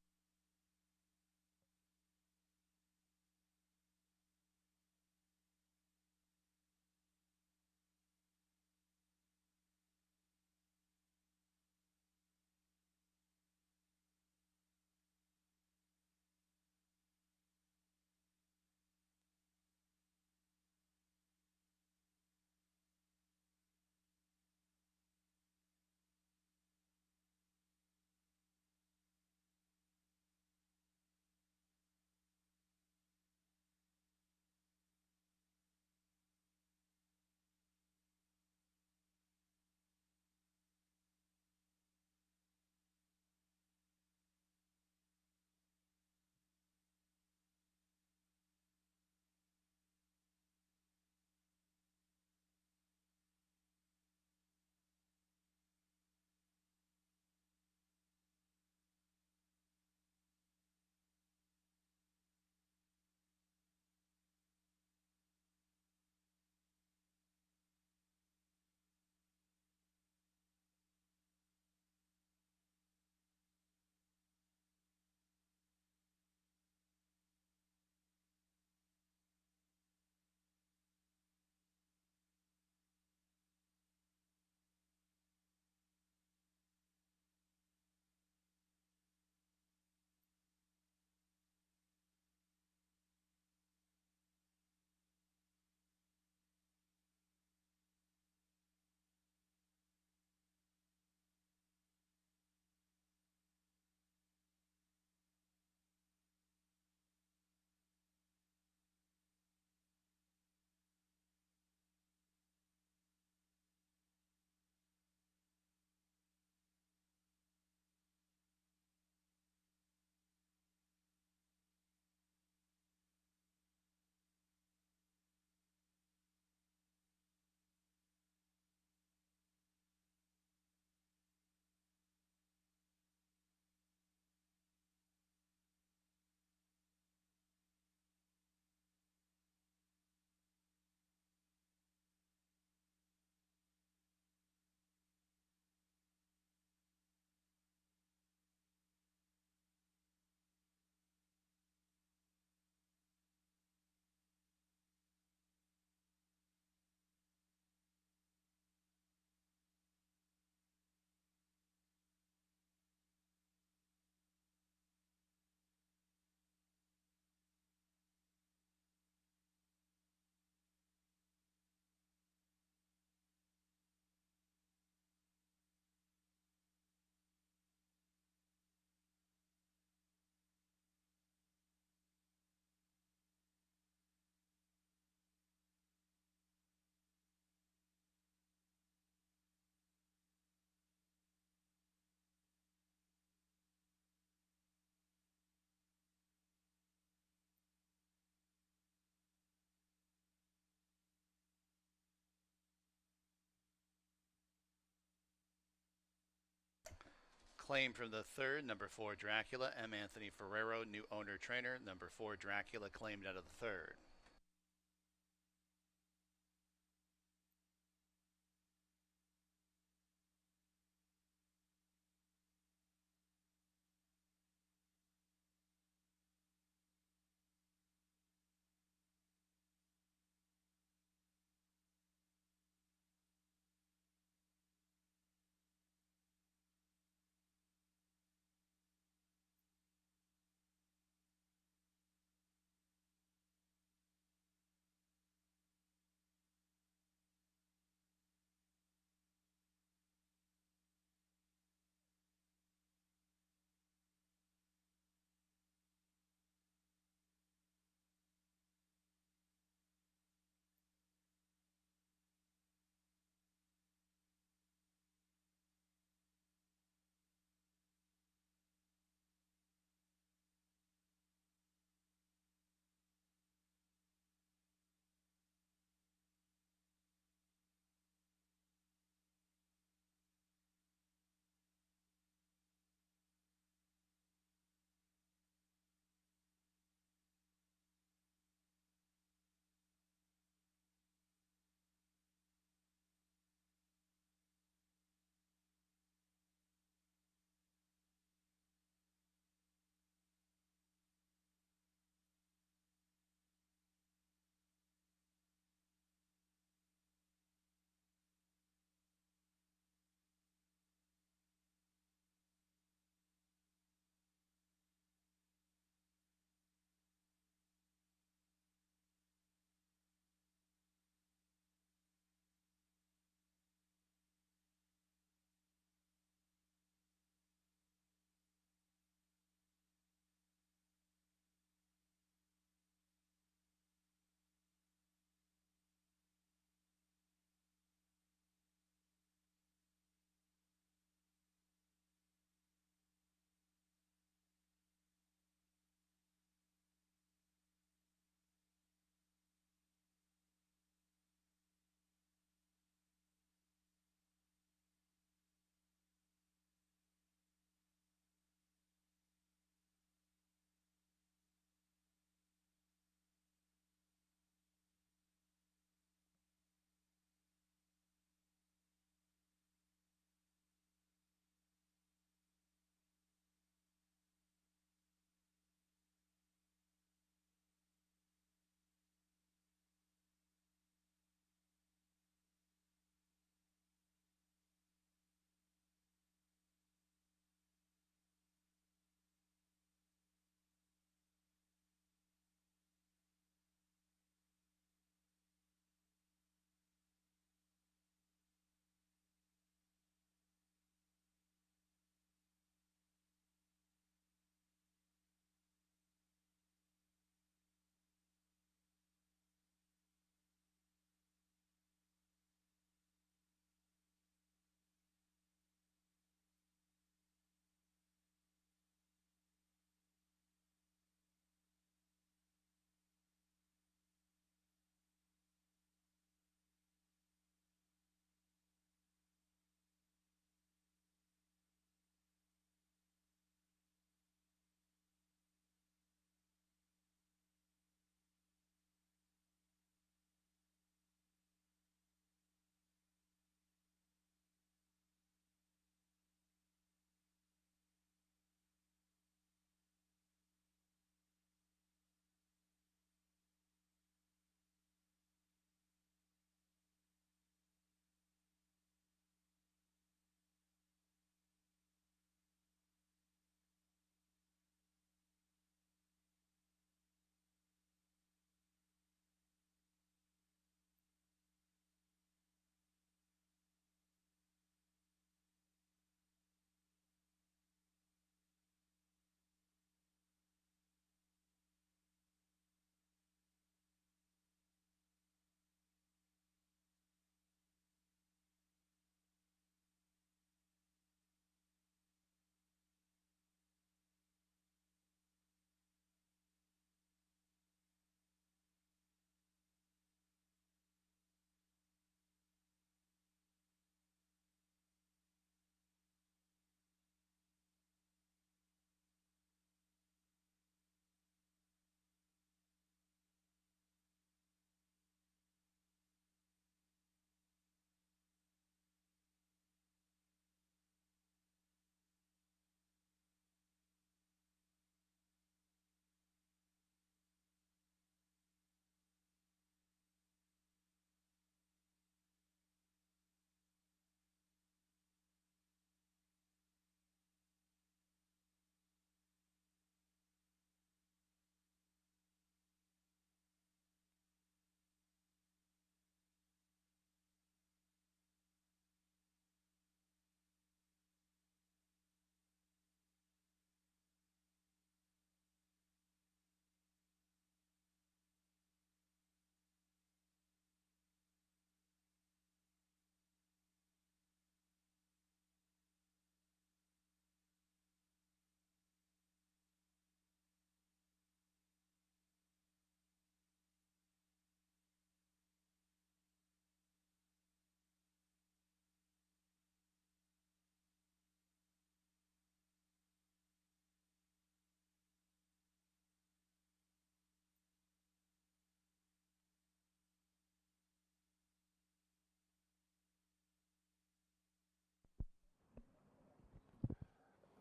Claim from the third, number 4 Dracula, M. Anthony Ferrero, new owner trainer, number 4 Dracula claimed out of the third.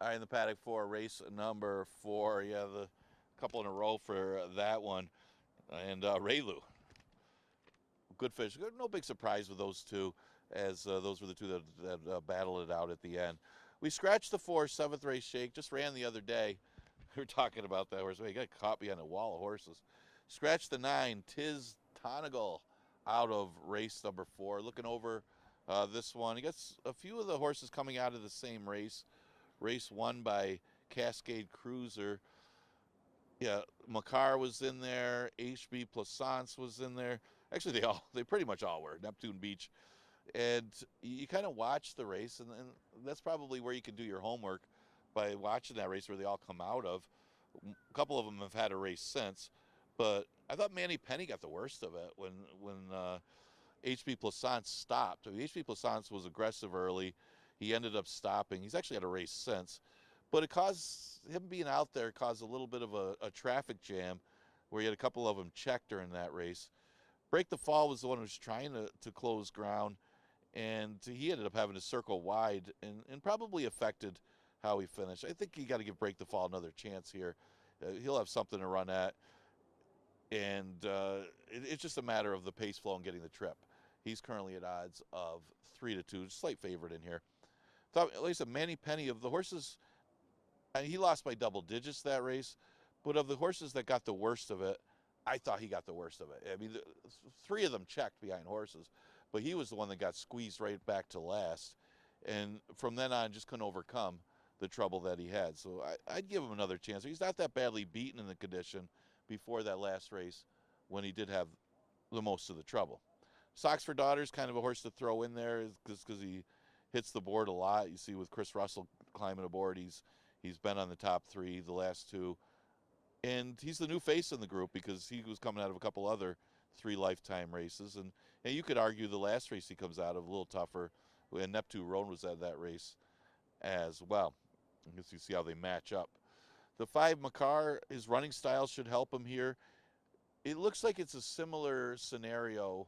All right, in the paddock 4, race number 4. Yeah, the couple in a row for that one. And Raylu, good fish. No big surprise with those two, as those were the two that battled it out at the end. We scratched the 4, 7th race shake. Just ran the other day. We were talking about that horse. He got caught behind a wall of horses. Scratched the 9, Tiz Tonigal, out of race number 4. Looking over this one. He gets a few of the horses coming out of the same race. Race won by Cascade Cruiser. Yeah, Makar was in there. HB Plaisance was in there. Actually, they pretty much all were. Neptune Beach, and you kind of watch the race, and that's probably where you can do your homework by watching that race where they all come out of. A couple of them have had a race since, but I thought Manny Penny got the worst of it when HB Plaisance stopped. I mean, HB Plaisance was aggressive early. He ended up stopping. He's actually had a race since, but it caused him being out there caused a little bit of a traffic jam where he had a couple of them checked during that race. Break the Fall was the one who was trying to close ground, and he ended up having to circle wide and probably affected how he finished. I think you got to give Break the Fall another chance here. He'll have something to run at, and it's just a matter of the pace flow and getting the trip. He's currently at odds of 3-2, slight favorite in here. Thought, like I said, Manny Penny of the horses, he lost by double digits that race, but of the horses that got the worst of it, I thought he got the worst of it. I mean, 3 of them checked behind horses, but he was the one that got squeezed right back to last, and from then on just couldn't overcome the trouble that he had. So I'd give him another chance. He's not that badly beaten in the condition before that last race when he did have the most of the trouble. Socks for Daughters, kind of a horse to throw in there just because he hits the board a lot. You see with Chris Russell climbing aboard, he's been on the top 3 the last 2. And he's the new face in the group because he was coming out of a couple other 3 lifetime races. And you could argue the last race he comes out of a little tougher. And Neptune Roan was at that race as well. I guess you see how they match up. The 5 Makar, his running style should help him here. It looks like it's a similar scenario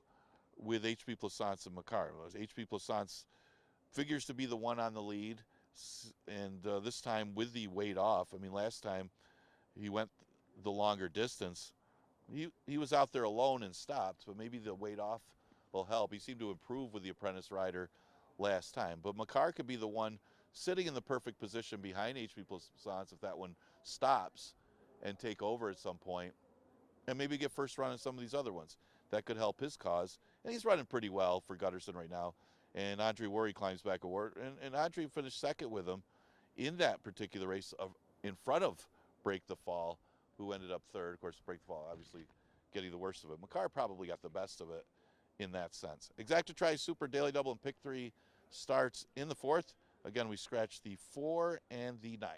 with HB Plaisance and Makar. HB Plaisance figures to be the one on the lead, and this time with the weight off. I mean, last time he went the longer distance. He was out there alone and stopped, but maybe the weight off will help. He seemed to improve with the apprentice rider last time. But Makar could be the one sitting in the perfect position behind HB Plaisance if that one stops and take over at some point, and maybe get first run in some of these other ones. That could help his cause. And he's running pretty well for Gutterson right now. And Andre Worry climbs back aboard. And Andre finished second with him in that particular race in front of Break the Fall, who ended up third. Of course, Break the Fall obviously getting the worst of it. Makar probably got the best of it in that sense. Exacta Tri Super Daily Double and Pick 3 starts in the 4th. Again, we scratch the 4 and the 9.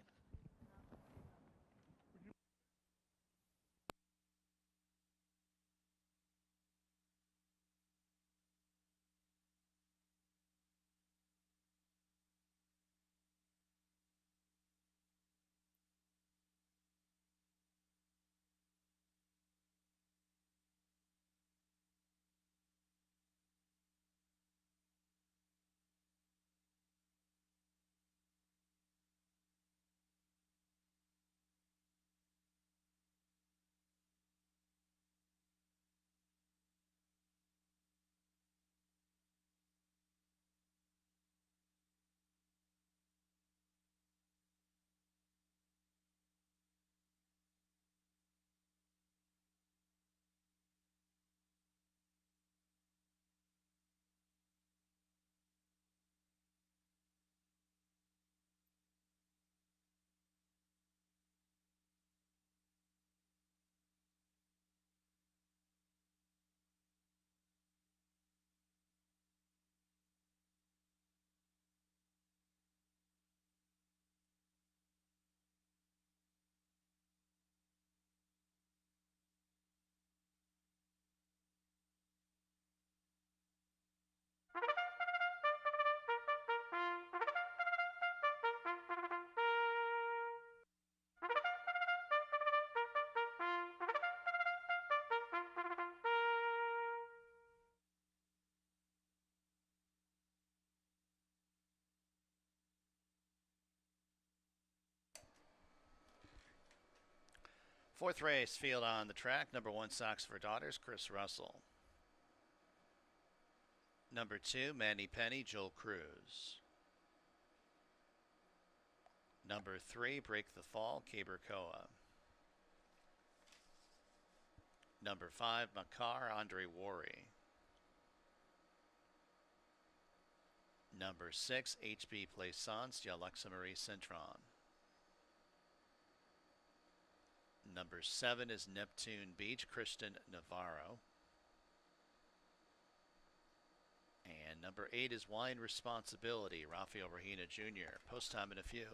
Fourth race, field on the track. Number 1, Socks for Daughters, Chris Russell. Number 2, Manny Penny, Joel Cruz. Number 3, Break the Fall, Caber Koa. Number 5, Makar, Andre Worry. Number 6, HB Plaisance, Alexa Marie Cintron. Number 7 is Neptune Beach, Christian Navarro. And number 8 is Wine Responsibility, Rafael Rahina Jr. Post time in a few.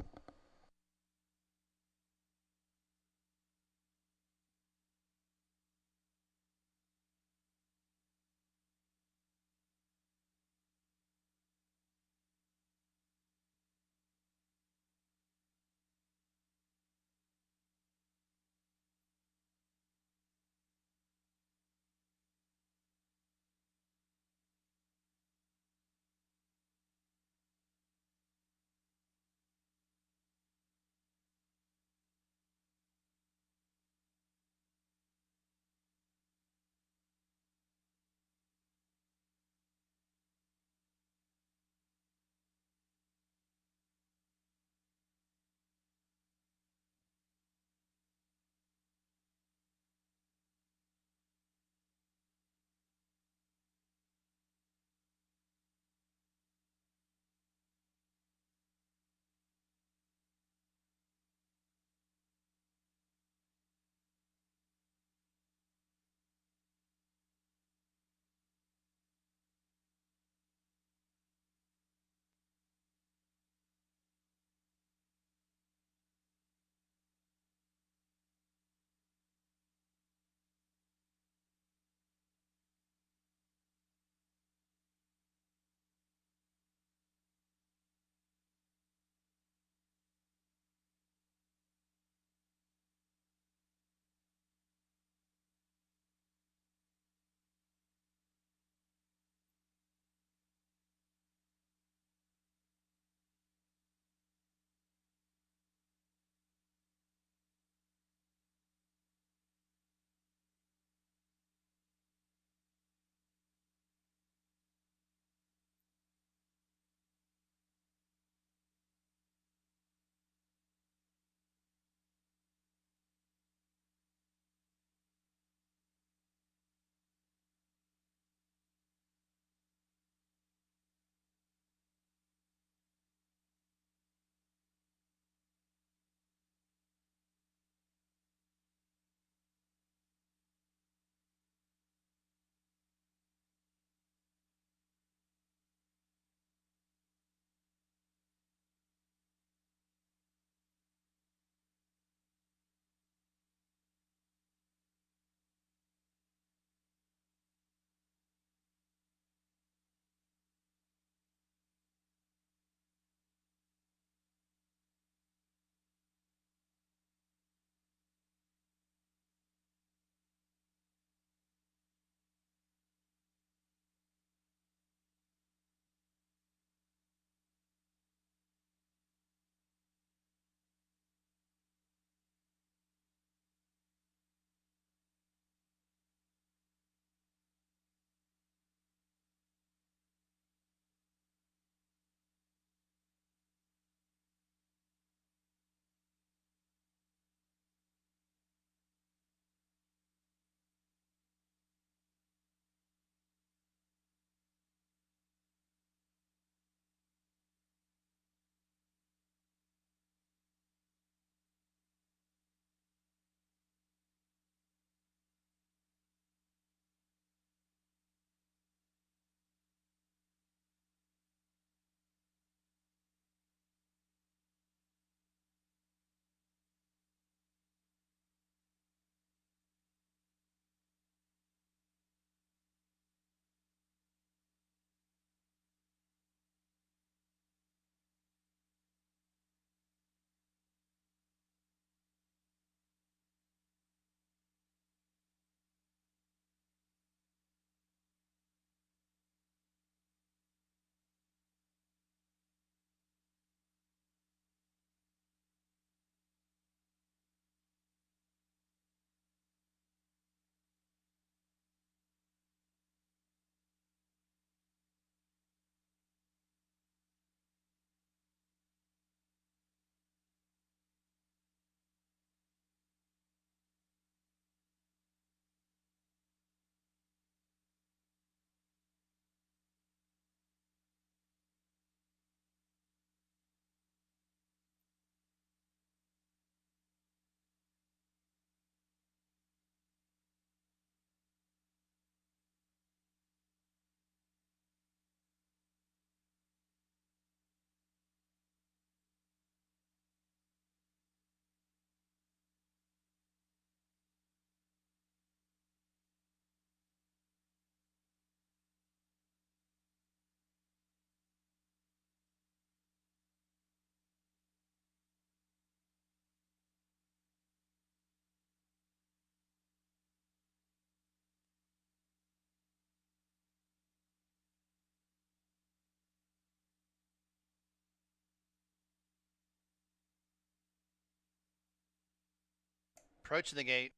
Approaching the gate.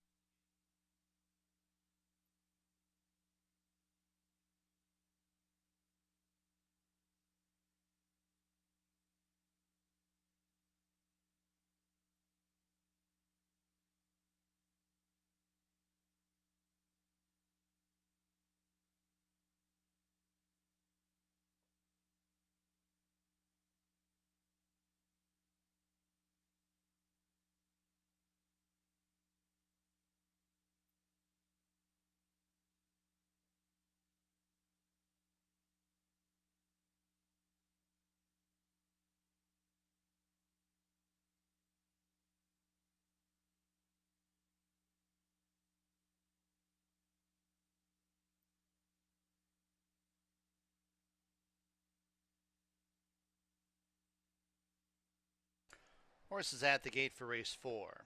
Horses at the gate for race 4.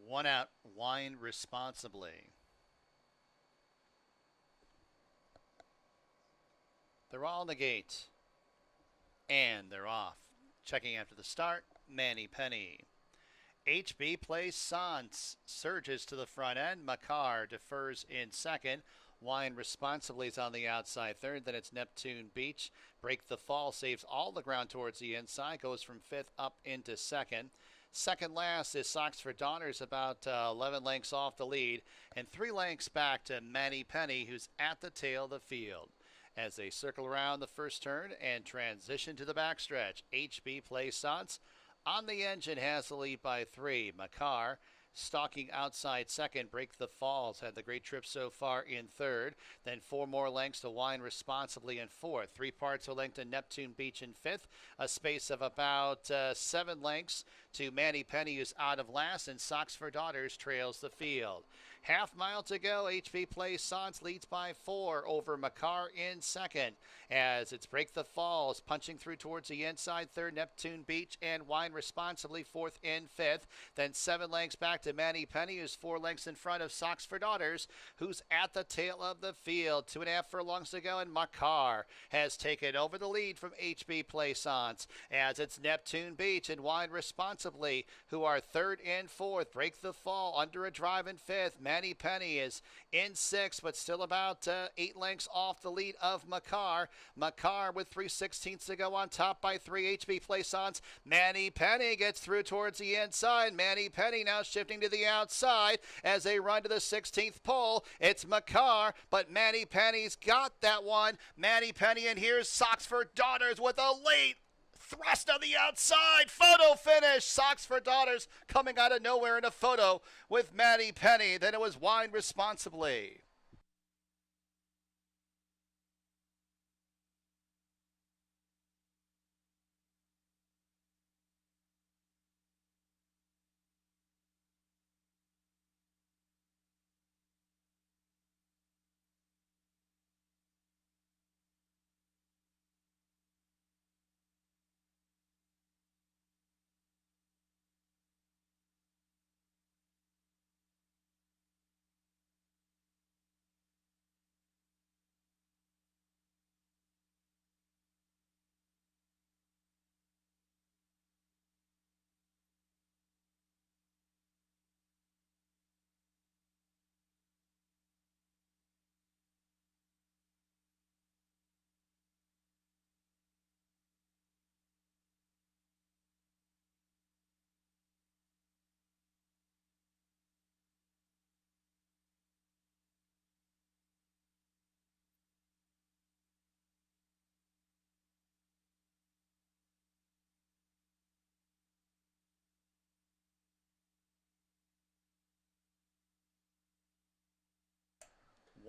One out, wine responsibly. They're all in the gate. And they're off. Checking after the start, Manny Penny. HB plays Sans, surges to the front end. Makar defers in second. Wine responsibly is on the outside third. Then it's Neptune Beach. Break the Fall saves all the ground towards the inside. Goes from fifth up into second. Second last is Socks for Daughters, about 11 lengths off the lead. And 3 lengths back to Manny Penny, who's at the tail of the field. As they circle around the first turn and transition to the backstretch, HB plays Sans. On the engine has the lead by 3. Makar stalking outside second. Break the Falls had the great trip so far in third. Then 4 more lengths to Wine Responsibly in fourth. 3 parts a length to Neptune Beach in fifth. A space of about 7 lengths to Manny Penny, who's out of last, and Socks for Daughters trails the field. Half mile to go. HB plays Sans, leads by 4 over Makar in second. As it's Break the Falls, punching through towards the inside third. Neptune Beach and Wine Responsibly fourth and fifth. Then 7 lengths back to Manny Penny, who's 4 lengths in front of Socks for Daughters, who's at the tail of the field. 2.5 furlongs to go, and Makar has taken over the lead from HB Play Sans. As it's Neptune Beach and Wine Responsibly, who are third and fourth. Break the Fall under a drive in fifth. Manny Penny is in sixth, but still about 8 lengths off the lead of Makar. Makar with 3/16 to go on top by 3. HB Play Sans. Manny Penny gets through towards the inside. Manny Penny now shifting to the outside as they run to the 16th pole. It's Makar, but Manny Penny's got that one. Manny Penny, and here's Socks for Daughters with a late thrust on the outside. Photo finish. Socks for Daughters coming out of nowhere in a photo with Manny Penny. Then it was Wine Responsibly.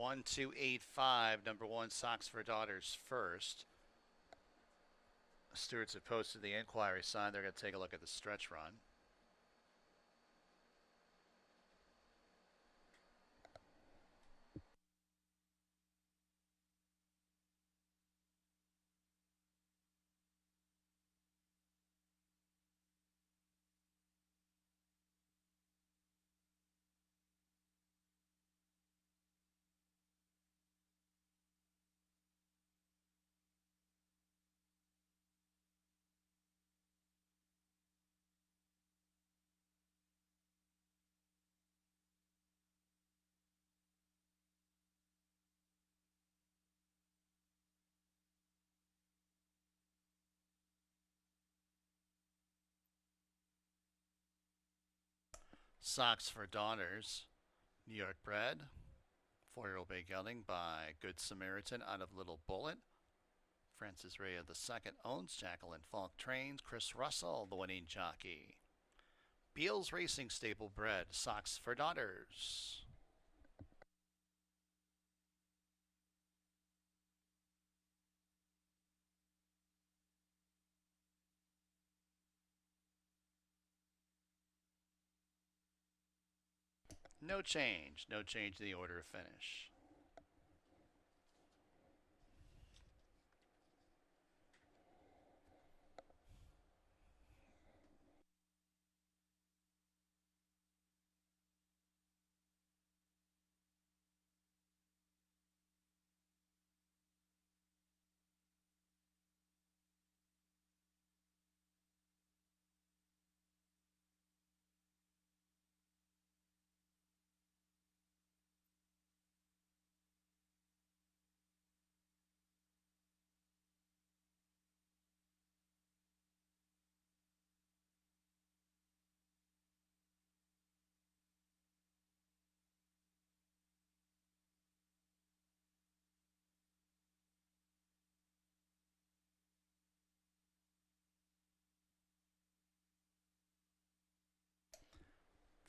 1285, number one, Socks for Daughters first. Stewards have posted the inquiry sign. They're going to take a look at the stretch run. Socks for Daughters, New York bred, 4-year-old bay gelding by Good Samaritan out of Little Bullet. Francis Ray II owns Jacqueline Falk trains. Chris Russell, the winning jockey. Beals Racing stable bred, Socks for Daughters. No change. No change in the order of finish.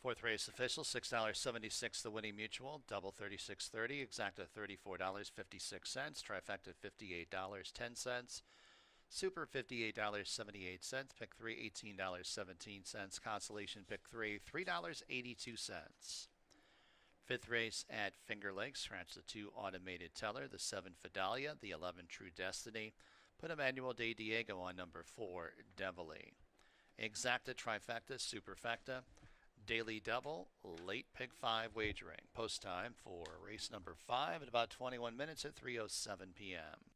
Fourth race official, $6.76 the winning mutual, double $36.30, exacta $34.56, trifecta $58.10, super $58.78, pick three $18.17, consolation pick three $3.82. Fifth race at Finger Lakes, scratch the 2 automated teller, the 7 Fidalia, the 11 True Destiny, put Emmanuel De Diego on number 4 Devilly. Exacta, trifecta, superfecta, daily double, late pick 5 wagering. Post time for race number 5 at about 21 minutes at 3:07 p.m.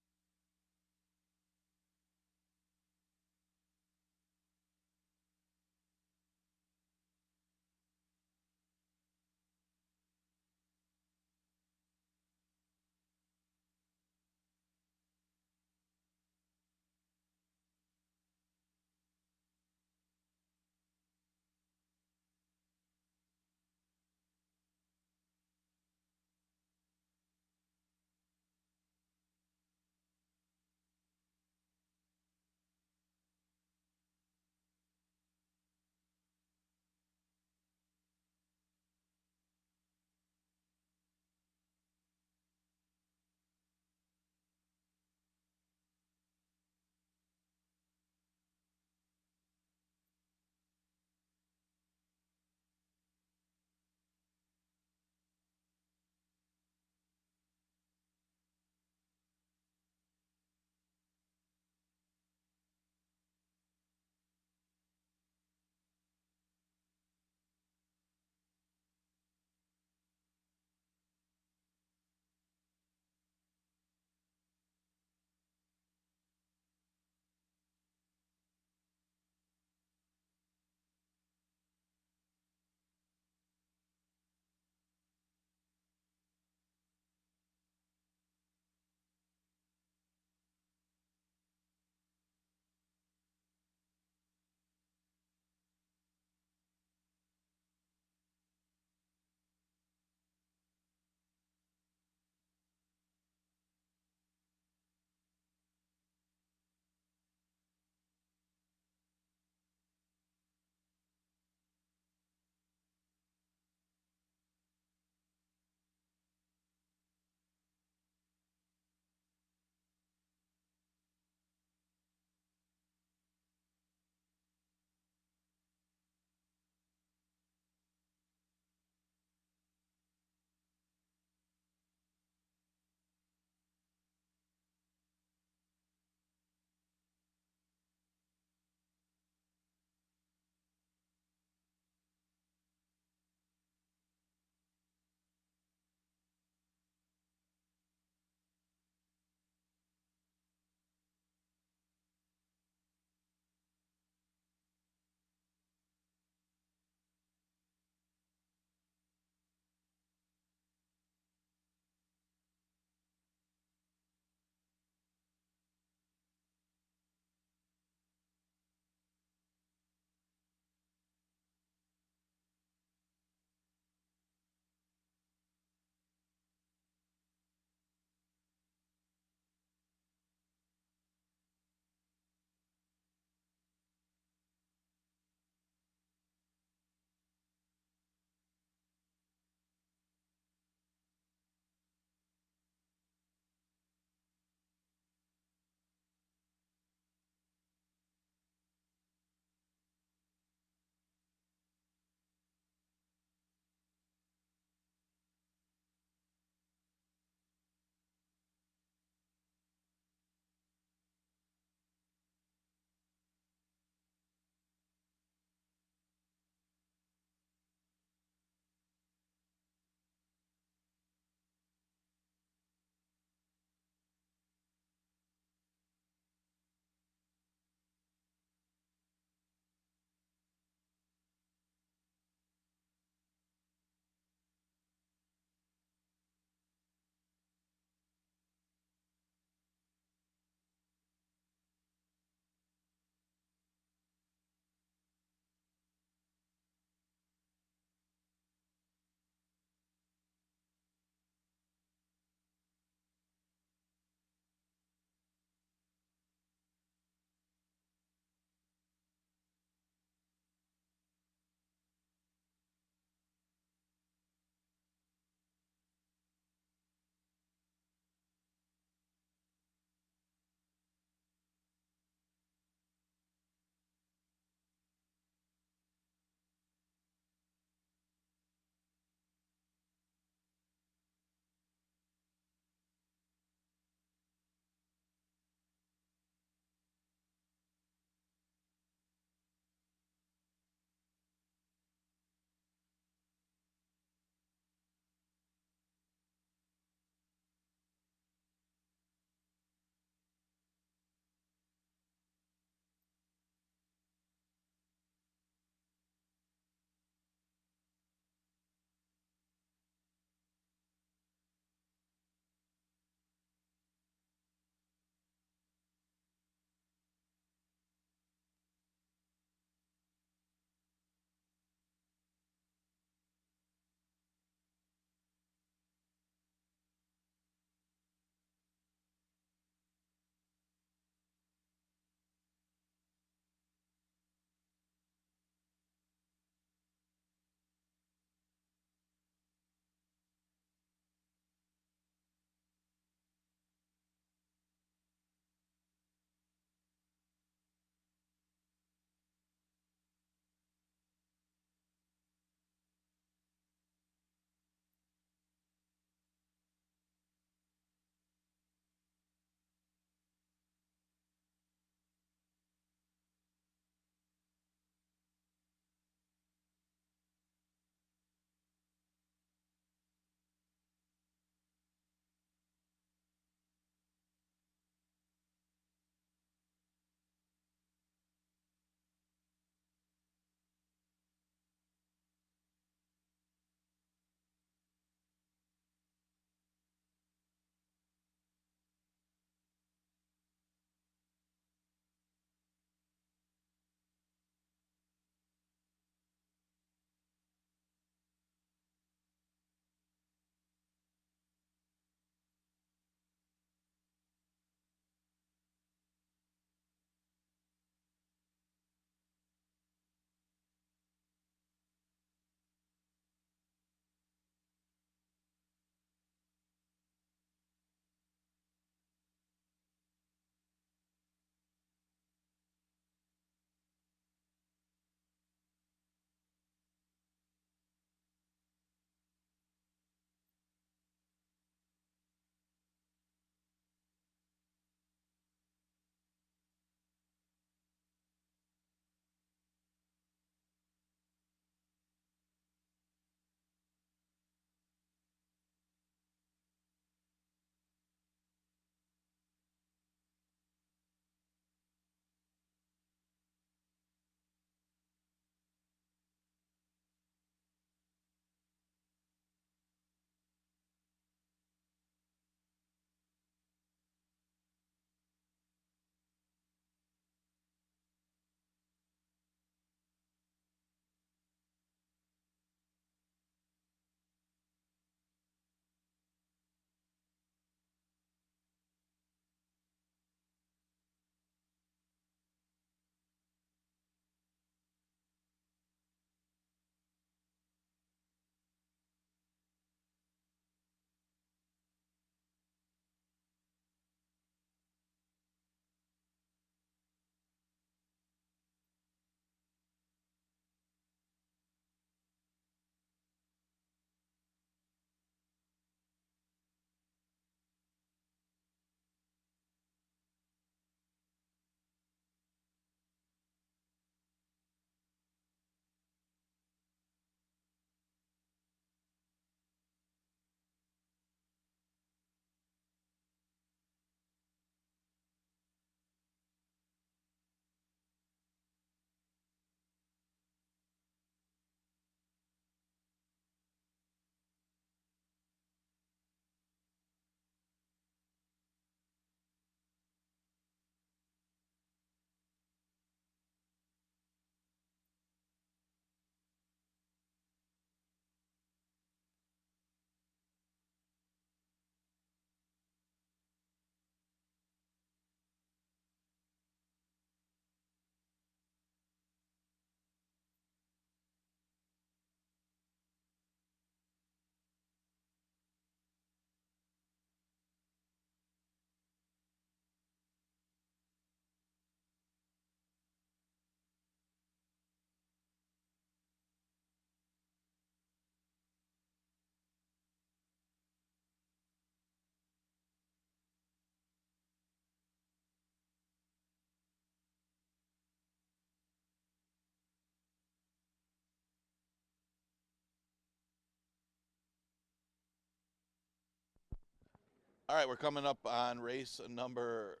All right, we're coming up on race number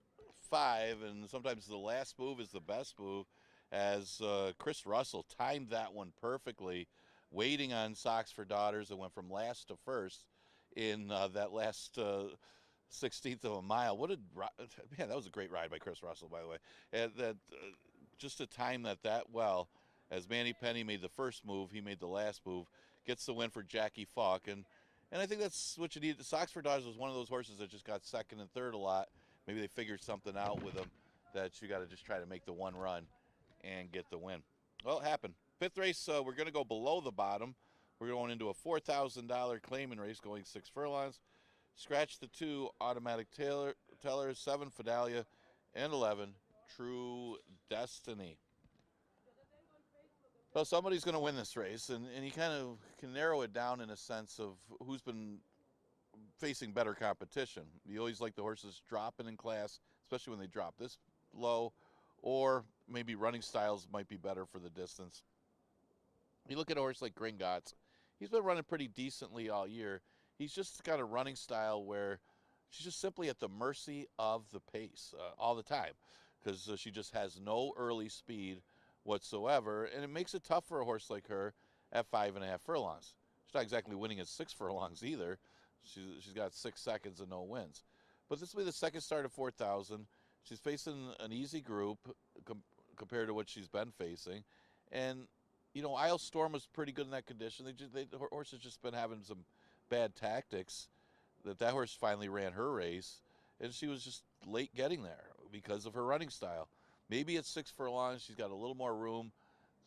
5, and sometimes the last move is the best move, as Chris Russell timed that one perfectly, waiting on Socks for Daughters, and went from last to first in that last 16th of a mile. Man, that was a great ride by Chris Russell, by the way. And that just to time that well, as Manny Penny made the first move, he made the last move, gets the win for Jackie Falk, and I think that's what you need. The Sox for Dodgers was one of those horses that just got second and third a lot. Maybe they figured something out with him that you got to just try to make the one run and get the win. Well, it happened. 5th race, we're going to go below the bottom. We're going into a $4,000 claiming race going 6 furlongs. Scratch the 2 automatic tellers, 7 Fidalia, and 11 True Destiny. Well, somebody's going to win this race, and you kind of can narrow it down in a sense of who's been facing better competition. You always like the horses dropping in class, especially when they drop this low, or maybe running styles might be better for the distance. You look at a horse like Gringotts, he's been running pretty decently all year. He's just got a running style where she's just simply at the mercy of the pace all the time, because she just has no early speed whatsoever, and it makes it tough for a horse like her at 5.5 furlongs. She's not exactly winning at 6 furlongs either. She's got 6 seconds and no wins. But this will be the second start of 4,000. She's facing an easy group compared to what she's been facing. And, you know, Isle Storm was pretty good in that condition. The horse has just been having some bad tactics. That horse finally ran her race, and she was just late getting there because of her running style. Maybe at 6 furlongs, she's got a little more room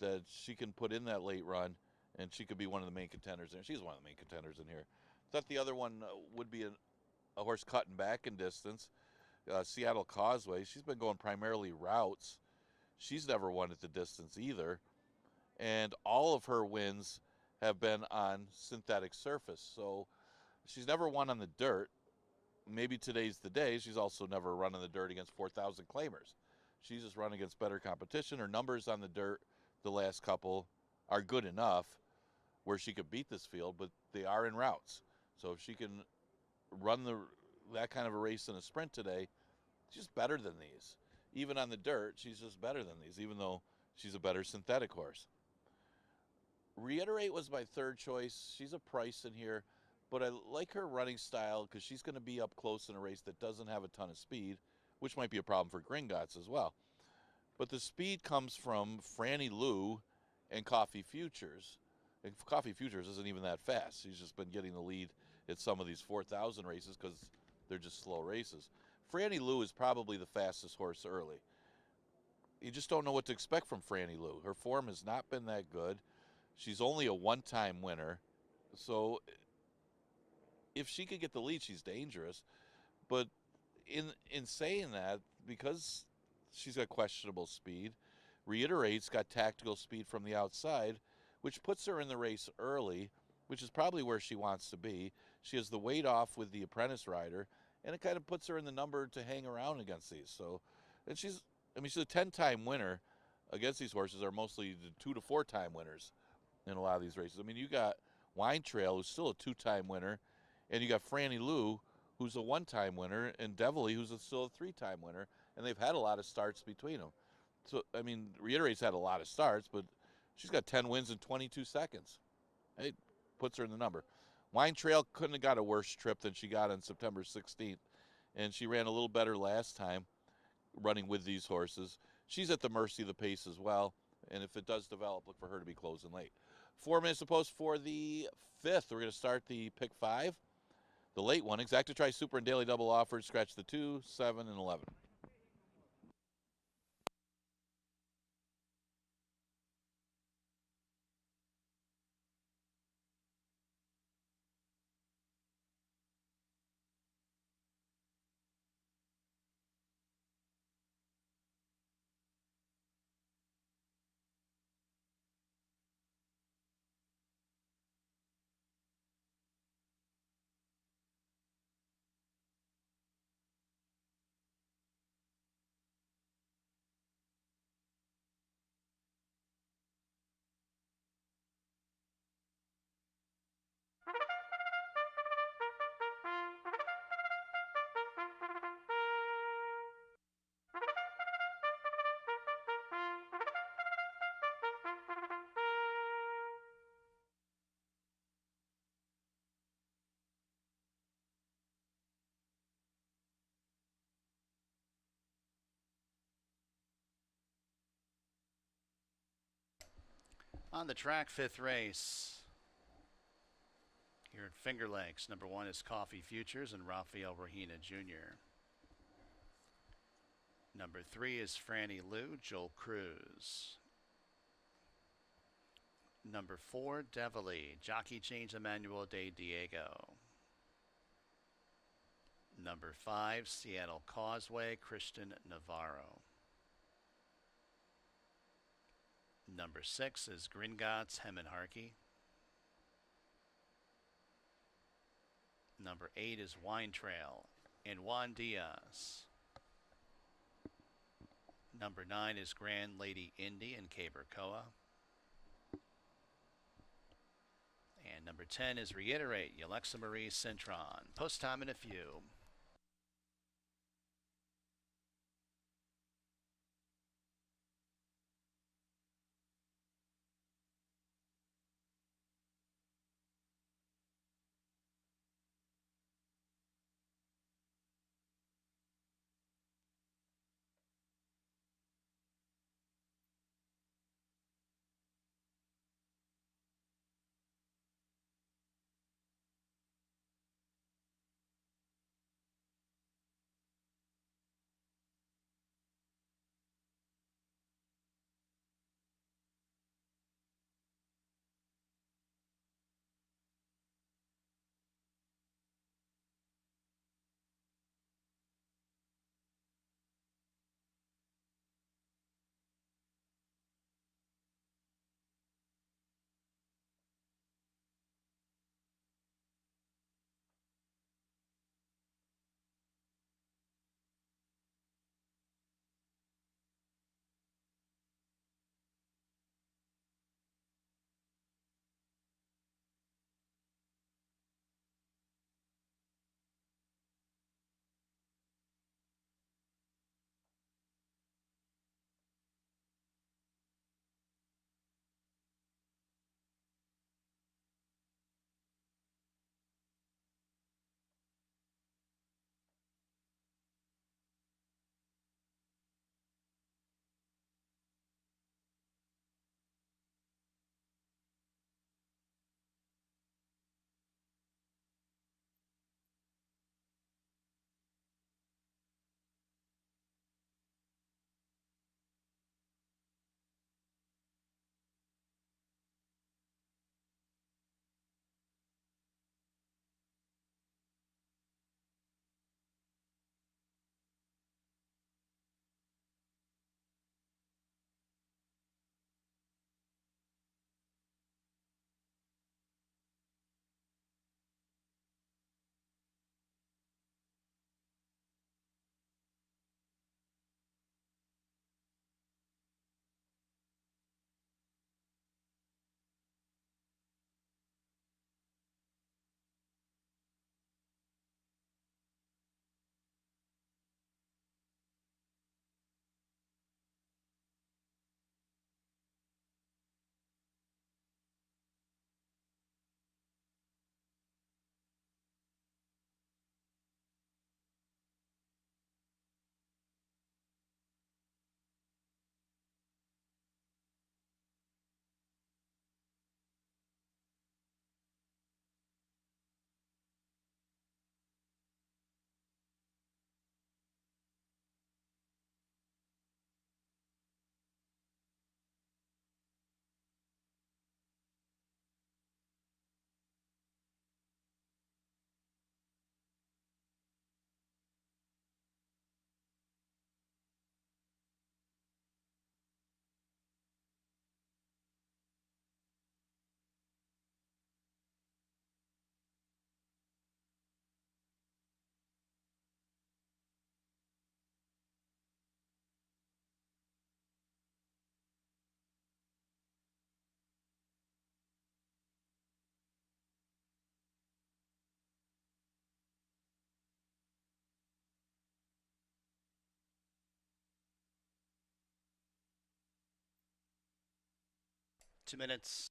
that she can put in that late run, and she could be one of the main contenders there. She's one of the main contenders in here. Thought the other one would be a horse cutting back in distance. Seattle Causeway. She's been going primarily routes. She's never won at the distance either. And all of her wins have been on synthetic surface. So she's never won on the dirt. Maybe today's the day. She's also never run in the dirt against 4,000 claimers. She's just run against better competition. Her numbers on the dirt the last couple are good enough where she could beat this field, but they are in routes. So if she can run that kind of a race in a sprint today, she's better than these. Even on the dirt, she's just better than these, even though she's a better synthetic horse. Reiterate was my third choice. She's a price in here, but I like her running style because she's going to be up close in a race that doesn't have a ton of speed, which might be a problem for Gringotts as well. But the speed comes from Franny Lou and Coffee Futures. And Coffee Futures isn't even that fast. She's just been getting the lead at some of these 4,000 races because they're just slow races. Franny Lou is probably the fastest horse early. You just don't know what to expect from Franny Lou. Her form has not been that good. She's only a one-time winner. So if she could get the lead, she's dangerous. But in saying that, because she's got questionable speed, Reiterate's got tactical speed from the outside, which puts her in the race early, which is probably where she wants to be. She has the weight off with the apprentice rider, and it kind of puts her in the number to hang around against these. So, and she's a 10-time winner against these horses are mostly the 2 to 4 time winners in a lot of these races. I mean, you got Wine Trail, who's still a 2-time winner, and you got Franny Lou, who's a 1-time winner, and Devilly, who's still a 3-time winner, and they've had a lot of starts between them. So, I mean, Reiterate's had a lot of starts, but she's got 10 wins in 22 seconds. It puts her in the number. Wine Trail couldn't have got a worse trip than she got on September 16th, and she ran a little better last time running with these horses. She's at the mercy of the pace as well, and if it does develop, look for her to be closing late. 4 minutes to post for the 5th. We're going to start the pick 5. The late one, Exacta Tri Super and Daily Double offers, scratch the 2, 7, and 11. On the track, fifth race. Here at Finger Lakes, number 1 is Coffee Futures and Rafael Rahina Jr. Number 3 is Franny Lou, Joel Cruz. Number 4, Devily, Jockey Change Emmanuel de Diego. Number 5, Seattle Causeway, Christian Navarro. Number 6 is Gringotts, Heman Harkey. Number 8 is Wine Trail and Juan Diaz. Number 9 is Grand Lady Indy and Cabercoa. And number 10 is Reiterate, Alexa Marie Cintron. Post time in a few. Two minutes.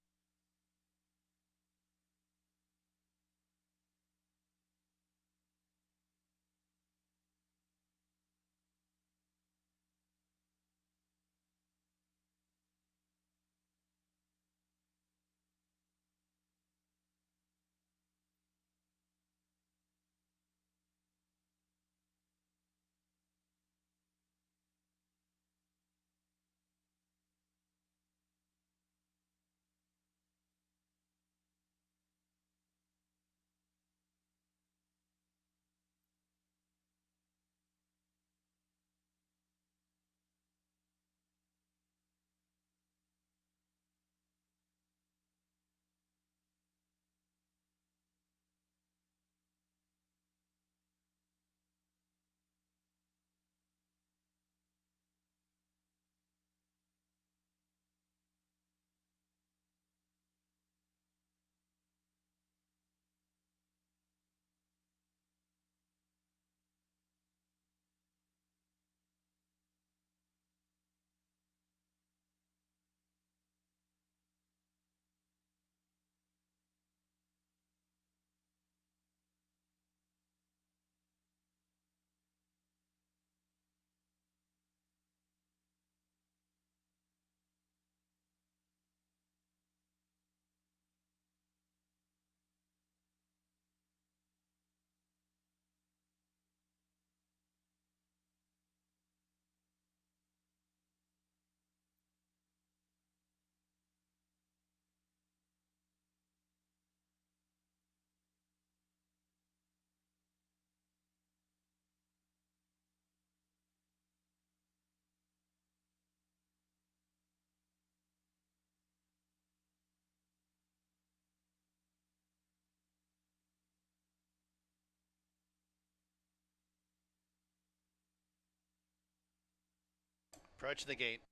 Approach the gate.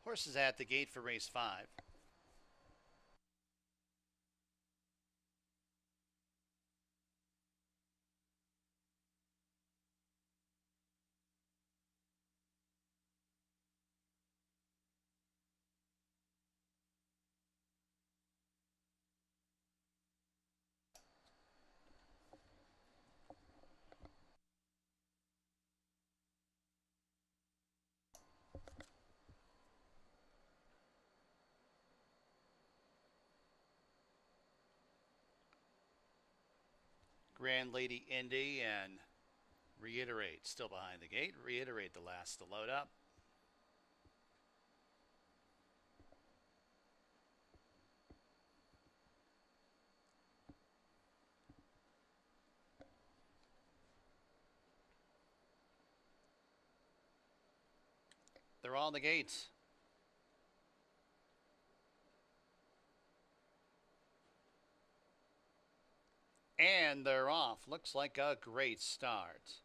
Horses at the gate for race 5. Grand Lady Indy and Reiterate still behind the gate. Reiterate the last to load up. They're all on the gates. And they're off. Looks like a great start.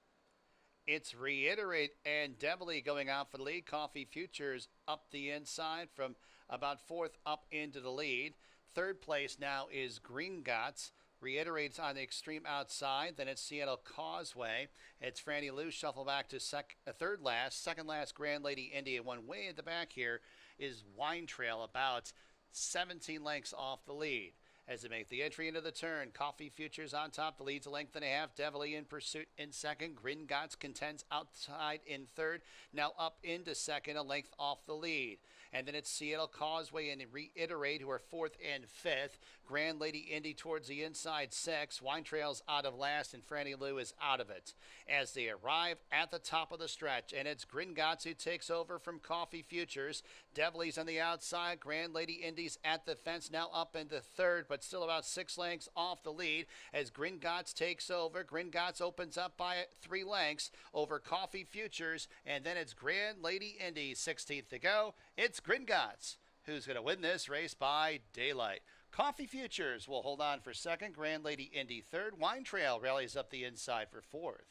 It's Reiterate and Devilly going out for the lead. Coffee Futures up the inside from about fourth up into the lead. Third place now is Green Gots. Reiterates on the extreme outside. Then it's Seattle Causeway. It's Franny Lou shuffle back to third last. Second last Grand Lady India. One way at the back here is Wine Trail, about 17 lengths off the lead. As they make the entry into the turn, Coffee Futures on top, the lead's a length and a half. Devilly in pursuit in second. Gringotts contends outside in third. Now up into second, a length off the lead. And then it's Seattle Causeway and Reiterate, who are fourth and fifth. Grand Lady Indy towards the inside, six. Wine Trail's out of last, and Franny Lou is out of it. As they arrive at the top of the stretch, and it's Gringotts who takes over from Coffee Futures. Devilly's on the outside. Grand Lady Indy's at the fence, now up into third, but still about 6 lengths off the lead as Gringotts takes over. Gringotts opens up by 3 lengths over Coffee Futures, and then it's Grand Lady Indy, 16th to go. It's Gringotts who's going to win this race by daylight. Coffee Futures will hold on for second. Grand Lady Indy third. Wine Trail rallies up the inside for fourth.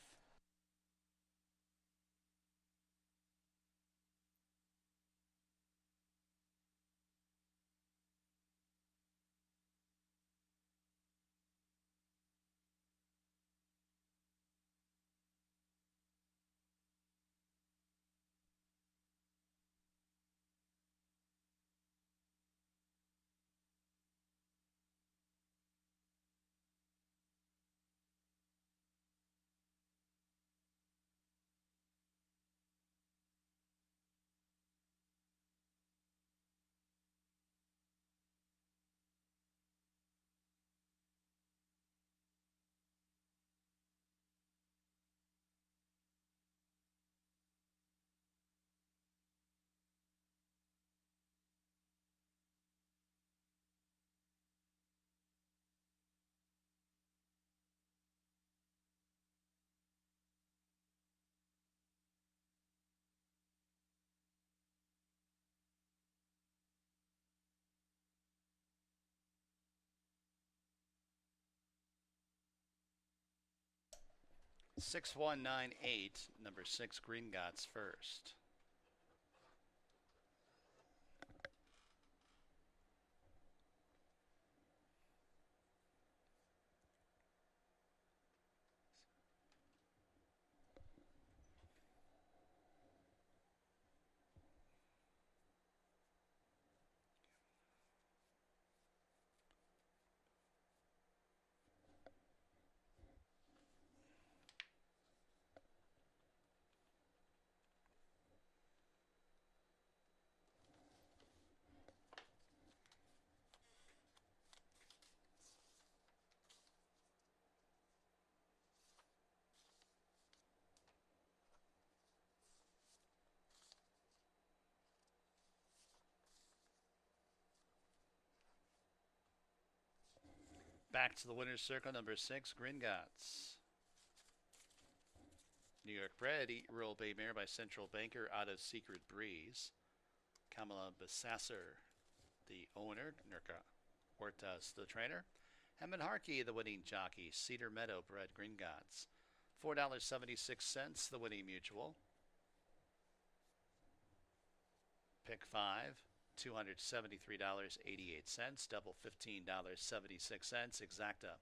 Six one nine eight, number 6 Gringotts first. Back to the winner's circle, number 6, Gringotts. New York bred, 8-year-old bay mare by Central Banker out of Secret Breeze. Kamala Besasser, the owner. Nurka Hortas, the trainer. Hemant Harkey, the winning jockey. Cedar Meadow bred Gringotts. $4.76, the winning mutual. Pick 5, $273.88. Double $15.76. Exacta,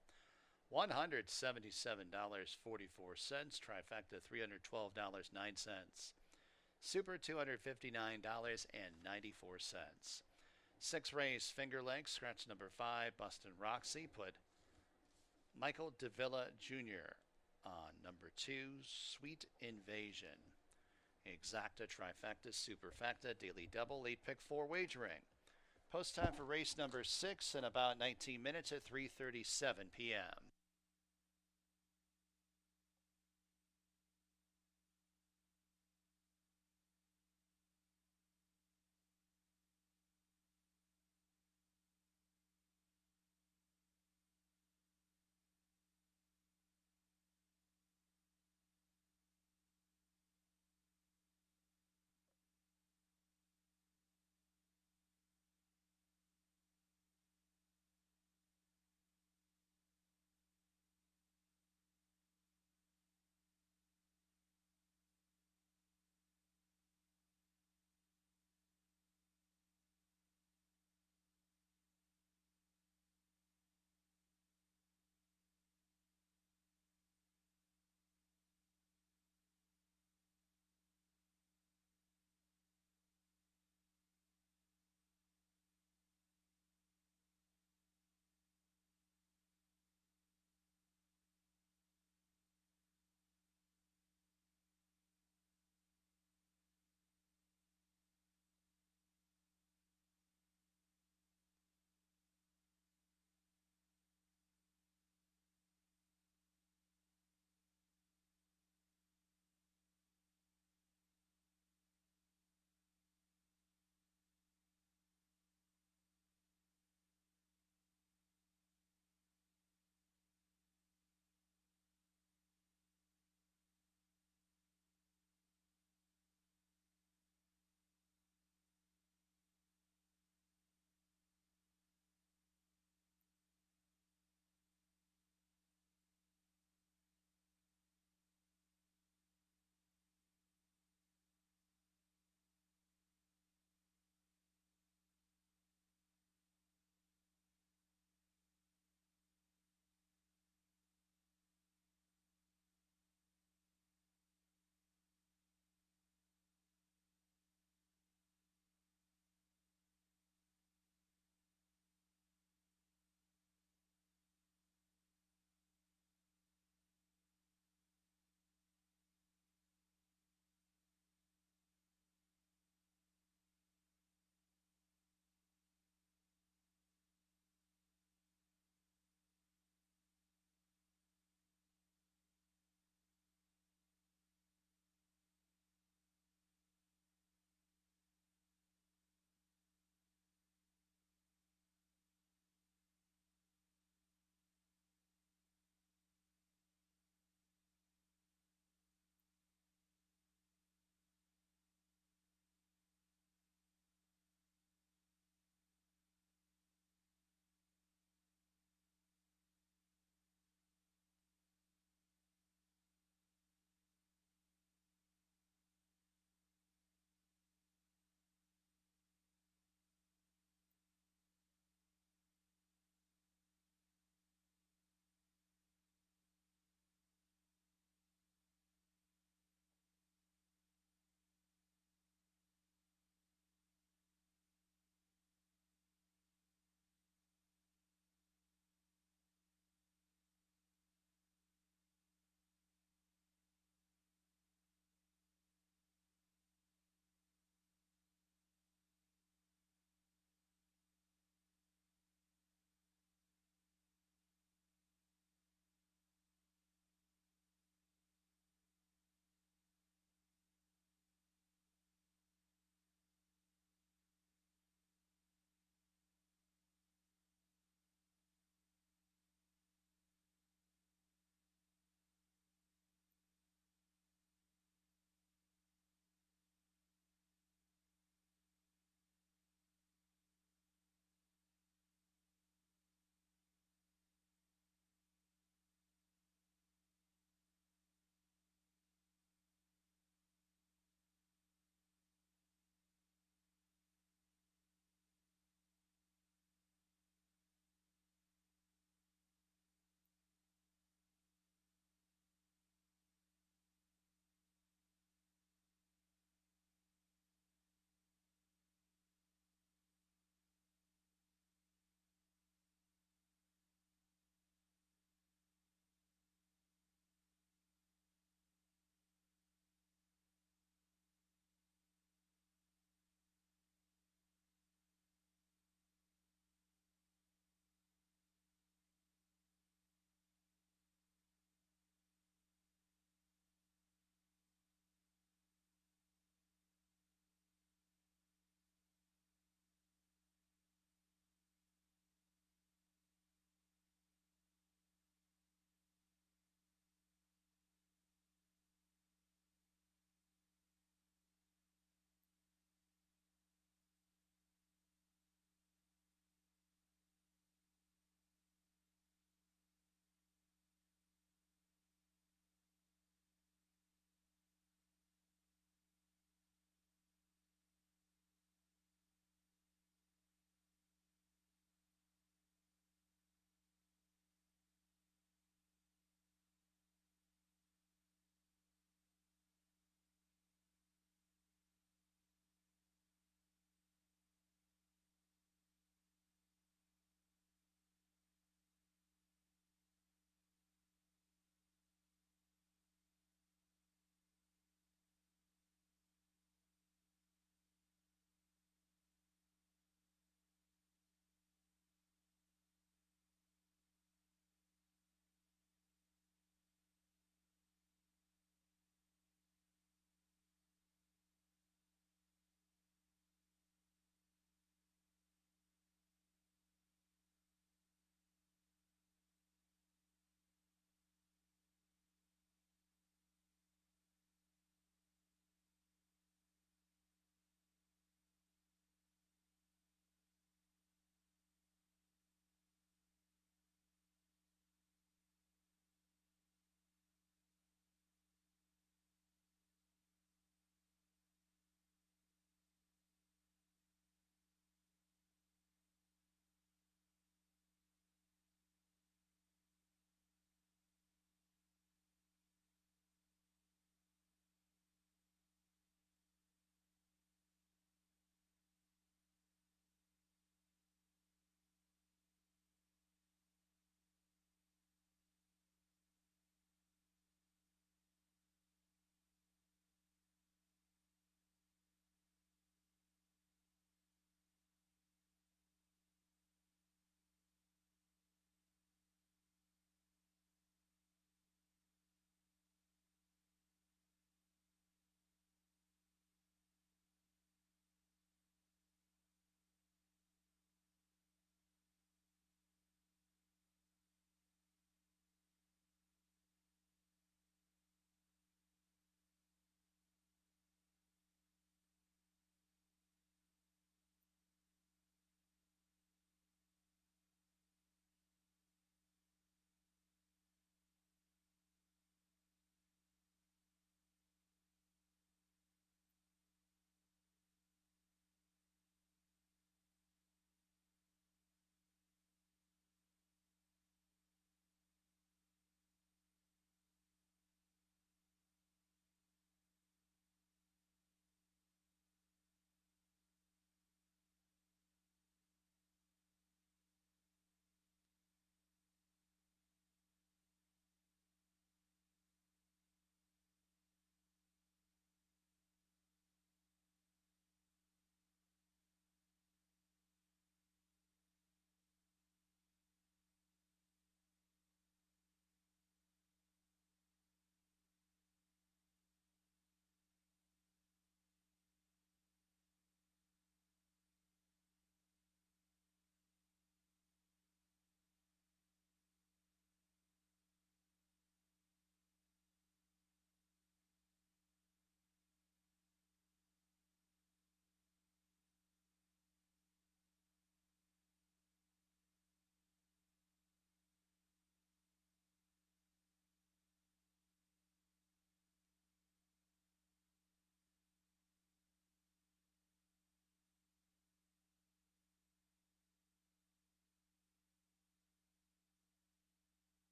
$177.44. Trifecta, $312.09. Super, $259.94. 6 race, Finger Lakes, scratch number 5, Bustin' Roxy. Put Michael Davila Jr. on number 2, Sweet Invasion. Exacta, trifecta, superfecta, daily double, late pick 4 wagering. Post time for race number 6 in about 19 minutes at 3:37 p.m.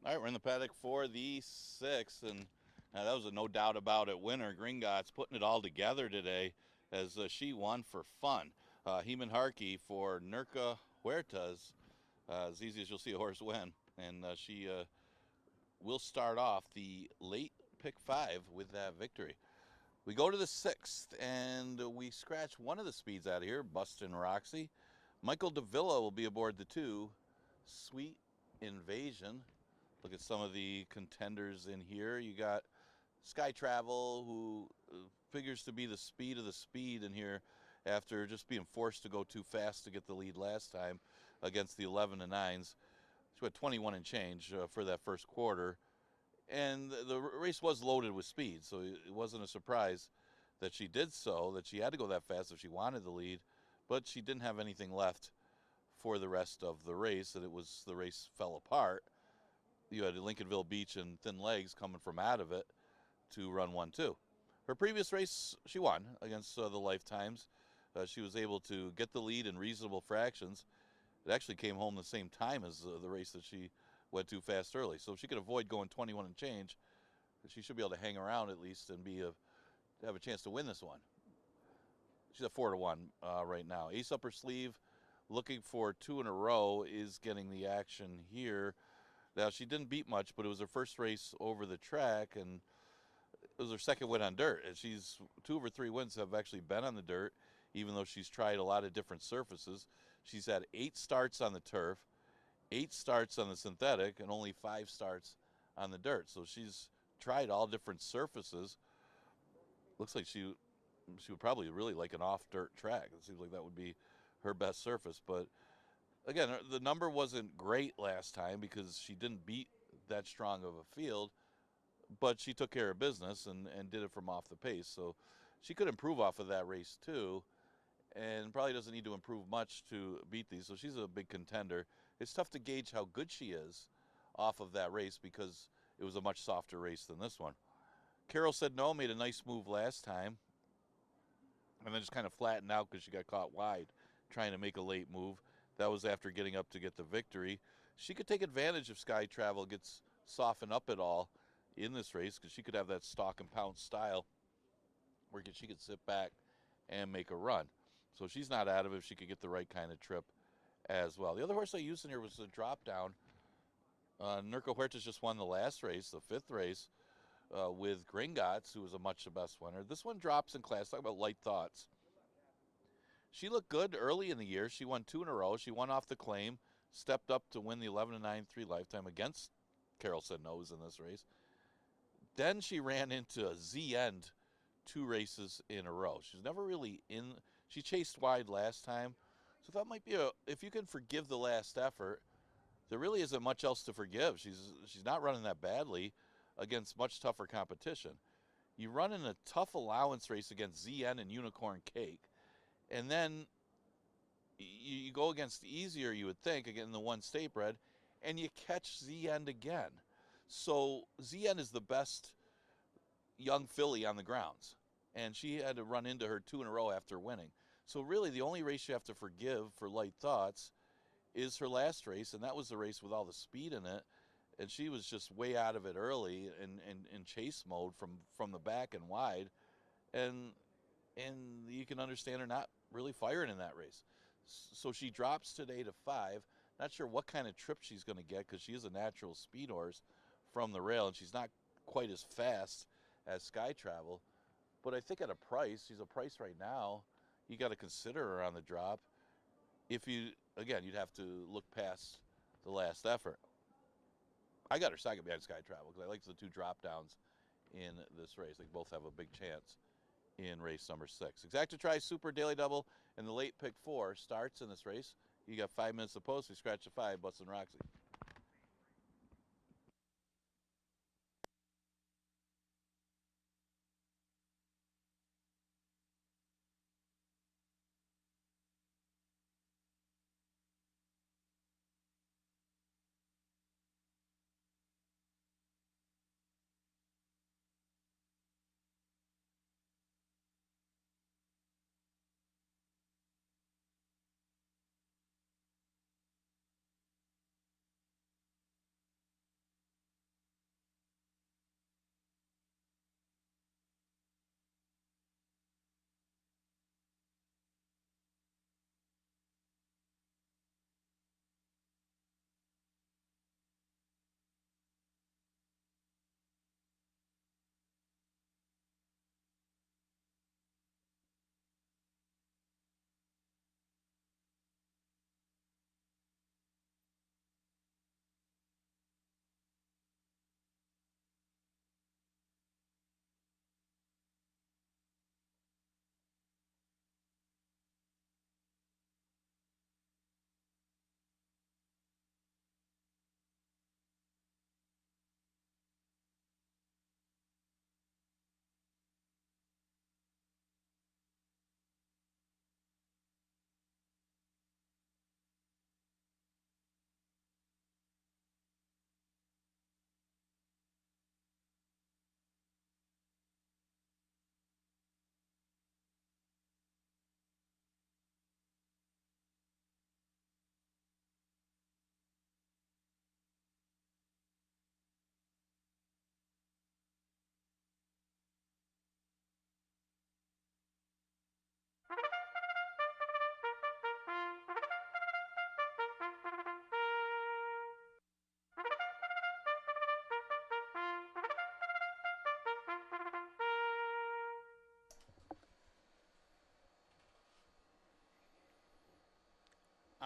All right, we're in the paddock for the 6th, and that was a no doubt about it winner. Gringotts putting it all together today as she won for fun. Heman Harkey for Nurka Huertas, as easy as you'll see a horse win, and she will start off the late pick 5 with that victory. We go to the 6th, and we scratch one of the speeds out of here, Bustin' Roxy. Michael Davila will be aboard the 2, Sweet Invasion. Look at some of the contenders in here. You got Sky Travel, who figures to be the speed of the speed in here after just being forced to go too fast to get the lead last time against the 11 and 9s. She went 21 and change for that first quarter. And the race was loaded with speed, so it wasn't a surprise that she did so, that she had to go that fast if she wanted the lead, but she didn't have anything left for the rest of the race, and the race fell apart. You had Lincolnville Beach and Thin Legs coming from out of it to run 1-2. Her previous race, she won against the Lifetimes. She was able to get the lead in reasonable fractions. It actually came home the same time as the race that she went too fast early. So if she could avoid going 21 and change, she should be able to hang around at least and have a chance to win this one. She's at 4-1 right now. Ace up her sleeve, looking for 2 in a row, is getting the action here. Now, she didn't beat much, but it was her first race over the track, and it was her second win on dirt. And 2 of her 3 wins have actually been on the dirt, even though she's tried a lot of different surfaces. She's had 8 starts on the turf, 8 starts on the synthetic, and only 5 starts on the dirt. So she's tried all different surfaces. Looks like she would probably really like an off-dirt track. It seems like that would be her best surface, but again, the number wasn't great last time because she didn't beat that strong of a field, but she took care of business and did it from off the pace. So she could improve off of that race too, and probably doesn't need to improve much to beat these. So she's a big contender. It's tough to gauge how good she is off of that race because it was a much softer race than this one. Carol Said No made a nice move last time, and then just kind of flattened out because she got caught wide trying to make a late move. That was after getting up to get the victory. She could take advantage if Sky Travel gets softened up at all in this race because she could have that stalk and pounce style where she could sit back and make a run. So she's not out of it if she could get the right kind of trip as well. The other horse I used in here was the drop down. Nurka Huertas just won the last race, the 5th race, with Gringotts, who was a much the best winner. This one drops in class. Talk about light thoughts. She looked good early in the year. She won 2 in a row. She won off the claim, stepped up to win the 11 and 9 3 Lifetime against Carol Said No's in this race. Then she ran into a Z end 2 races in a row. She's never really in. She chased wide last time. So that might be if you can forgive the last effort, there really isn't much else to forgive. She's not running that badly against much tougher competition. You run in a tough allowance race against ZN and Unicorn Cake, and then you go against easier, you would think, again, the 1 state bred, and you catch ZN again. So ZN is the best young filly on the grounds, and she had to run into her 2 in a row after winning. So really the only race you have to forgive for light thoughts is her last race, and that was the race with all the speed in it, and she was just way out of it early and in chase mode from the back and wide, and you can understand her not really firing in that race. So she drops today to 5. Not sure what kind of trip she's going to get because she is a natural speed horse from the rail, and she's not quite as fast as Sky Travel. But I think at a price, she's a price right now, you got to consider her on the drop. If you, again, you'd have to look past the last effort. I got her second behind Sky Travel because I like the 2 drop downs in this race. They both have a big chance in race number 6. Exacta Tri Super Daily Double and the late pick 4 starts in this race. You got 5 minutes to post. We scratch the 5, Bustin' Roxy.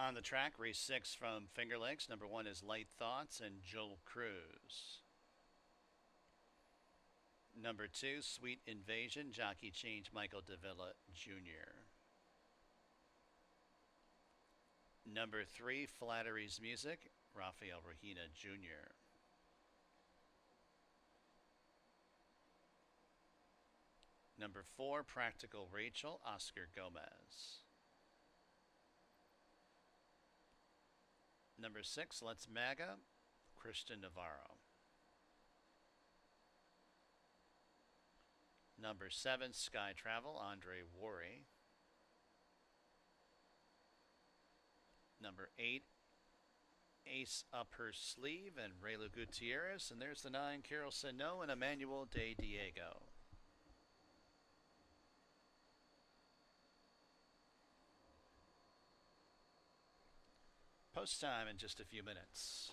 On the track, race 6 from Finger Lakes. Number 1 is Light Thoughts and Joel Cruz. Number 2, Sweet Invasion, jockey change Michael Davila Jr. Number 3, Flattery's Music, Rafael Regina Jr. Number 4, Practical Rachel, Oscar Gomez. Number 6, Let's MAGA, Christian Navarro. Number 7, Sky Travel, Andre Worry. Number 8, Ace Up Her Sleeve and Rayla Gutierrez. And there's the 9, Carol Sano and Emmanuel De Diego. Post time in just a few minutes.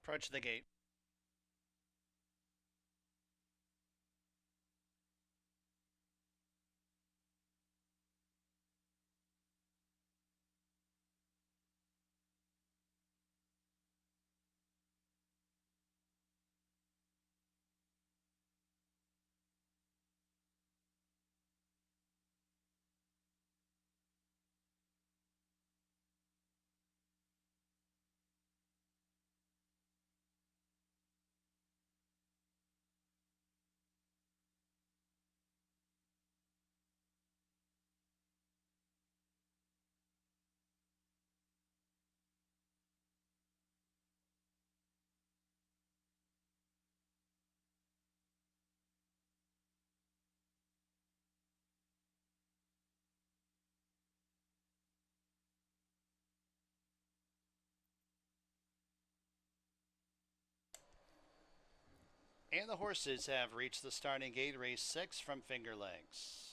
Approach the gate. And the horses have reached the starting gate, race 6 from Finger Lakes.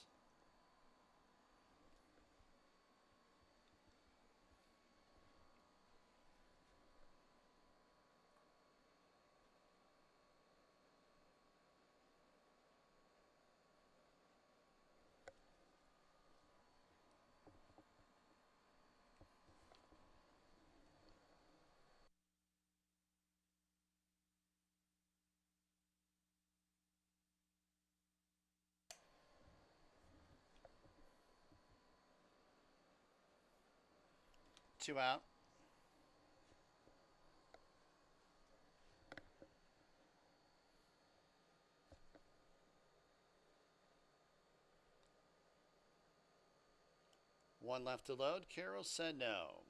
Two out. One left to load. Carol said no.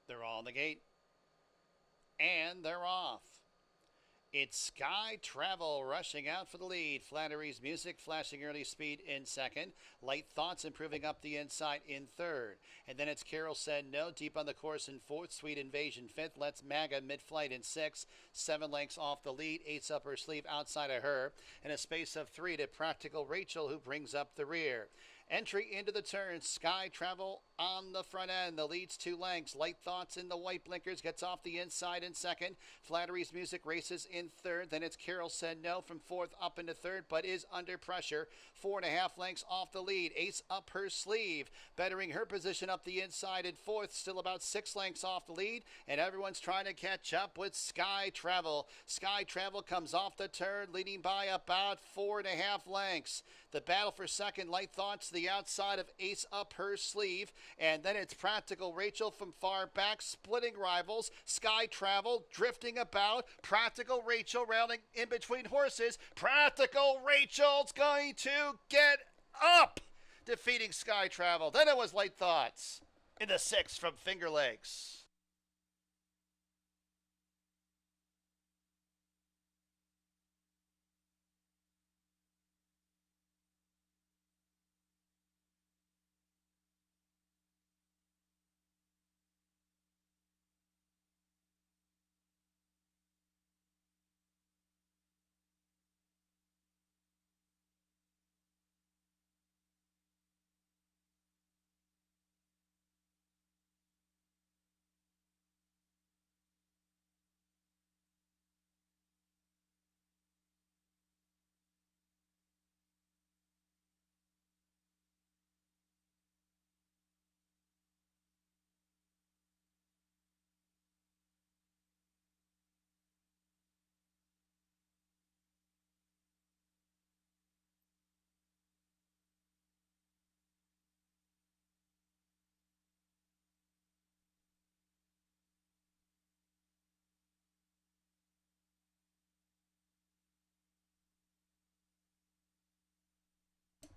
They're all in the gate. And they're off. It's Sky Travel rushing out for the lead. Flattery's Music flashing early speed in second. Light Thoughts improving up the inside in third. And then it's Carol Said No deep on the course in fourth. Sweet Invasion fifth. Let's MAGA mid-flight in sixth. 7 lengths off the lead. 8's up her sleeve outside of her. And a space of 3 to Practical Rachel, who brings up the rear. Entry into the turn, Sky Travel on the front end. The lead's 2 lengths. Light Thoughts in the white blinkers gets off the inside in second. Flattery's Music races in third. Then it's Carol Said No from fourth up into third, but is under pressure. 4.5 lengths off the lead. Ace up her sleeve, bettering her position up the inside in fourth. Still about 6 lengths off the lead, and everyone's trying to catch up with Sky Travel. Sky Travel comes off the turn, leading by about 4.5 lengths. The battle for second, Light Thoughts, the outside of Ace up her sleeve. And then it's Practical Rachel from far back, splitting rivals. Sky Travel drifting about. Practical Rachel rounding in between horses. Practical Rachel's going to get up, defeating Sky Travel. Then it was Light Thoughts in the 6th from Finger Lakes.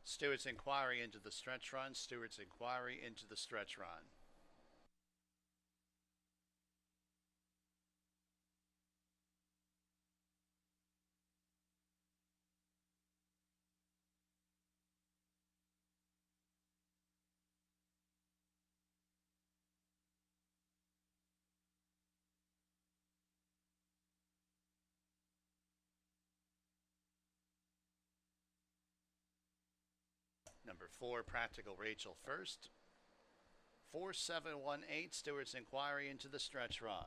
Stewart's inquiry into the stretch run. Stewart's inquiry into the stretch run. 4, Practical Rachel first. 4718, Stewart's inquiry into the stretch run.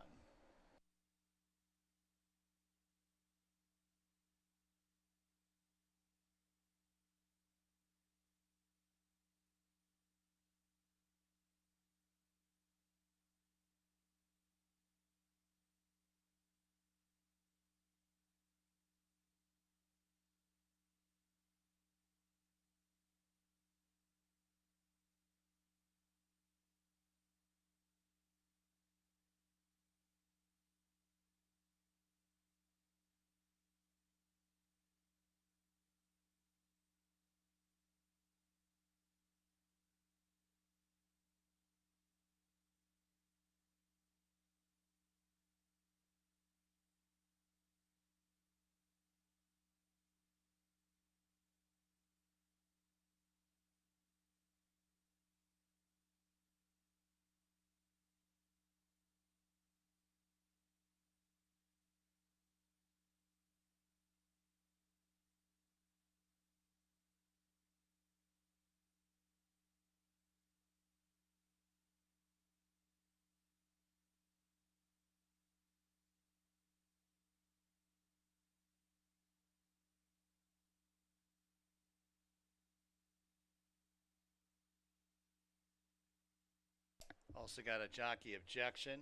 Also got a jockey objection.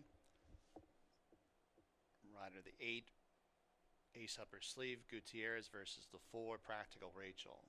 Rider the 8, Ace up her sleeve, Gutierrez versus the 4, Practical Rachel.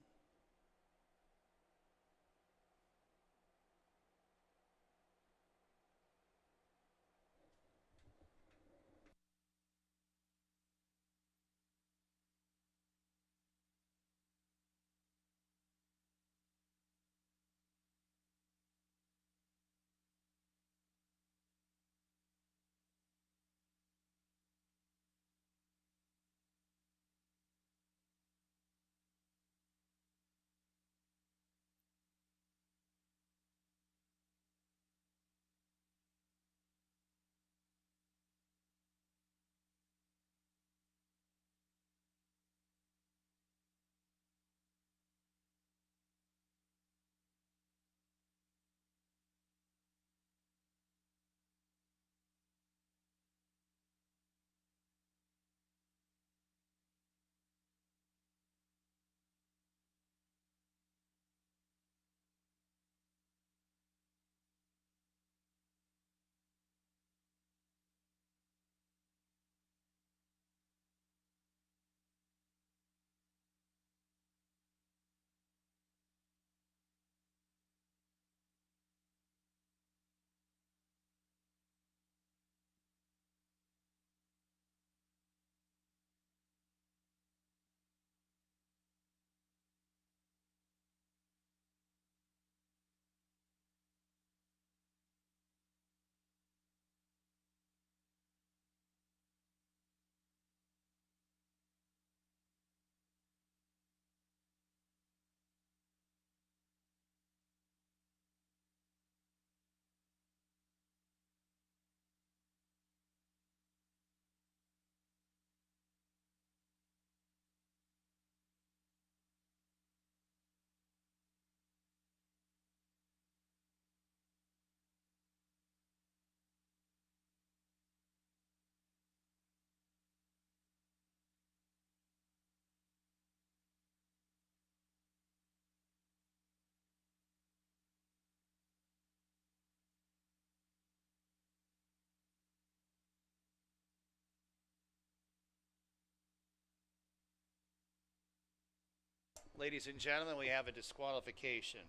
Ladies and gentlemen, we have a disqualification.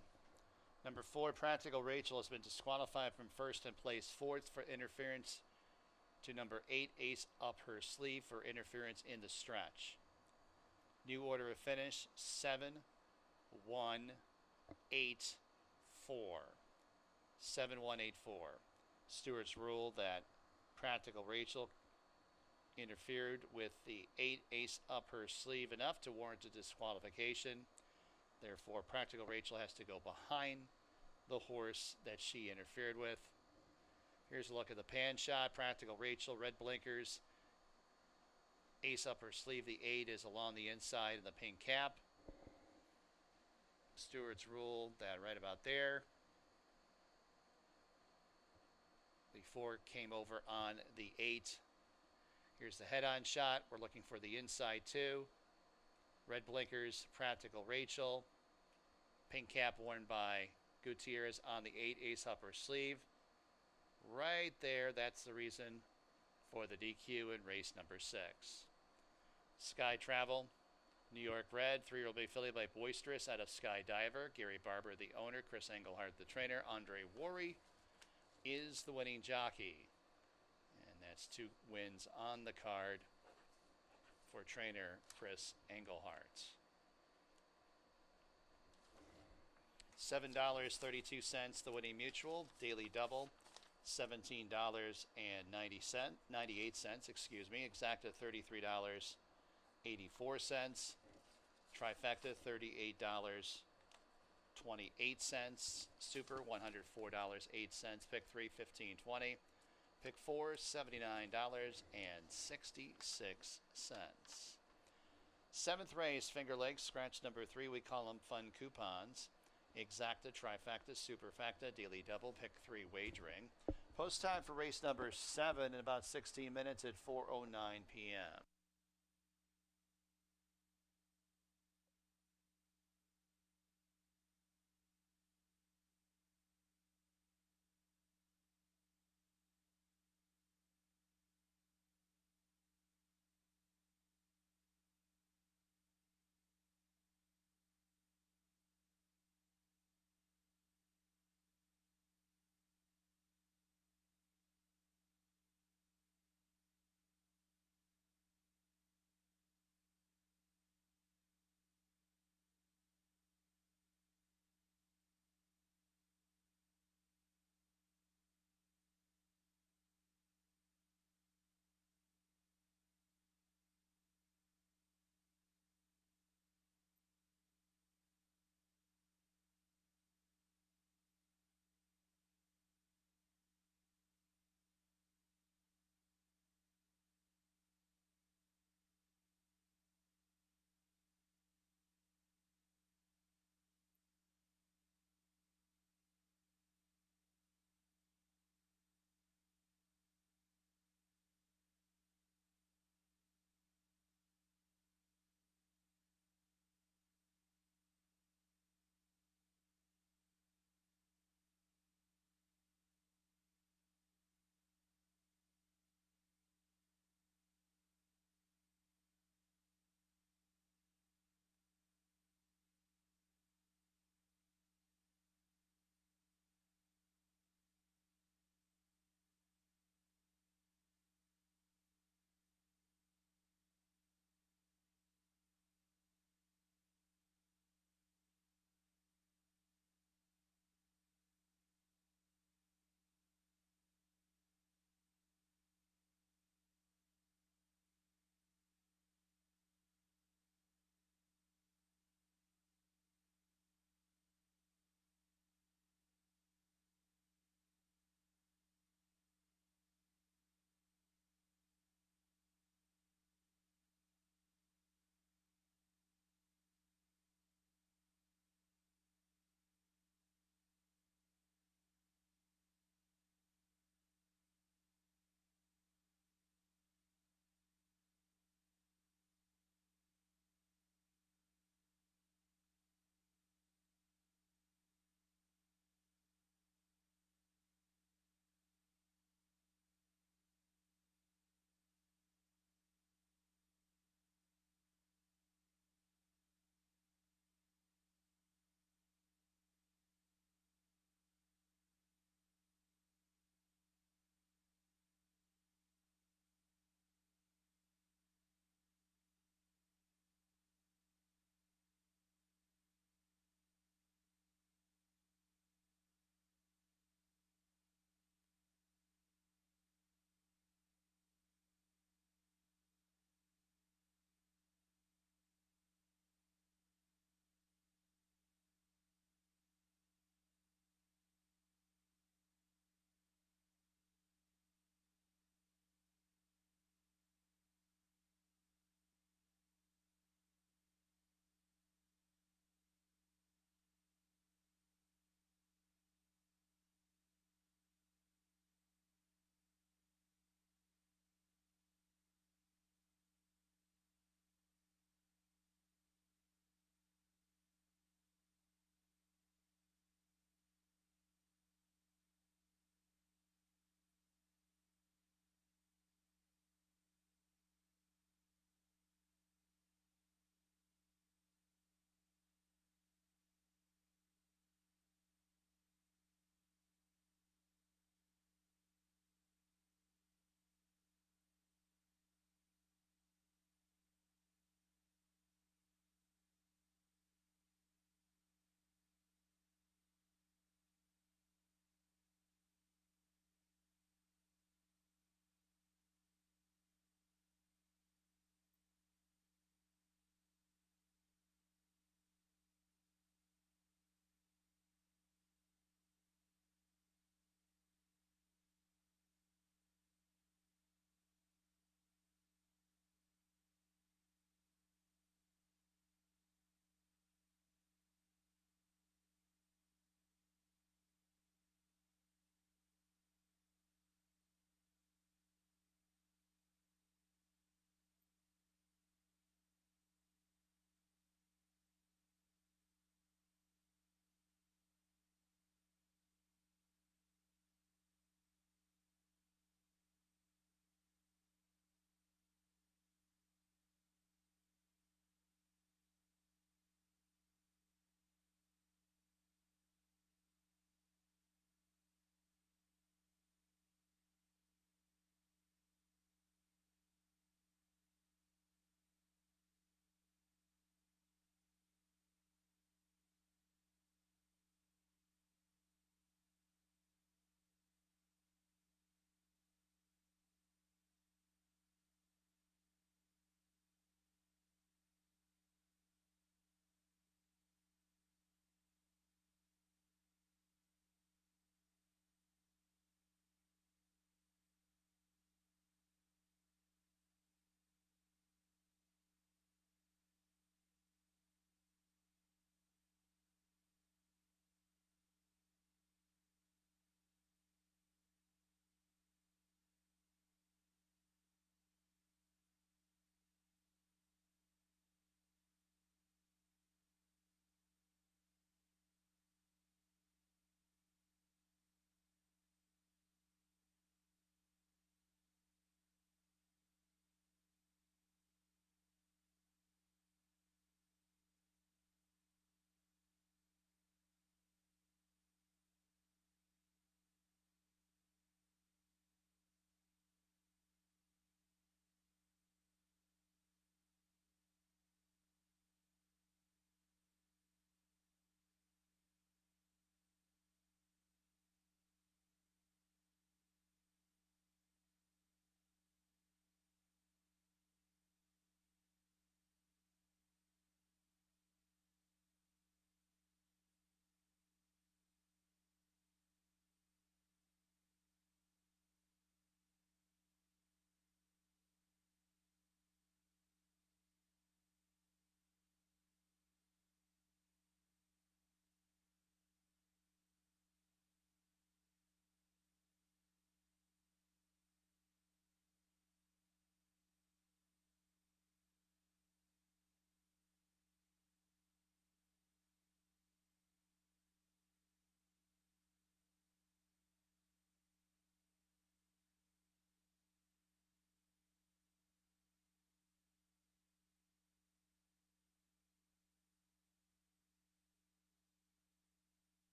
Number 4, Practical Rachel, has been disqualified from first and placed fourth for interference to number 8, Ace up her sleeve, for interference in the stretch. New order of finish 7, 1, 8, 4. 7, 1, 8, 4. Stewart's ruled that Practical Rachel interfered with the 8, Ace up her sleeve enough to warrant a disqualification. Therefore, Practical Rachel has to go behind the horse that she interfered with. Here's a look at the pan shot. Practical Rachel, red blinkers. Ace up her sleeve. The 8 is along the inside of the pink cap. Stewart's ruled that right about there. The 4 came over on the 8. Here's the head-on shot. We're looking for the inside 2. Red blinkers, Practical Rachel. Pink cap worn by Gutierrez on the 8 ace upper sleeve. Right there, that's the reason for the DQ in race number 6. Sky Travel, New York Red, 3-year-old bay filly by Boisterous out of Skydiver. Gary Barber, the owner. Chris Engelhardt, the trainer. Andre Worry is the winning jockey. And that's 2 wins on the card for trainer Chris Engelhardt. $7.32 the winning mutual. Daily double, $17.98, excuse me. Exacta, $33.84. Trifecta, $38.28. Super, $104.08. Pick 3, $15.20. Pick 4, $79.66. Seventh race, Finger Lakes, scratch number 3. We call them fun coupons. Exacta, trifecta, superfecta, daily double, pick 3 wagering. Post time for race number 7 in about 16 minutes at 4:09 p.m.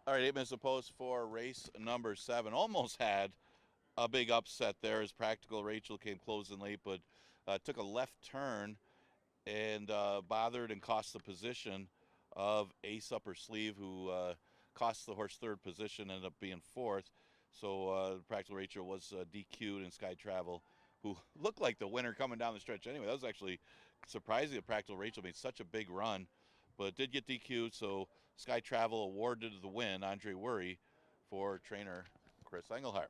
All right, 8 minutes of post for race number 7. Almost had a big upset there as Practical Rachel came closing late, but took a left turn and bothered and cost the position of Ace Upper Sleeve, who cost the horse third position, ended up being fourth. So Practical Rachel was DQ'd, and Sky Travel, who looked like the winner coming down the stretch anyway. That was actually surprising that Practical Rachel made such a big run, but did get DQ'd. So Sky Travel awarded the win, Andre Worry, for trainer Chris Engelhardt.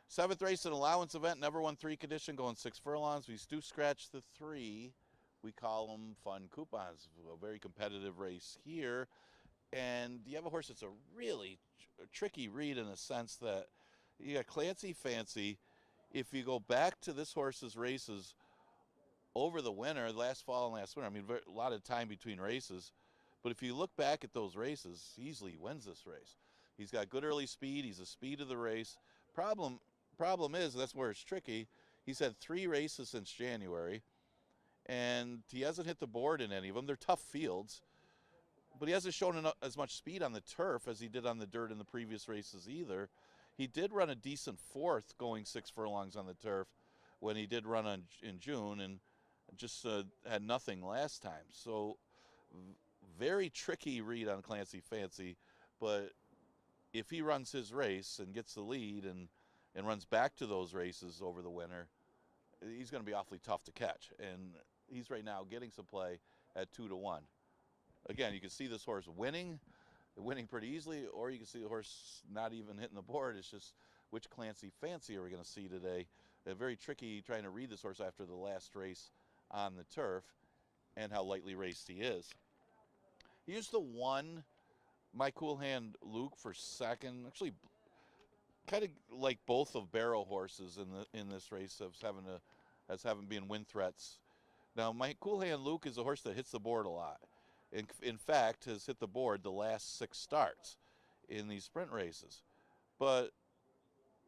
7th race, an allowance event, never won 3 condition, going 6 furlongs. We do scratch the 3. We call them fun coupons. A very competitive race here. And you have a horse that's a really tricky read in the sense that you got Clancy Fancy. If you go back to this horse's races over the winter, last fall and last winter, I mean, a lot of time between races. But if you look back at those races, he easily wins this race. He's got good early speed. He's the speed of the race. Problem is, that's where it's tricky, he's had 3 races since January, and he hasn't hit the board in any of them. They're tough fields, but he hasn't shown as much speed on the turf as he did on the dirt in the previous races either. He did run a decent 4th going 6 furlongs on the turf when he did run in June, and just had nothing last time. So very tricky read on Clancy Fancy, but if he runs his race and gets the lead and runs back to those races over the winter, he's going to be awfully tough to catch. And he's right now getting some play at 2-1. Again, you can see this horse winning pretty easily, or you can see the horse not even hitting the board. It's just which Clancy Fancy are we going to see today? Very tricky trying to read this horse after the last race on the turf and how lightly raced he is. He used the 1, My Cool Hand Luke, for second. Actually, kind of like both of Barrow horses in this race as having been win threats. Now, My Cool Hand Luke is a horse that hits the board a lot. In fact, has hit the board the last 6 starts in these sprint races. But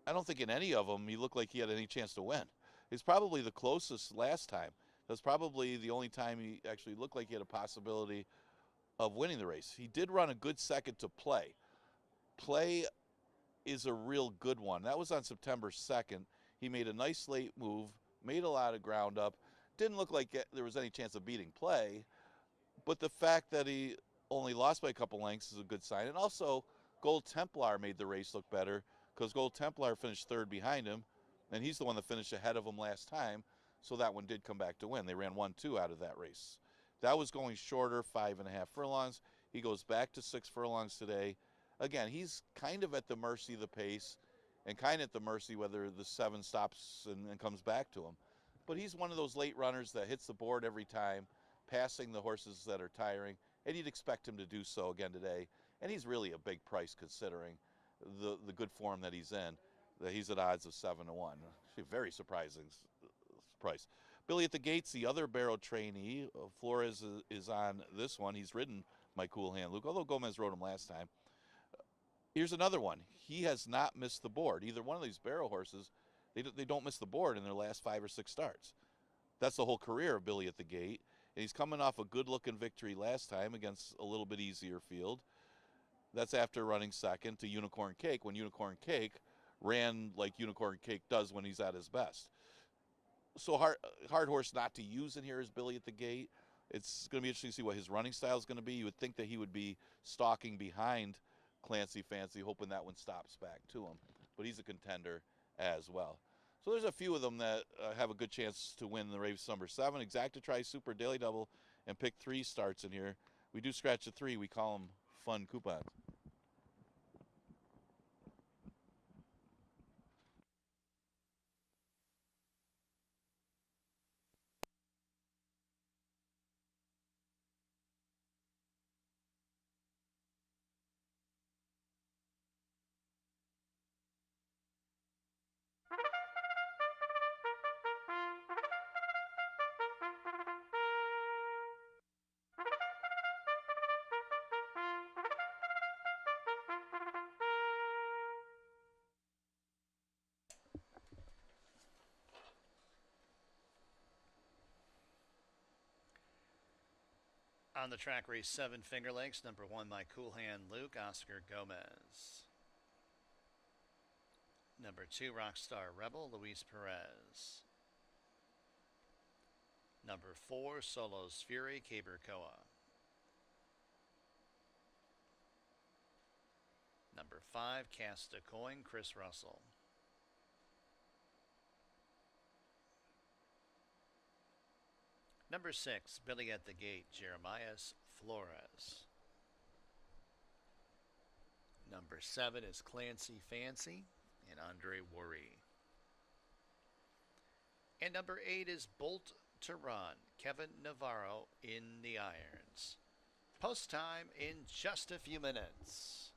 I don't think in any of them he looked like he had any chance to win. He's probably the closest last time. That's probably the only time he actually looked like he had a possibility of winning the race. He did run a good second to Play. Play is a real good one. That was on September 2nd. He made a nice late move, made a lot of ground up. Didn't look like there was any chance of beating Play, but the fact that he only lost by a couple lengths is a good sign. And also, Gold Templar made the race look better because Gold Templar finished 3rd behind him, and he's the one that finished ahead of him last time, so that one did come back to win. They ran 1-2 out of that race. That was going shorter, 5.5 furlongs. He goes back to 6 furlongs today. Again, he's kind of at the mercy of the pace and kind of at the mercy whether the 7 stops and comes back to him. But he's one of those late runners that hits the board every time, passing the horses that are tiring, and you'd expect him to do so again today. And he's really a big price considering the good form that he's in. That he's at odds of 7-1. Actually, very surprising price. Billy at the Gates, the other Barrow trainee. Flores is on this one. He's ridden My Cool Hand Luke, although Gomez rode him last time. Here's another one. He has not missed the board. Either one of these Barrow horses, they don't miss the board in their last 5 or 6 starts. That's the whole career of Billy at the Gate. And he's coming off a good-looking victory last time against a little bit easier field. That's after running second to Unicorn Cake, when Unicorn Cake ran like Unicorn Cake does when he's at his best. So hard horse not to use in here is Billy at the Gate. It's going to be interesting to see what his running style is going to be. You would think that he would be stalking behind Clancy Fancy, hoping that one stops back to him. But he's a contender as well. So there's a few of them that have a good chance to win the race number 7. Exacta Super Daily Double and pick 3 starts in here. We do scratch the 3. We call them fun coupons. On the track, race 7, Finger Lakes, number 1, My Cool Hand Luke, Oscar Gomez. Number 2, Rockstar Rebel, Luis Perez. Number 4, Solos Fury, Caber Koa. Number 5, Cast a Coin, Chris Russell. Number 6, Billy at the Gate, Jeremias Flores. Number 7 is Clancy Fancy and Andre Worry. And number 8 is Bolt to Run, Kevin Navarro in the irons. Post time in just a few minutes.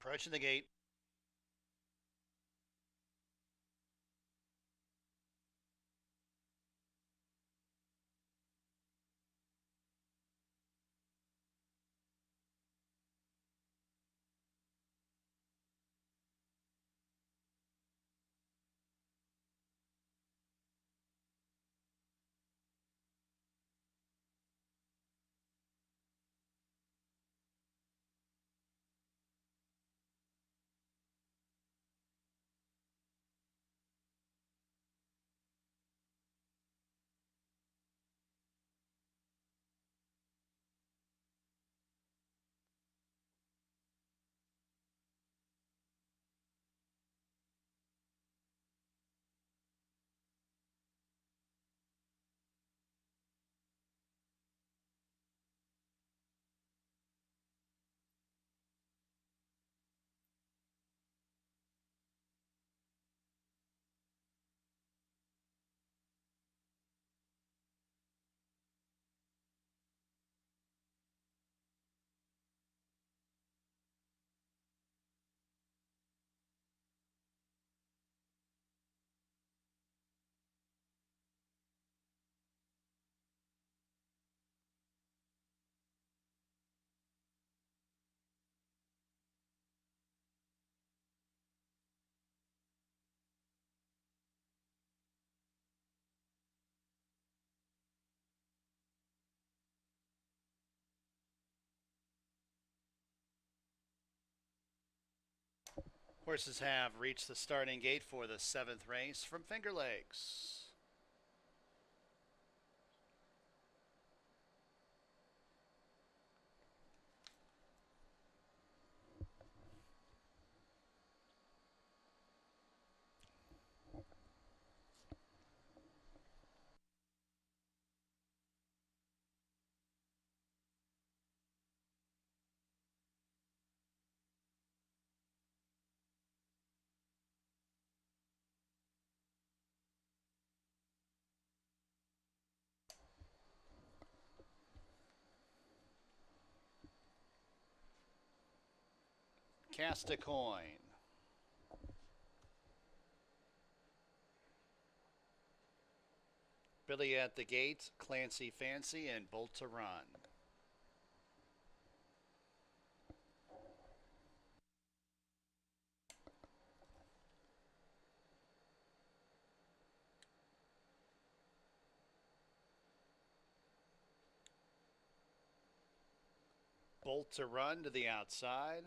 Approaching the gate. Horses have reached the starting gate for the 7th race from Finger Lakes. Cast a coin. Billy at the gate, Clancy Fancy, and Bolt to Run. Bolt to Run to the outside.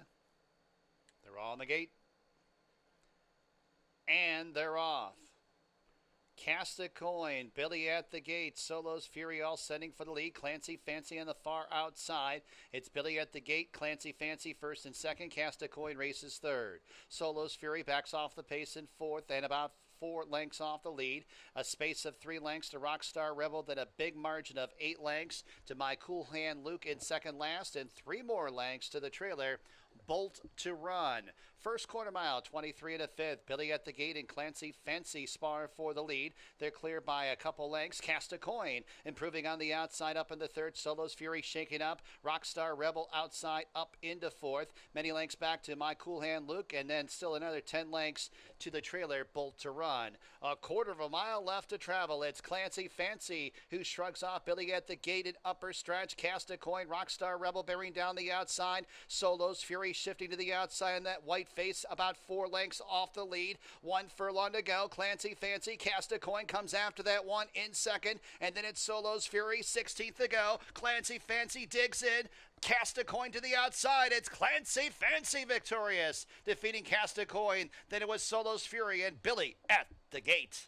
They're all on the gate. And they're off. Cast a coin. Billy at the gate. Solo's Fury all sending for the lead. Clancy Fancy on the far outside. It's Billy at the gate. Clancy Fancy first and second. Cast a coin races third. Solo's Fury backs off the pace in fourth and about 4 lengths off the lead. A space of 3 lengths to Rockstar Rebel, then a big margin of 8 lengths to My Cool Hand Luke in second last, and 3 more lengths to the trailer. Bolt to Run. First quarter mile, 23 and a fifth. Billy at the gate and Clancy Fancy spar for the lead. They're clear by a couple lengths. Cast a coin. Improving on the outside up in the third. Solo's Fury shaking up. Rockstar Rebel outside up into fourth. Many lengths back to My Cool Hand Luke, and then still another 10 lengths to the trailer. Bolt to Run. A quarter of a mile left to travel. It's Clancy Fancy who shrugs off Billy at the gate in upper stretch. Cast a coin. Rockstar Rebel bearing down the outside. Solo's Fury shifting to the outside in that white face about 4 lengths off the lead. 1 furlong to go. Clancy Fancy cast a coin, comes after that one in second, and then it's Solo's Fury, 16th to go. Clancy Fancy digs in. Cast a coin to the outside. It's Clancy Fancy victorious, defeating Cast a Coin. Then it was Solo's Fury and Billy at the gate.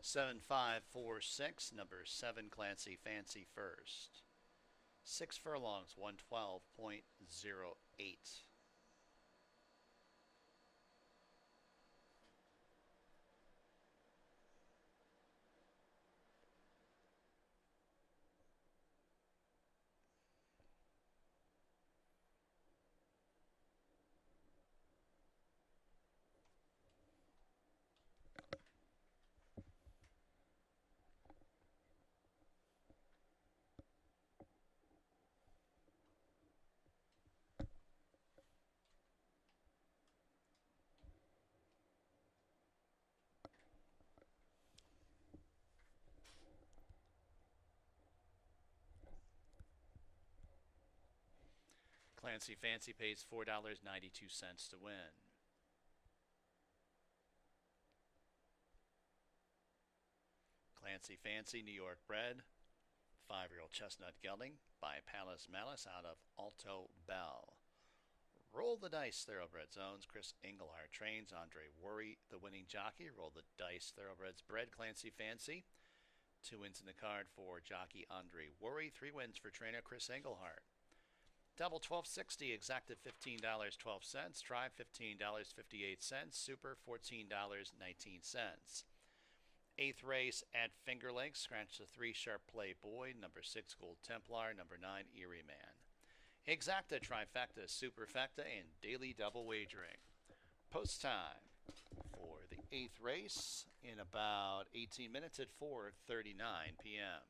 7546, number 7, Clancy Fancy first. 6 furlongs, 112.08. Clancy Fancy pays $4.92 to win. Clancy Fancy, New York bred, 5-year-old chestnut gelding by Palace Malice out of Alto Bell. Roll the Dice Thoroughbreds owns Chris Engelhart trains Andre Worry, the winning jockey. Roll the Dice Thoroughbreds bred Clancy Fancy. 2 wins in the card for jockey Andre Worry. 3 wins for trainer Chris Engelhart. Double 1260 exacted $15.12. Tribe $15.58. Super $14.19. 8th race at Finger Lakes. Scratch the 3 Sharp Play Boy. Number 6 Gold Templar. Number 9 Erie Man. Exacta, trifecta, superfecta, and daily double wagering. Post time for the 8th race in about 18 minutes at 4:39 p.m.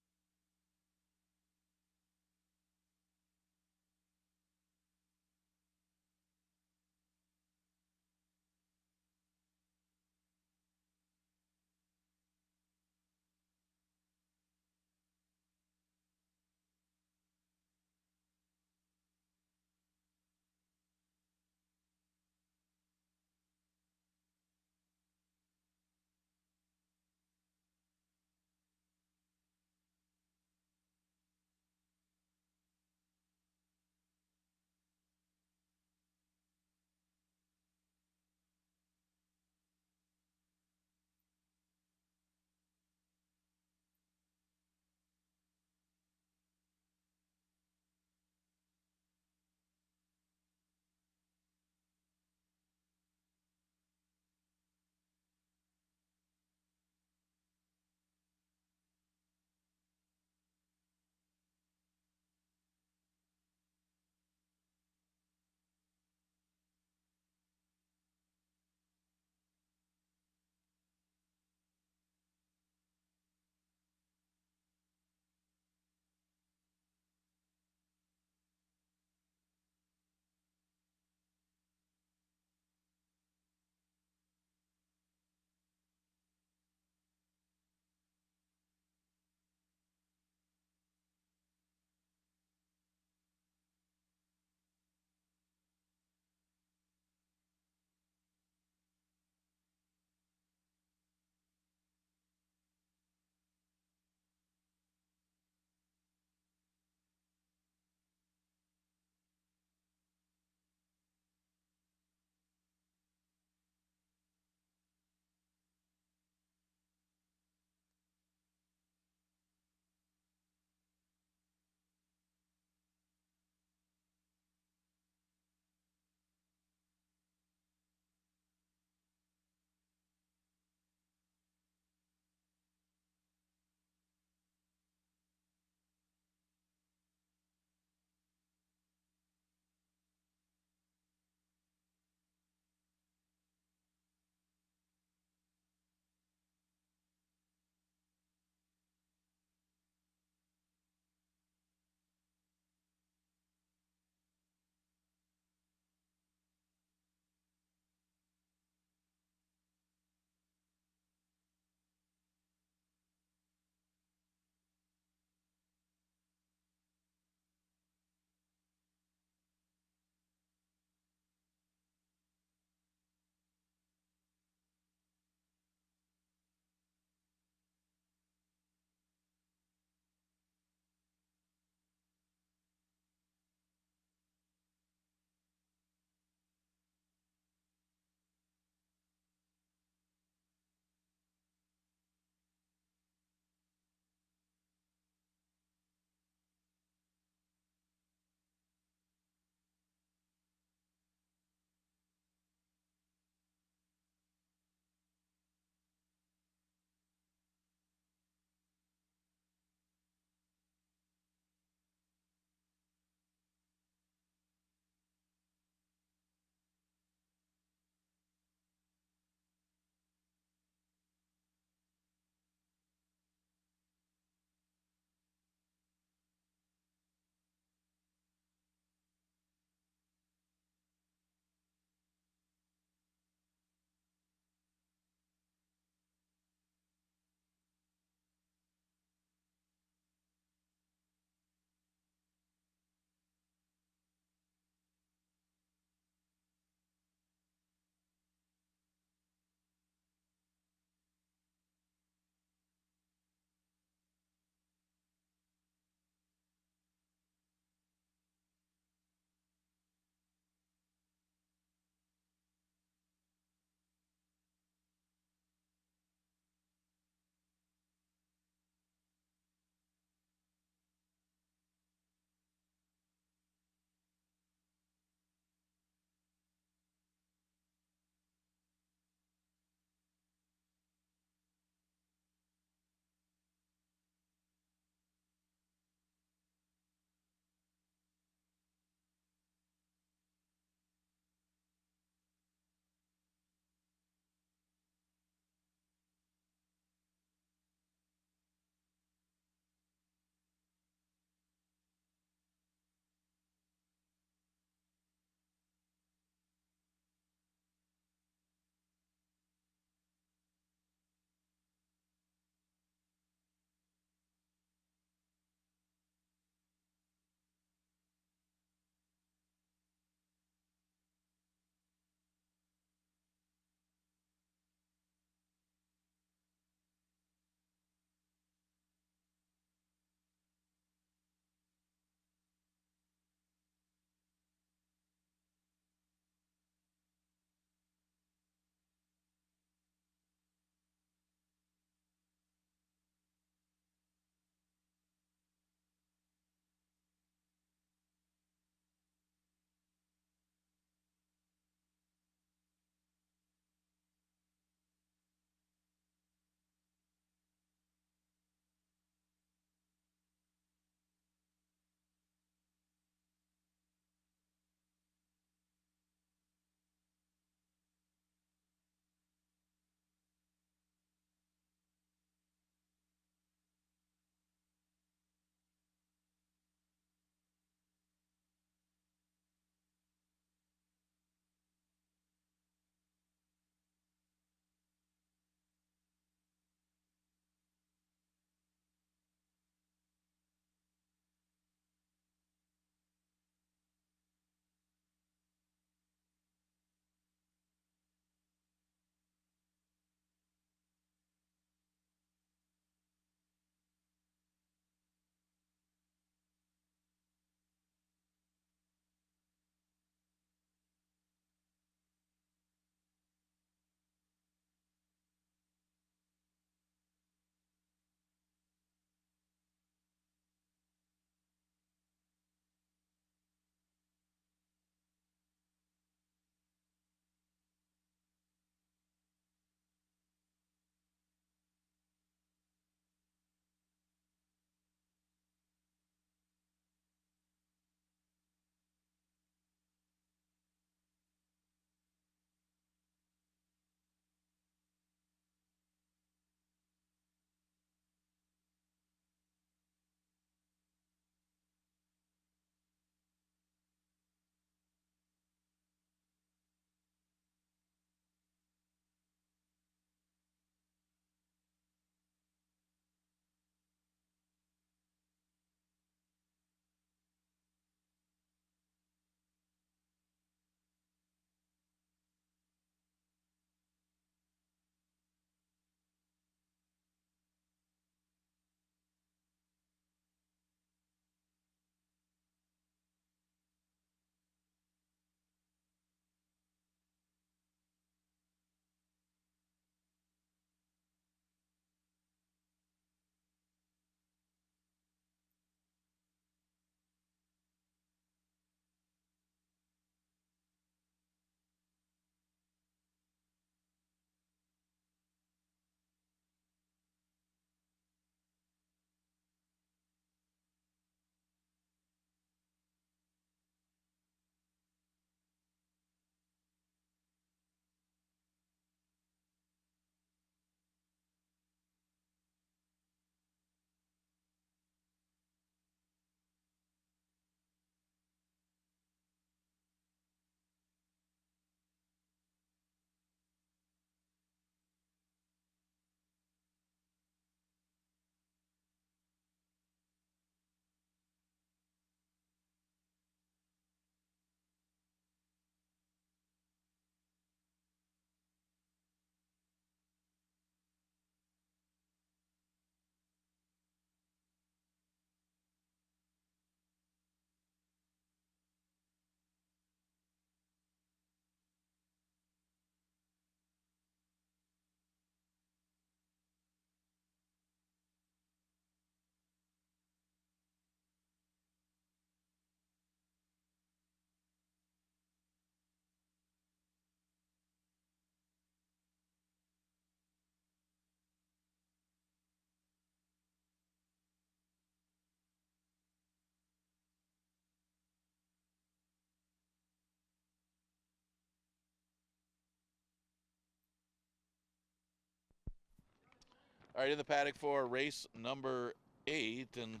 All right, in the paddock for race number 8, and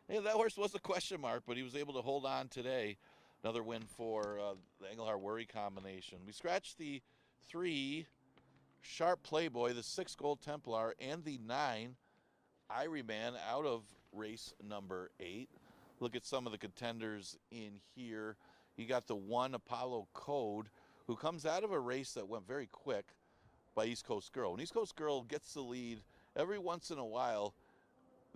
hey, that horse was a question mark, but he was able to hold on today. Another win for the Engelhard Worry combination. We scratched the 3 Sharp Playboy, the 6 Gold Templar, and the 9 Irie Man out of race number 8. Look at some of the contenders in here. You got the 1 Apollo Code, who comes out of a race that went very quick by East Coast Girl. When East Coast Girl gets the lead, every once in a while,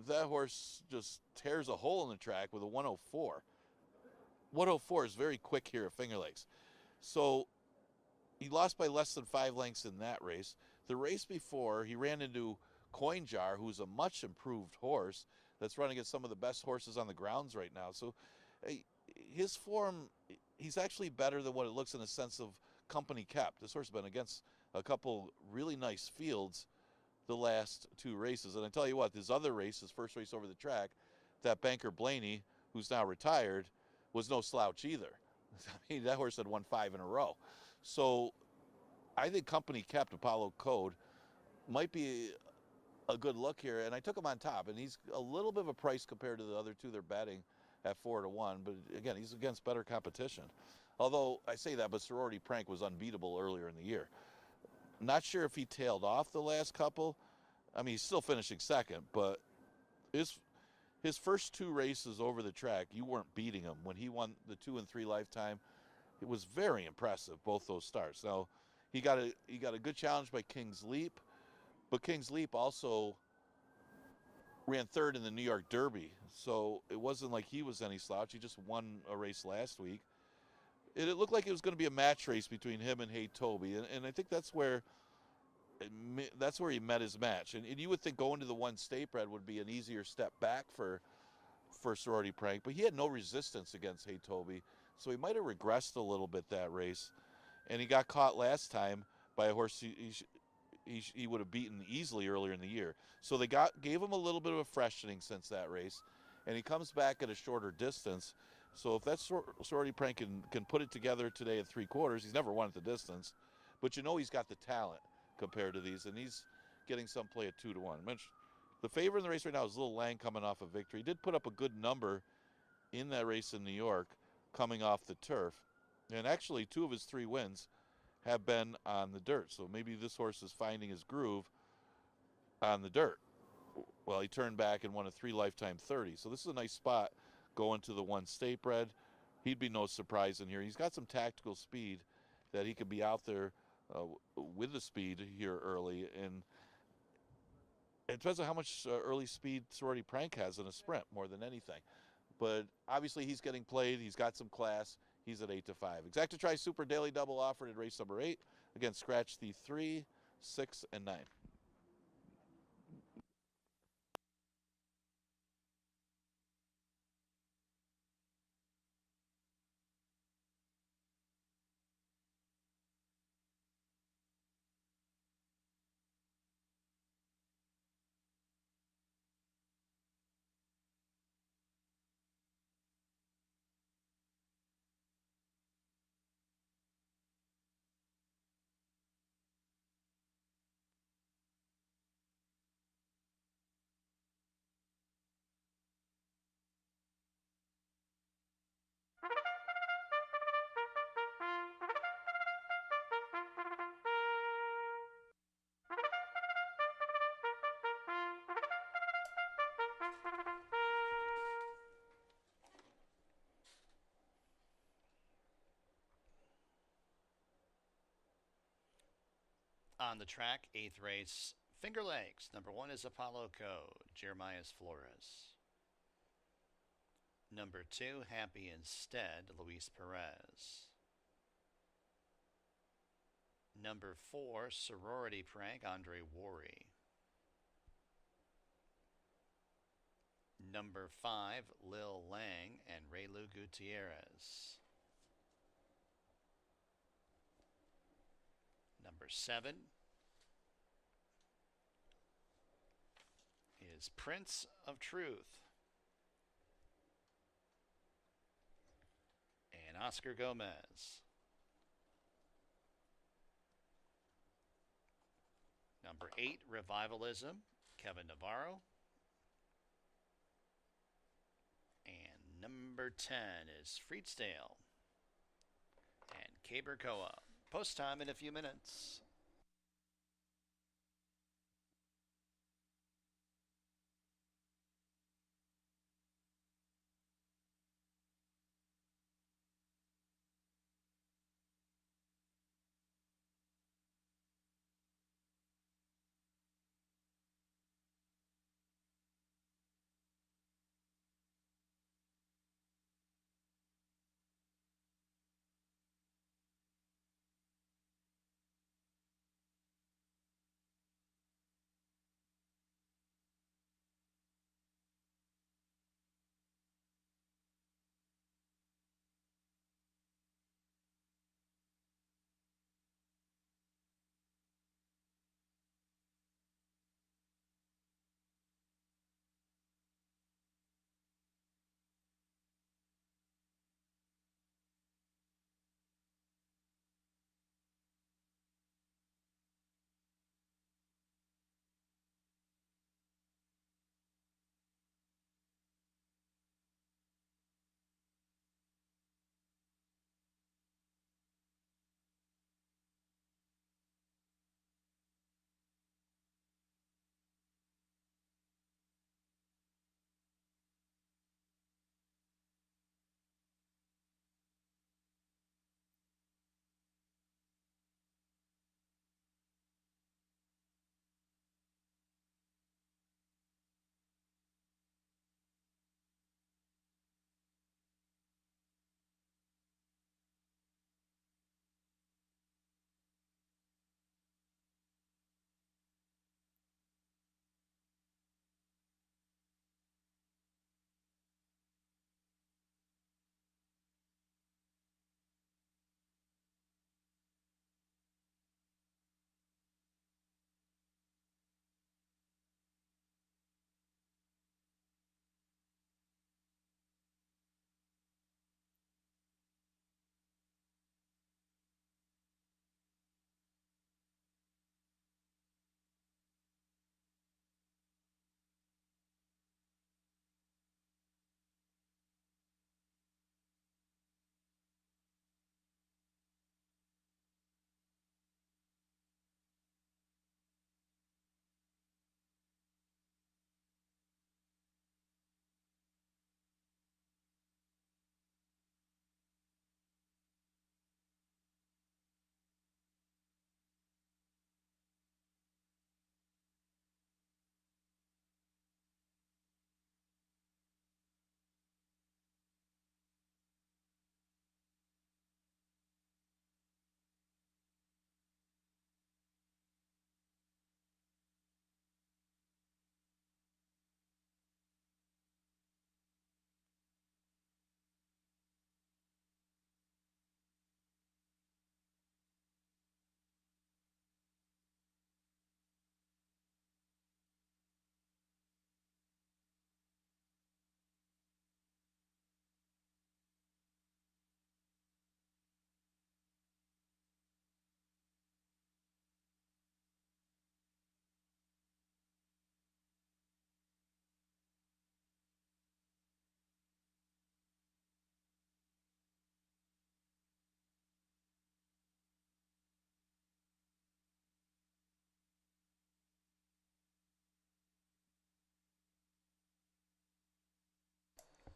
that horse just tears a hole in the track with a 104. 104 is very quick here at Finger Lakes. So he lost by less than 5 lengths in that race. The race before, he ran into Coin Jar, who's a much improved horse that's running against some of the best horses on the grounds right now. So his form, he's actually better than what it looks in the sense of company kept. This horse has been against a couple really nice fields the last 2 races. And I tell you what, this other race, his first race over the track, that Banker Blaney, who's now retired, was no slouch either. I mean, that horse had won 5 in a row. So I think company kept Apollo Code might be a good look here. And I took him on top, and he's a little bit of a price compared to the other 2 they're betting at 4-1. But again, he's against better competition. Although I say that, but Sorority Prank was unbeatable earlier in the year. Not sure if he tailed off the last couple. I mean, he's still finishing second, but his first 2 races over the track, you weren't beating him. When he won the 2 and 3 Lifetime, it was very impressive, both those starts. Now, he got a good challenge by King's Leap, but King's Leap also ran 3rd in the New York Derby, so it wasn't like he was any slouch. He just won a race last week. It looked like it was going to be a match race between him and Hey Toby, and I think that's where he met his match. And you would think going to the 1 State Bred would be an easier step back for Sorority Prank, but he had no resistance against Hey Toby, so he might have regressed a little bit that race. And he got caught last time by a horse he would have beaten easily earlier in the year. So they gave him a little bit of a freshening since that race, and he comes back at a shorter distance. So if that Sorority Prank can put it together today at 3/4, he's never won at the distance, but you know he's got the talent compared to these, and he's getting some play at 2-1. The favorite in the race right now is Little Lang coming off a victory. He did put up a good number in that race in New York coming off the turf, and actually 2 of his 3 wins have been on the dirt, so maybe this horse is finding his groove on the dirt. Well, he turned back and won a 3 Lifetime 30, so this is a nice spot going to the 1 State Bred. He'd be no surprise in here. He's got some tactical speed that he could be out there with the speed here early, and it depends on how much early speed Sorority Prank has in a sprint more than anything. But obviously he's getting played. He's got some class. He's at 8-5. Exacta Tri Super Daily Double offered in race number 8. Again, scratch the 3, 6, and 9. On the track, 8th race, Finger Lakes. Number 1 is Apollo Code, Jeremias Flores. Number 2, Happy Instead, Luis Perez. Number 4, Sorority Prank, Andre Worry. Number 5, Lil Lang and Raylu Gutierrez. Number 7 is Prince of Truth and Oscar Gomez. Number 8, Revivalism, Kevin Navarro. And number 10 is Freetsdale and Cabercoa. Post time in a few minutes.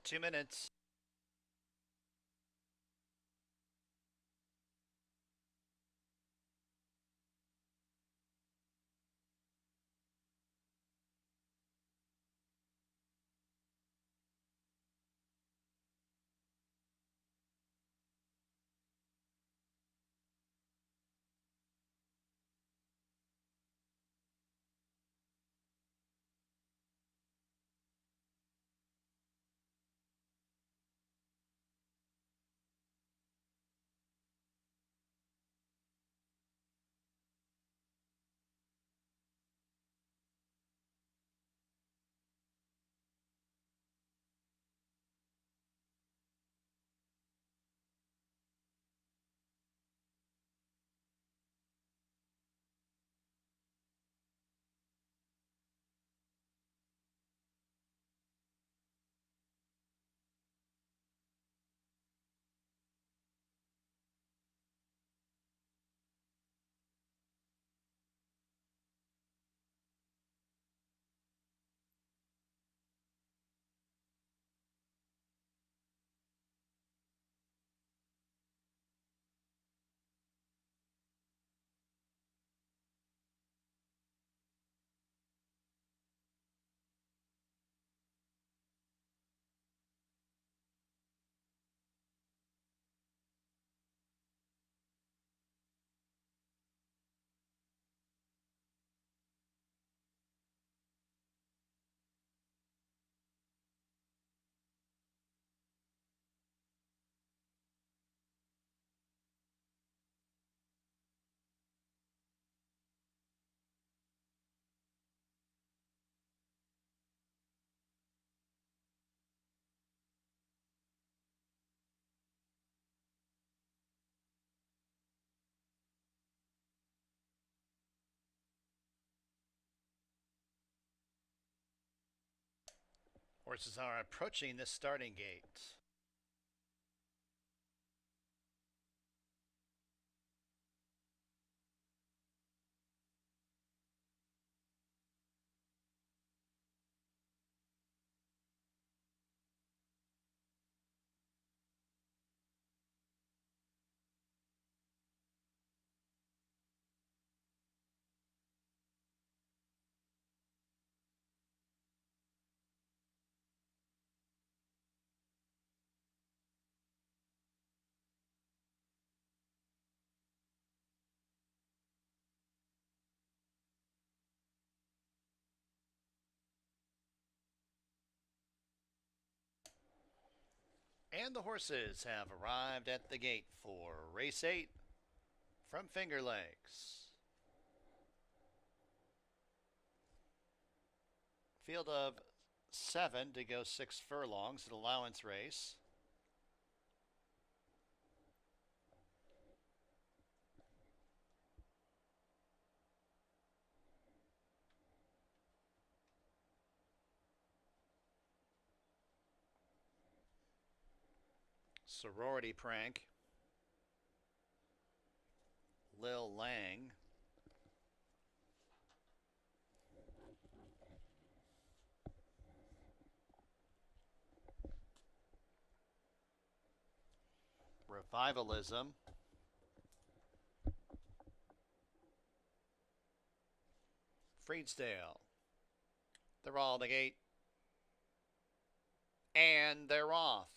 Two minutes. Horses are approaching the starting gate. And the horses have arrived at the gate for race 8 from Finger Lakes. Field of 7 to go 6 furlongs, an allowance race. Sorority Prank, Lil Lang, Revivalism, Freedsdale. They're all at the gate, and they're off.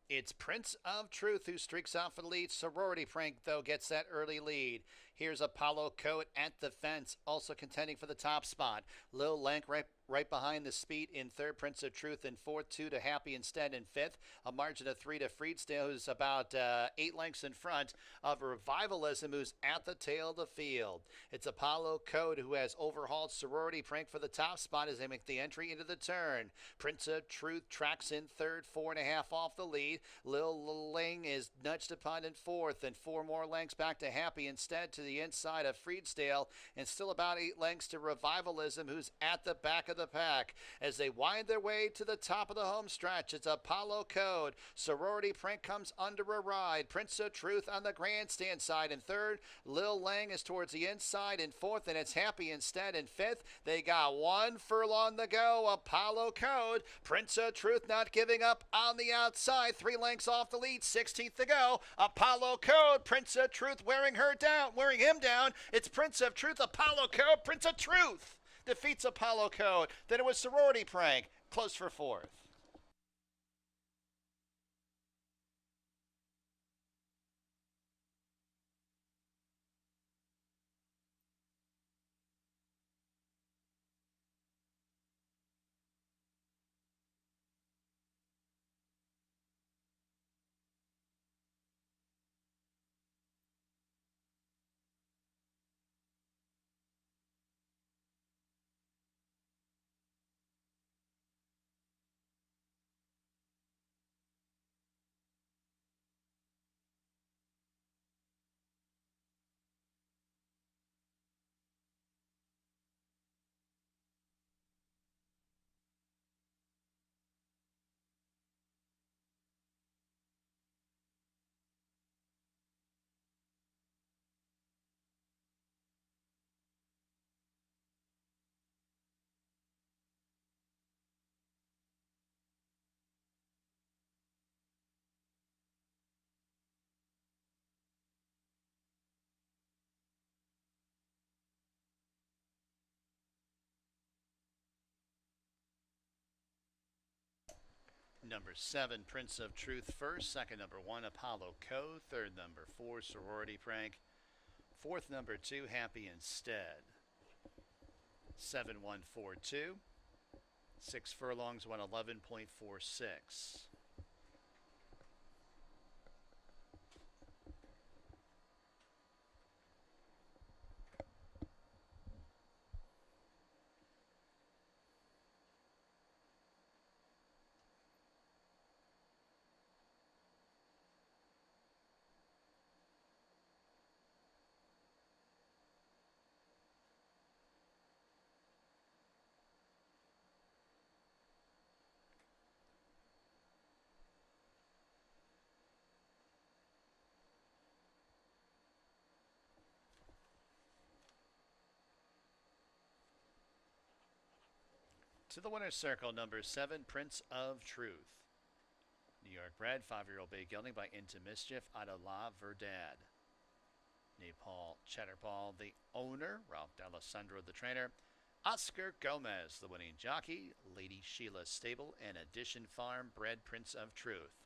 It's Prince of Truth who streaks out for the lead. Sorority Prank, though, gets that early lead. Here's Apollo Coat at the fence, also contending for the top spot. Lil Lank right behind the speed in third. Prince of Truth in fourth. 2 to Happy Instead in fifth. A margin of 3 to Freedsdale, who's about 8 lengths in front of Revivalism, who's at the tail of the field. It's Apollo Code who has overhauled Sorority Prank for the top spot as they make the entry into the turn. Prince of Truth tracks in third, 4.5 off the lead. Lil Ling is nudged upon in fourth, and 4 more lengths back to Happy Instead to the inside of Freedsdale, and still about 8 lengths to Revivalism, who's at the back of the pack. As they wind their way to the top of the home stretch, it's Apollo Code. Sorority Prank comes under a ride. Prince of Truth on the grandstand side in third. Lil Lang is towards the inside in fourth, and it's Happy Instead in fifth. They got 1 furlong to go. Apollo Code. Prince of Truth not giving up on the outside. 3 lengths off the lead. 16th to go. Apollo Code. Prince of Truth wearing him down. It's Prince of Truth. Apollo Code. Prince of Truth defeats Apollo Code. Then it was Sorority Prank, close for fourth. Number 7, Prince of Truth first. Second, number 1, Apollo Co. Third, number 4, Sorority Prank. Fourth, number 2, Happy Instead. 7142. 6 furlongs, 111.46. To the winner's circle, number 7, Prince of Truth. New York bred, 5-year-old bay gelding by Into Mischief out of La Verdad. Nepal Chatterball, the owner. Ralph D'Alessandro, the trainer. Oscar Gomez, the winning jockey. Lady Sheila Stable and Addition Farm bred Prince of Truth.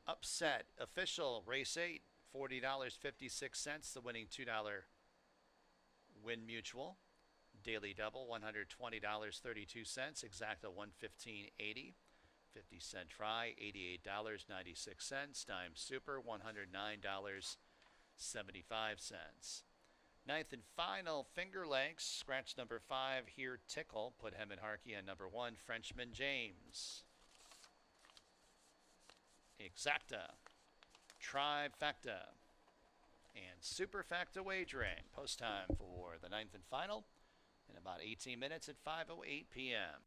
Upset official race 8, $40.56. The winning $2 Win Mutual. Daily double $120.32. Exacta $115.80. 50-cent try $88.96. Dime super $109.75. Ninth and final, Finger Lakes. Scratch number 5 here, Tickle. Put Hemet Harkey on number 1, Frenchman James. Exacta, Trifecta, and Superfacta wagering. Post time for the ninth and final in about 18 minutes at 5:08 p.m.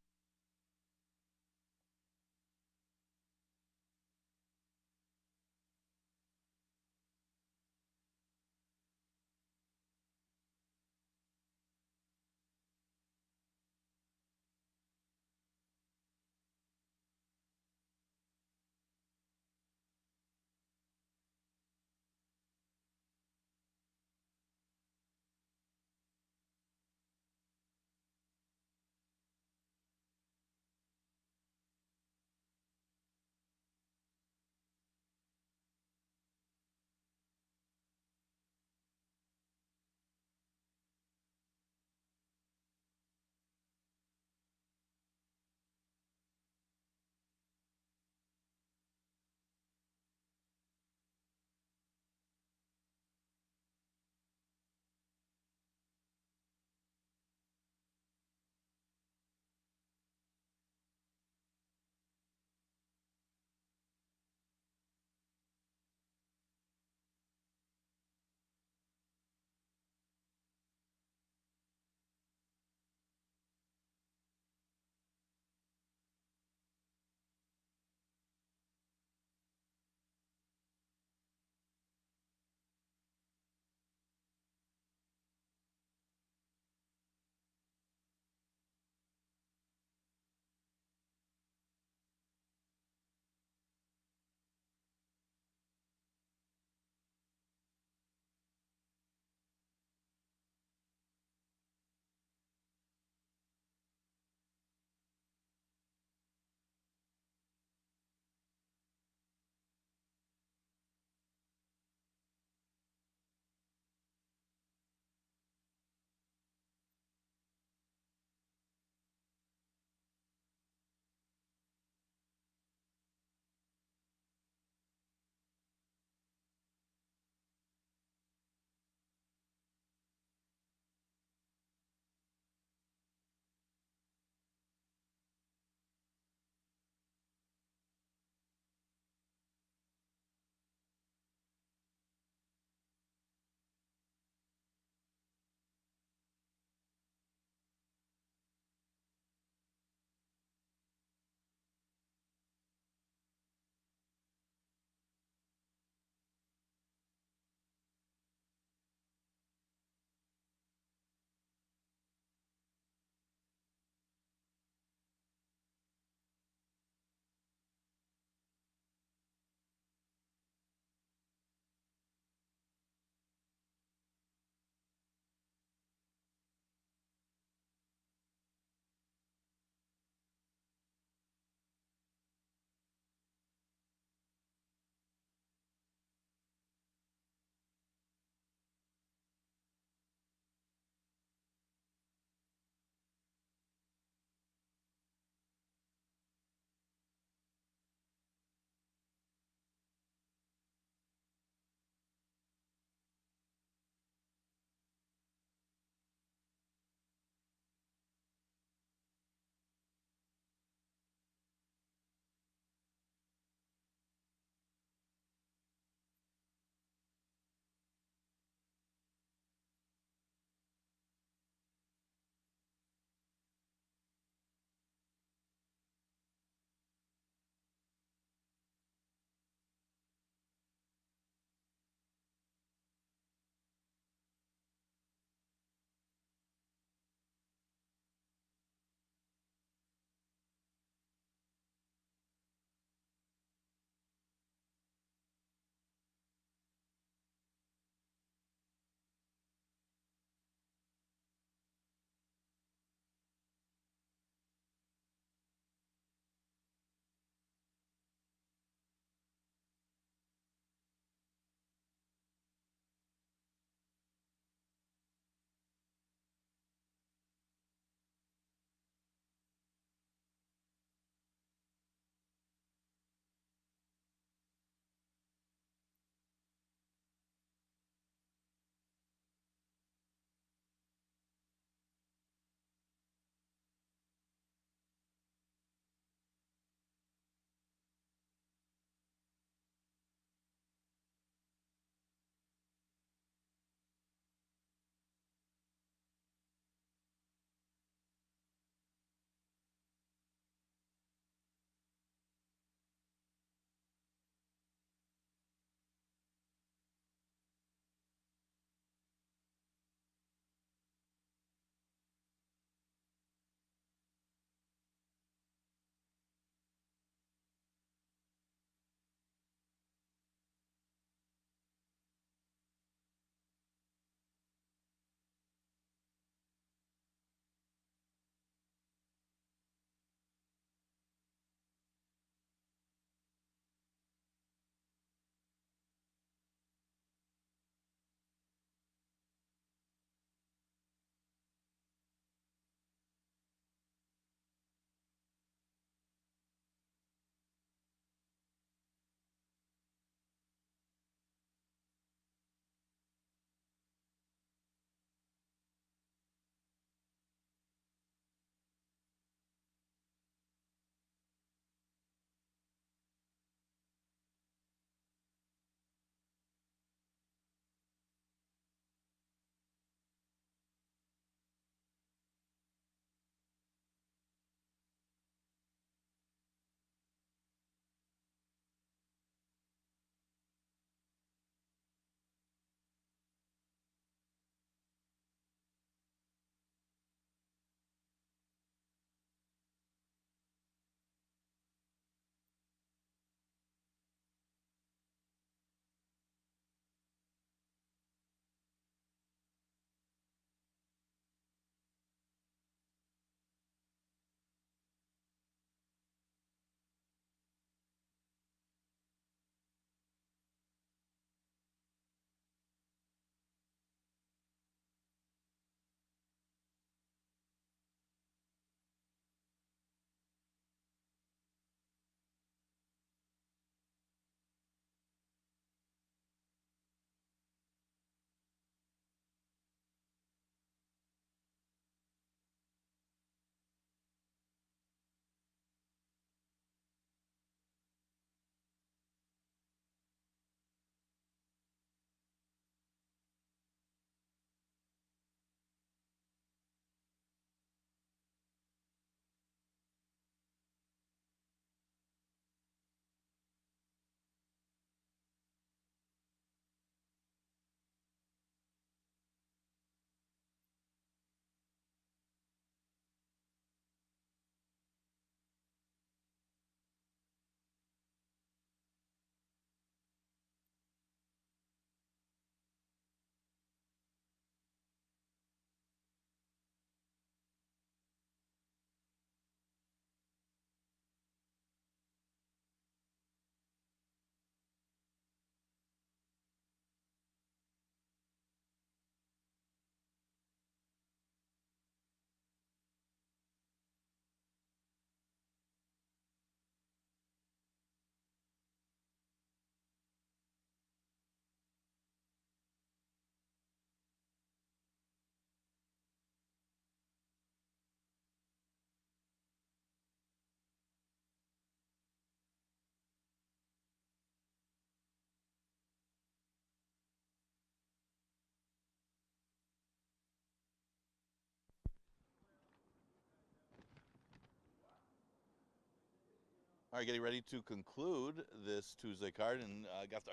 All right, getting ready to conclude this Tuesday card, and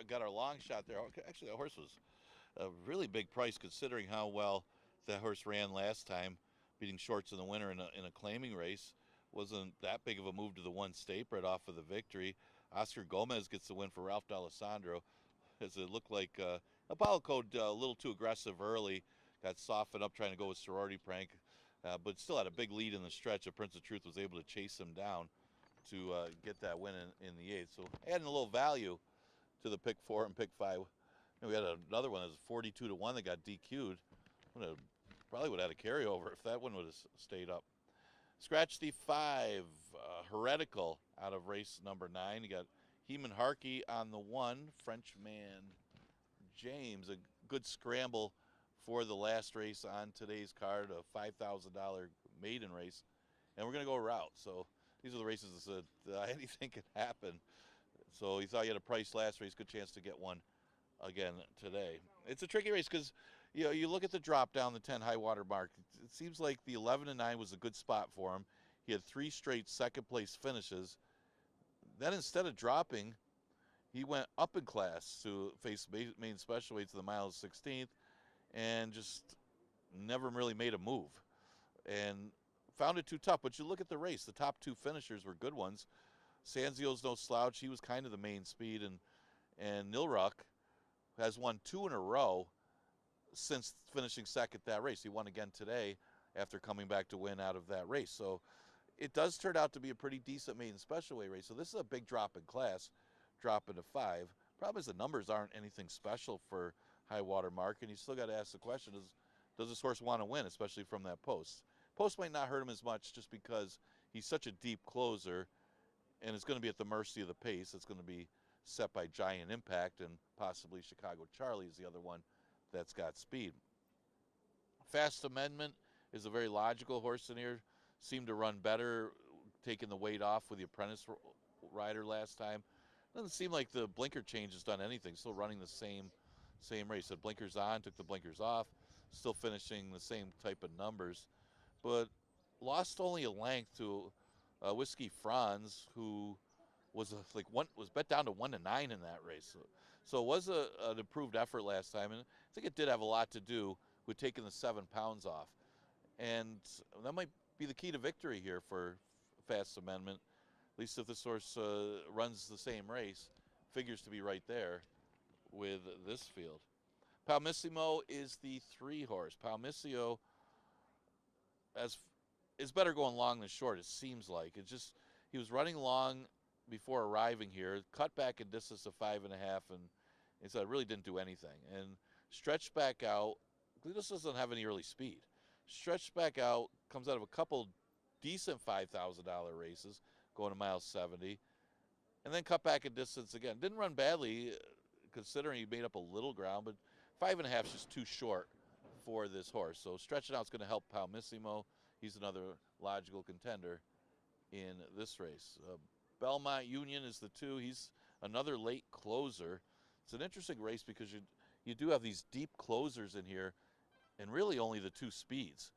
got our long shot there. Okay, actually, that horse was a really big price considering how well that horse ran last time, beating Shorts in the winter in a claiming race. Wasn't that big of a move to the one state right off of the victory. Oscar Gomez gets the win for Ralph D'Alessandro, as it looked like Apollo Code a little too aggressive early, got softened up trying to go with Sorority Prank, but still had a big lead in the stretch. Prince of Truth was able to chase him down to get that win in the eighth. So adding a little value to the pick 4 and pick 5. And we had another one that was 42 to 1 that got DQ'd. Probably would have had a carryover if that one would have stayed up. Scratch the 5, Heretical out of race number 9. You got Heeman Harkey on the 1, Frenchman James, a good scramble for the last race on today's card, a $5,000 maiden race. And we're going to go route. So these are the races that anything can happen. So you thought you had a price last race, good chance to get one again today. It's a tricky race because you look at the drop down the 10 high water mark. It seems like the 11 and 9 was a good spot for him. He had 3 straight second place finishes. Then instead of dropping, he went up in class to face main special weights of the mile 16th and just never really made a move and found it too tough. But you look at the race, the top 2 finishers were good ones. Sanzio's no slouch. He was kind of the main speed, and Nilruck has won 2 in a row since finishing second that race. He won again today after coming back to win out of that race. So it does turn out to be a pretty decent maiden special weight race. So this is a big drop in class, drop into 5. Problem is the numbers aren't anything special for high water mark, and you still got to ask the question, does this horse want to win, especially from that post? Post might not hurt him as much just because he's such a deep closer, and it's going to be at the mercy of the pace. It's going to be set by Giant Impact, and possibly Chicago Charlie is the other one that's got speed. Fast Amendment is a very logical horse in here. Seemed to run better, taking the weight off with the apprentice rider last time. Doesn't seem like the blinker change has done anything. Still running the same race. Had blinkers on, took the blinkers off, still finishing the same type of numbers, but lost only a length to Whiskey Franz, who was bet down to 1 to 9 in that race. So it was an improved effort last time, and I think it did have a lot to do with taking the 7 pounds off, and that might be the key to victory here for Fast Amendment. At least if this horse runs the same race, figures to be right there with this field. Palmissimo is the 3 horse. Palmissimo is better going long than short, it seems like. He was running long before arriving here, cut back a distance of 5.5, and so it really didn't do anything. And stretched back out, he just doesn't have any early speed. Stretched back out, comes out of a couple decent $5,000 races, going to mile 70, and then cut back a distance again. Didn't run badly, considering he made up a little ground, but 5.5 is just too short for this horse. So stretching out is going to help Palmissimo. He's another logical contender in this race. Belmont Union is the 2. He's another late closer. It's an interesting race because you do have these deep closers in here, and really only the 2 speeds,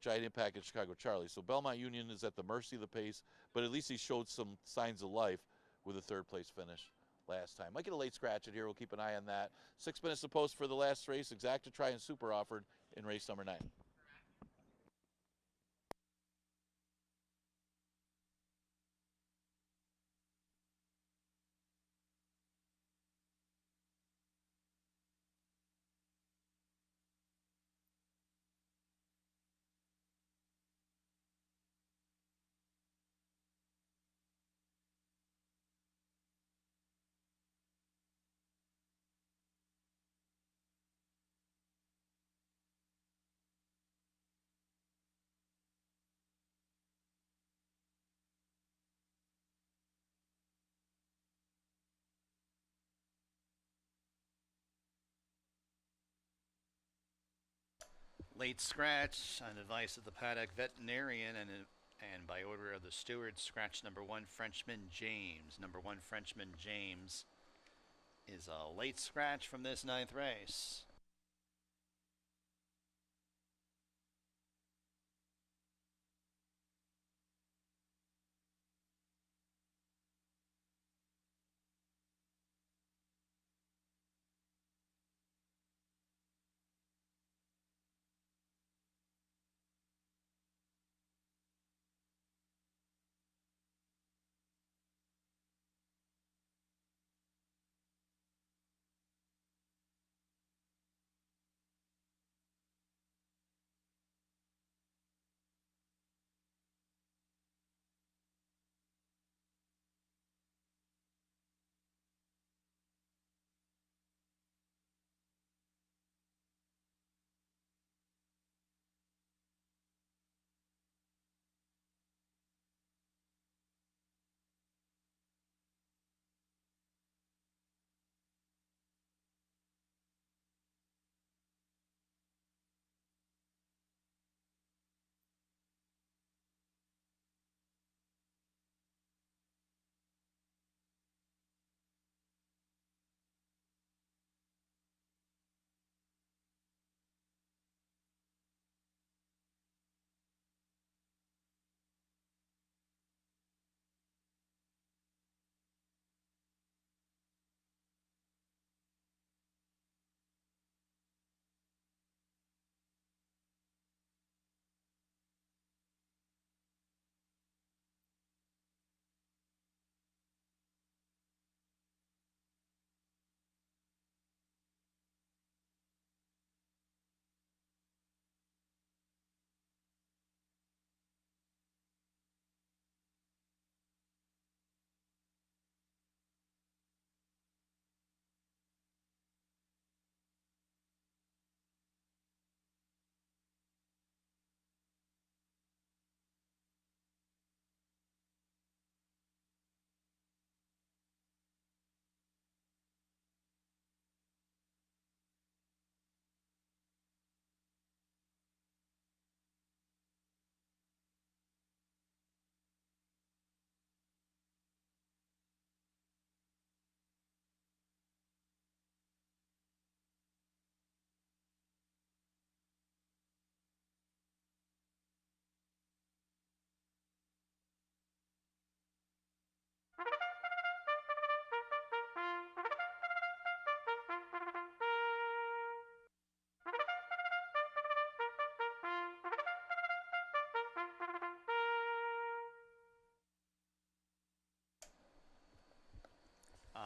Giant Impact and Chicago Charlie. So Belmont Union is at the mercy of the pace, but at least he showed some signs of life with a 3rd place finish last time. Might get a late scratch in here. We'll keep an eye on that. 6 minutes to post for the last race. Exacta Try and Super offered in race number 9. Late scratch on advice of the paddock veterinarian and by order of the steward, scratch number 1, Frenchman James. Number 1, Frenchman James is a late scratch from this 9th race.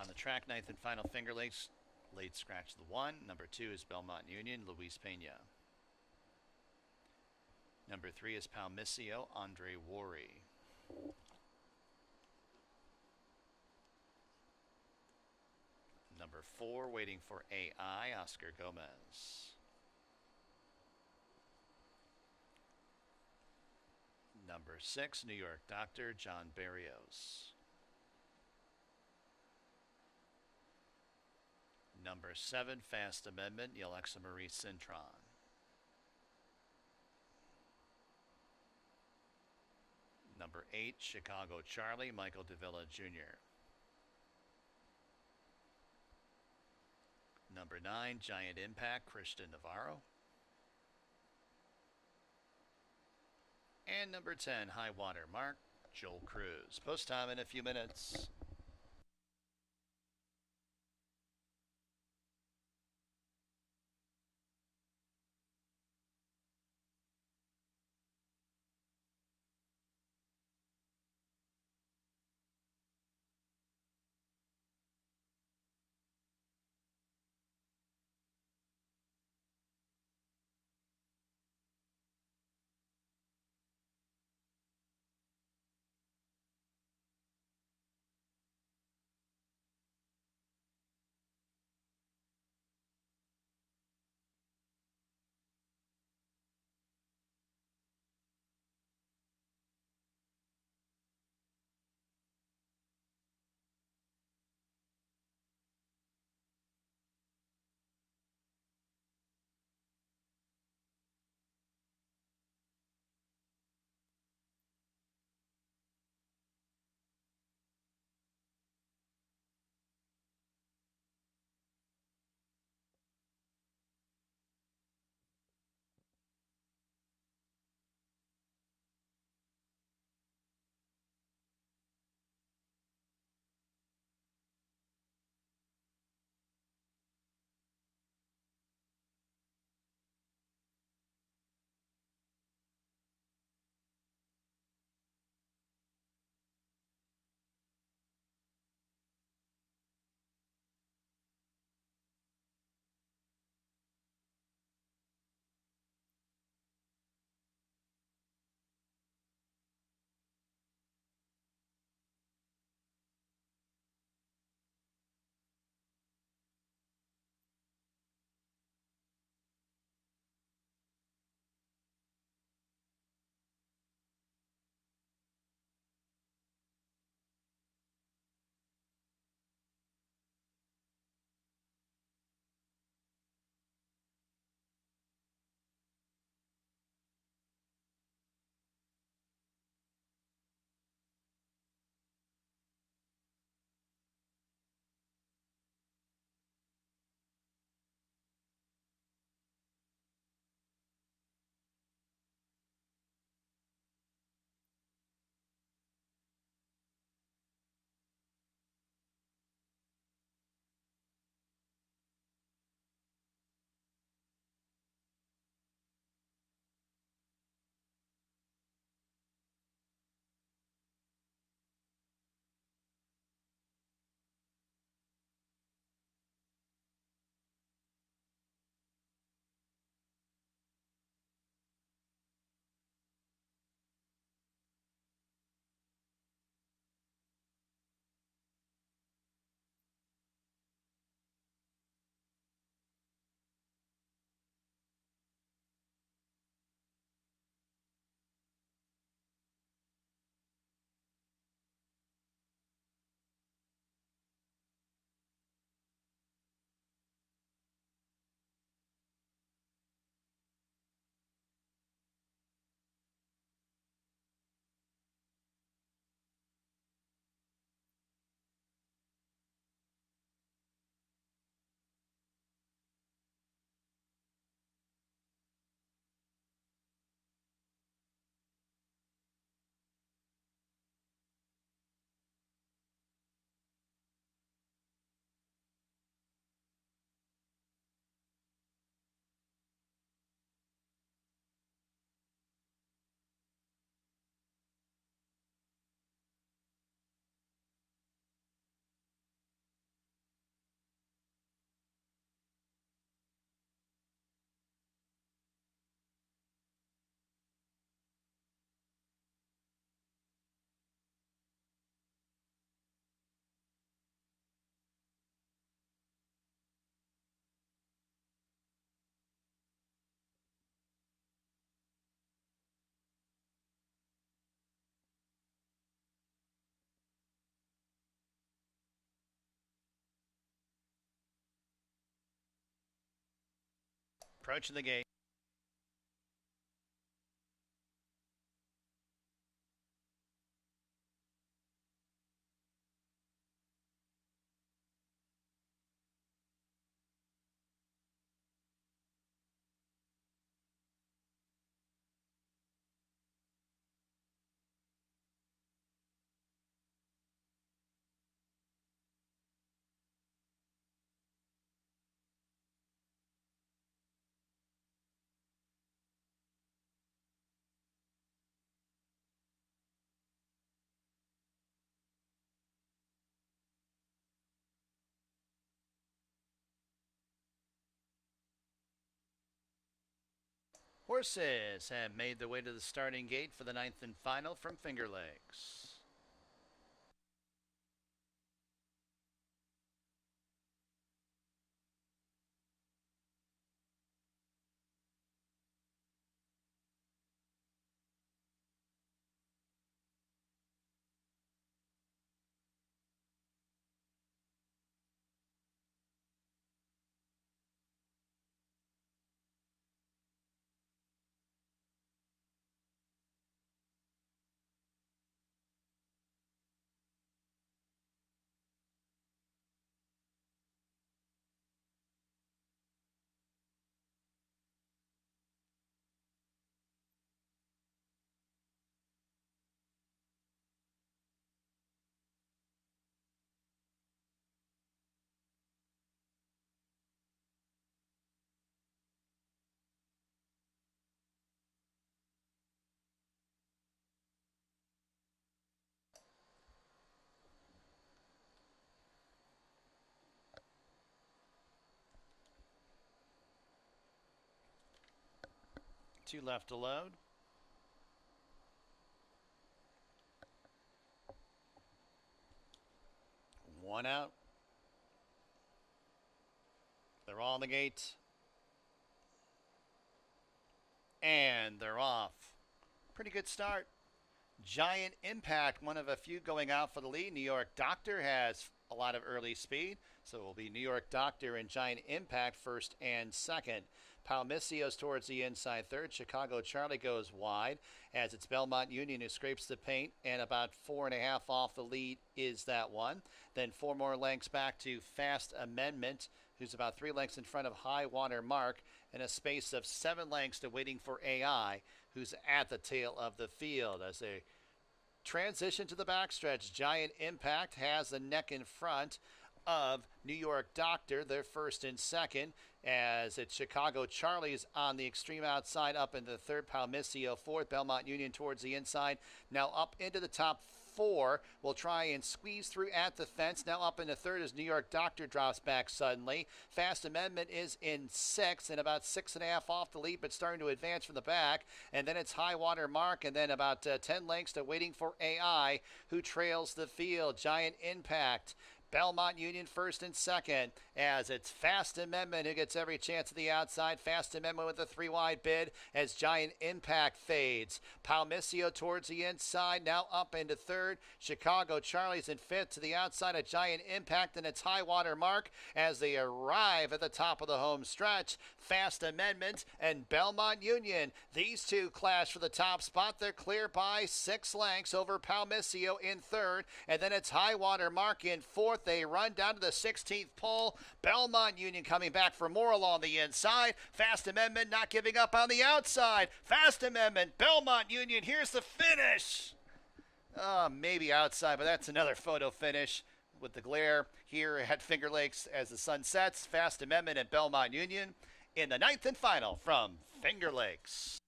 On the track, ninth and final, Finger Lakes, late scratch the 1. Number 2 is Belmont Union, Luis Pena. Number 3 is Palmisio, Andre Worry. Number 4, waiting for AI, Oscar Gomez. Number 6, New York Doctor, John Barrios. Number 7, Fast Amendment, Yalexa Marie Cintron. Number 8, Chicago Charlie, Michael Davila Jr. Number 9, Giant Impact, Christian Navarro. And number 10, High Water Mark, Joel Cruz. Post time in a few minutes. Approaching the gate. Horses have made their way to the starting gate for the ninth and final from Finger Lakes. Two left to load. One out. They're all on the gate. And they're off. Pretty good start. Giant Impact, one of a few going out for the lead. New York Doctor has a lot of early speed, so it will be New York Doctor and Giant Impact first and second. Palmissio's towards the inside third. Chicago Charlie goes wide as it's Belmont Union who scrapes the paint, and about 4.5 off the lead is that one. Then 4 more lengths back to Fast Amendment, who's about 3 lengths in front of High Water Mark, and a space of 7 lengths to Waiting for AI, who's at the tail of the field. As they transition to the backstretch, Giant Impact has the neck in front of New York Doctor. They're first and second, as it's Chicago Charlie's on the extreme outside up in the third, Palmissio fourth, Belmont Union towards the inside, now up into the top 4. Will try and squeeze through at the fence. Now up in the third as New York Doctor drops back suddenly. Fast Amendment is in 6th and about 6.5 off the lead, but starting to advance from the back. And then it's High Water Mark, and then about 10 lengths to Waiting for AI, who trails the field. Giant Impact, Belmont Union first and second, as it's Fast Amendment who gets every chance at the outside. Fast Amendment with a 3 wide bid as Giant Impact fades. Palmissio towards the inside, now up into third. Chicago Charlie's in 5th to the outside of Giant Impact, and it's High Water Mark as they arrive at the top of the home stretch. Fast Amendment and Belmont Union, these two clash for the top spot. They're clear by 6 lengths over Palmissio in third, and then it's High Water Mark in 4th. They run down to the 16th pole. Belmont Union coming back for more along the inside. Fast Amendment not giving up on the outside. Fast Amendment, Belmont Union, here's the finish. Maybe outside, but that's another photo finish with the glare here at Finger Lakes as the sun sets. Fast Amendment and Belmont Union in the ninth and final from Finger Lakes.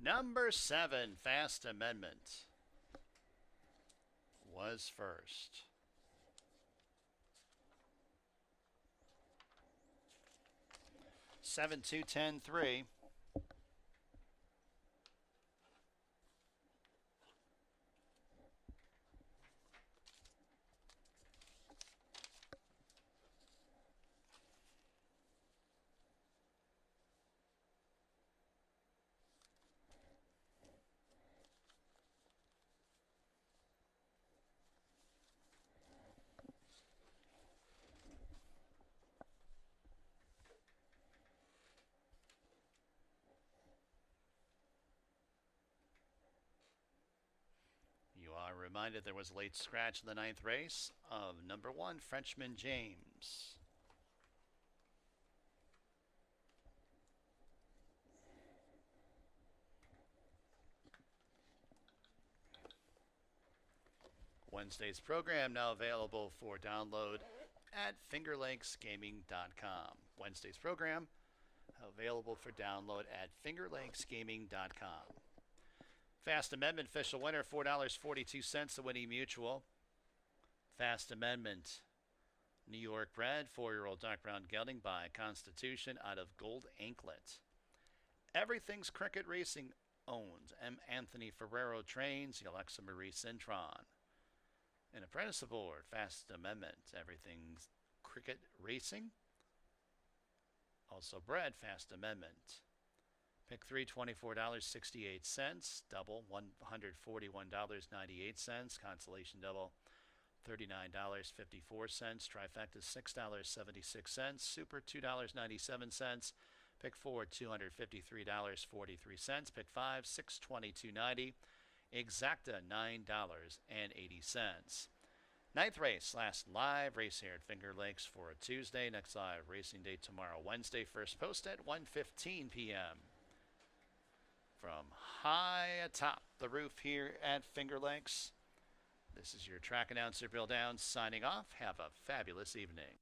Number 7, Fast Amendment, was first. 7-2-10-3. You are reminded there was a late scratch in the 9th race of number 1, Frenchman James. Wednesday's program now available for download at fingerlakesgaming.com. Wednesday's program available for download at fingerlakesgaming.com. Fast Amendment official winner, $4.42, the Winnie Mutual. Fast Amendment, New York bred, 4-year-old dark brown gelding by Constitution out of Gold Anklet. Everything's Cricket Racing owns. M. Anthony Ferrero trains the Alexa Marie Cintron. An apprentice aboard, Fast Amendment, Everything's Cricket Racing. Also bred, Fast Amendment. Pick 3, $24.68. Double, $141.98. Consolation double, $39.54. Trifecta, $6.76. Super, $2.97. Pick 4, $253.43. Pick 5, $622.90. Exacta, $9.80. 9th race, last live race here at Finger Lakes for a Tuesday. Next live racing day tomorrow, Wednesday. First post at 1:15 p.m. From high atop the roof here at Finger Lakes, this is your track announcer, Bill Downs, signing off. Have a fabulous evening.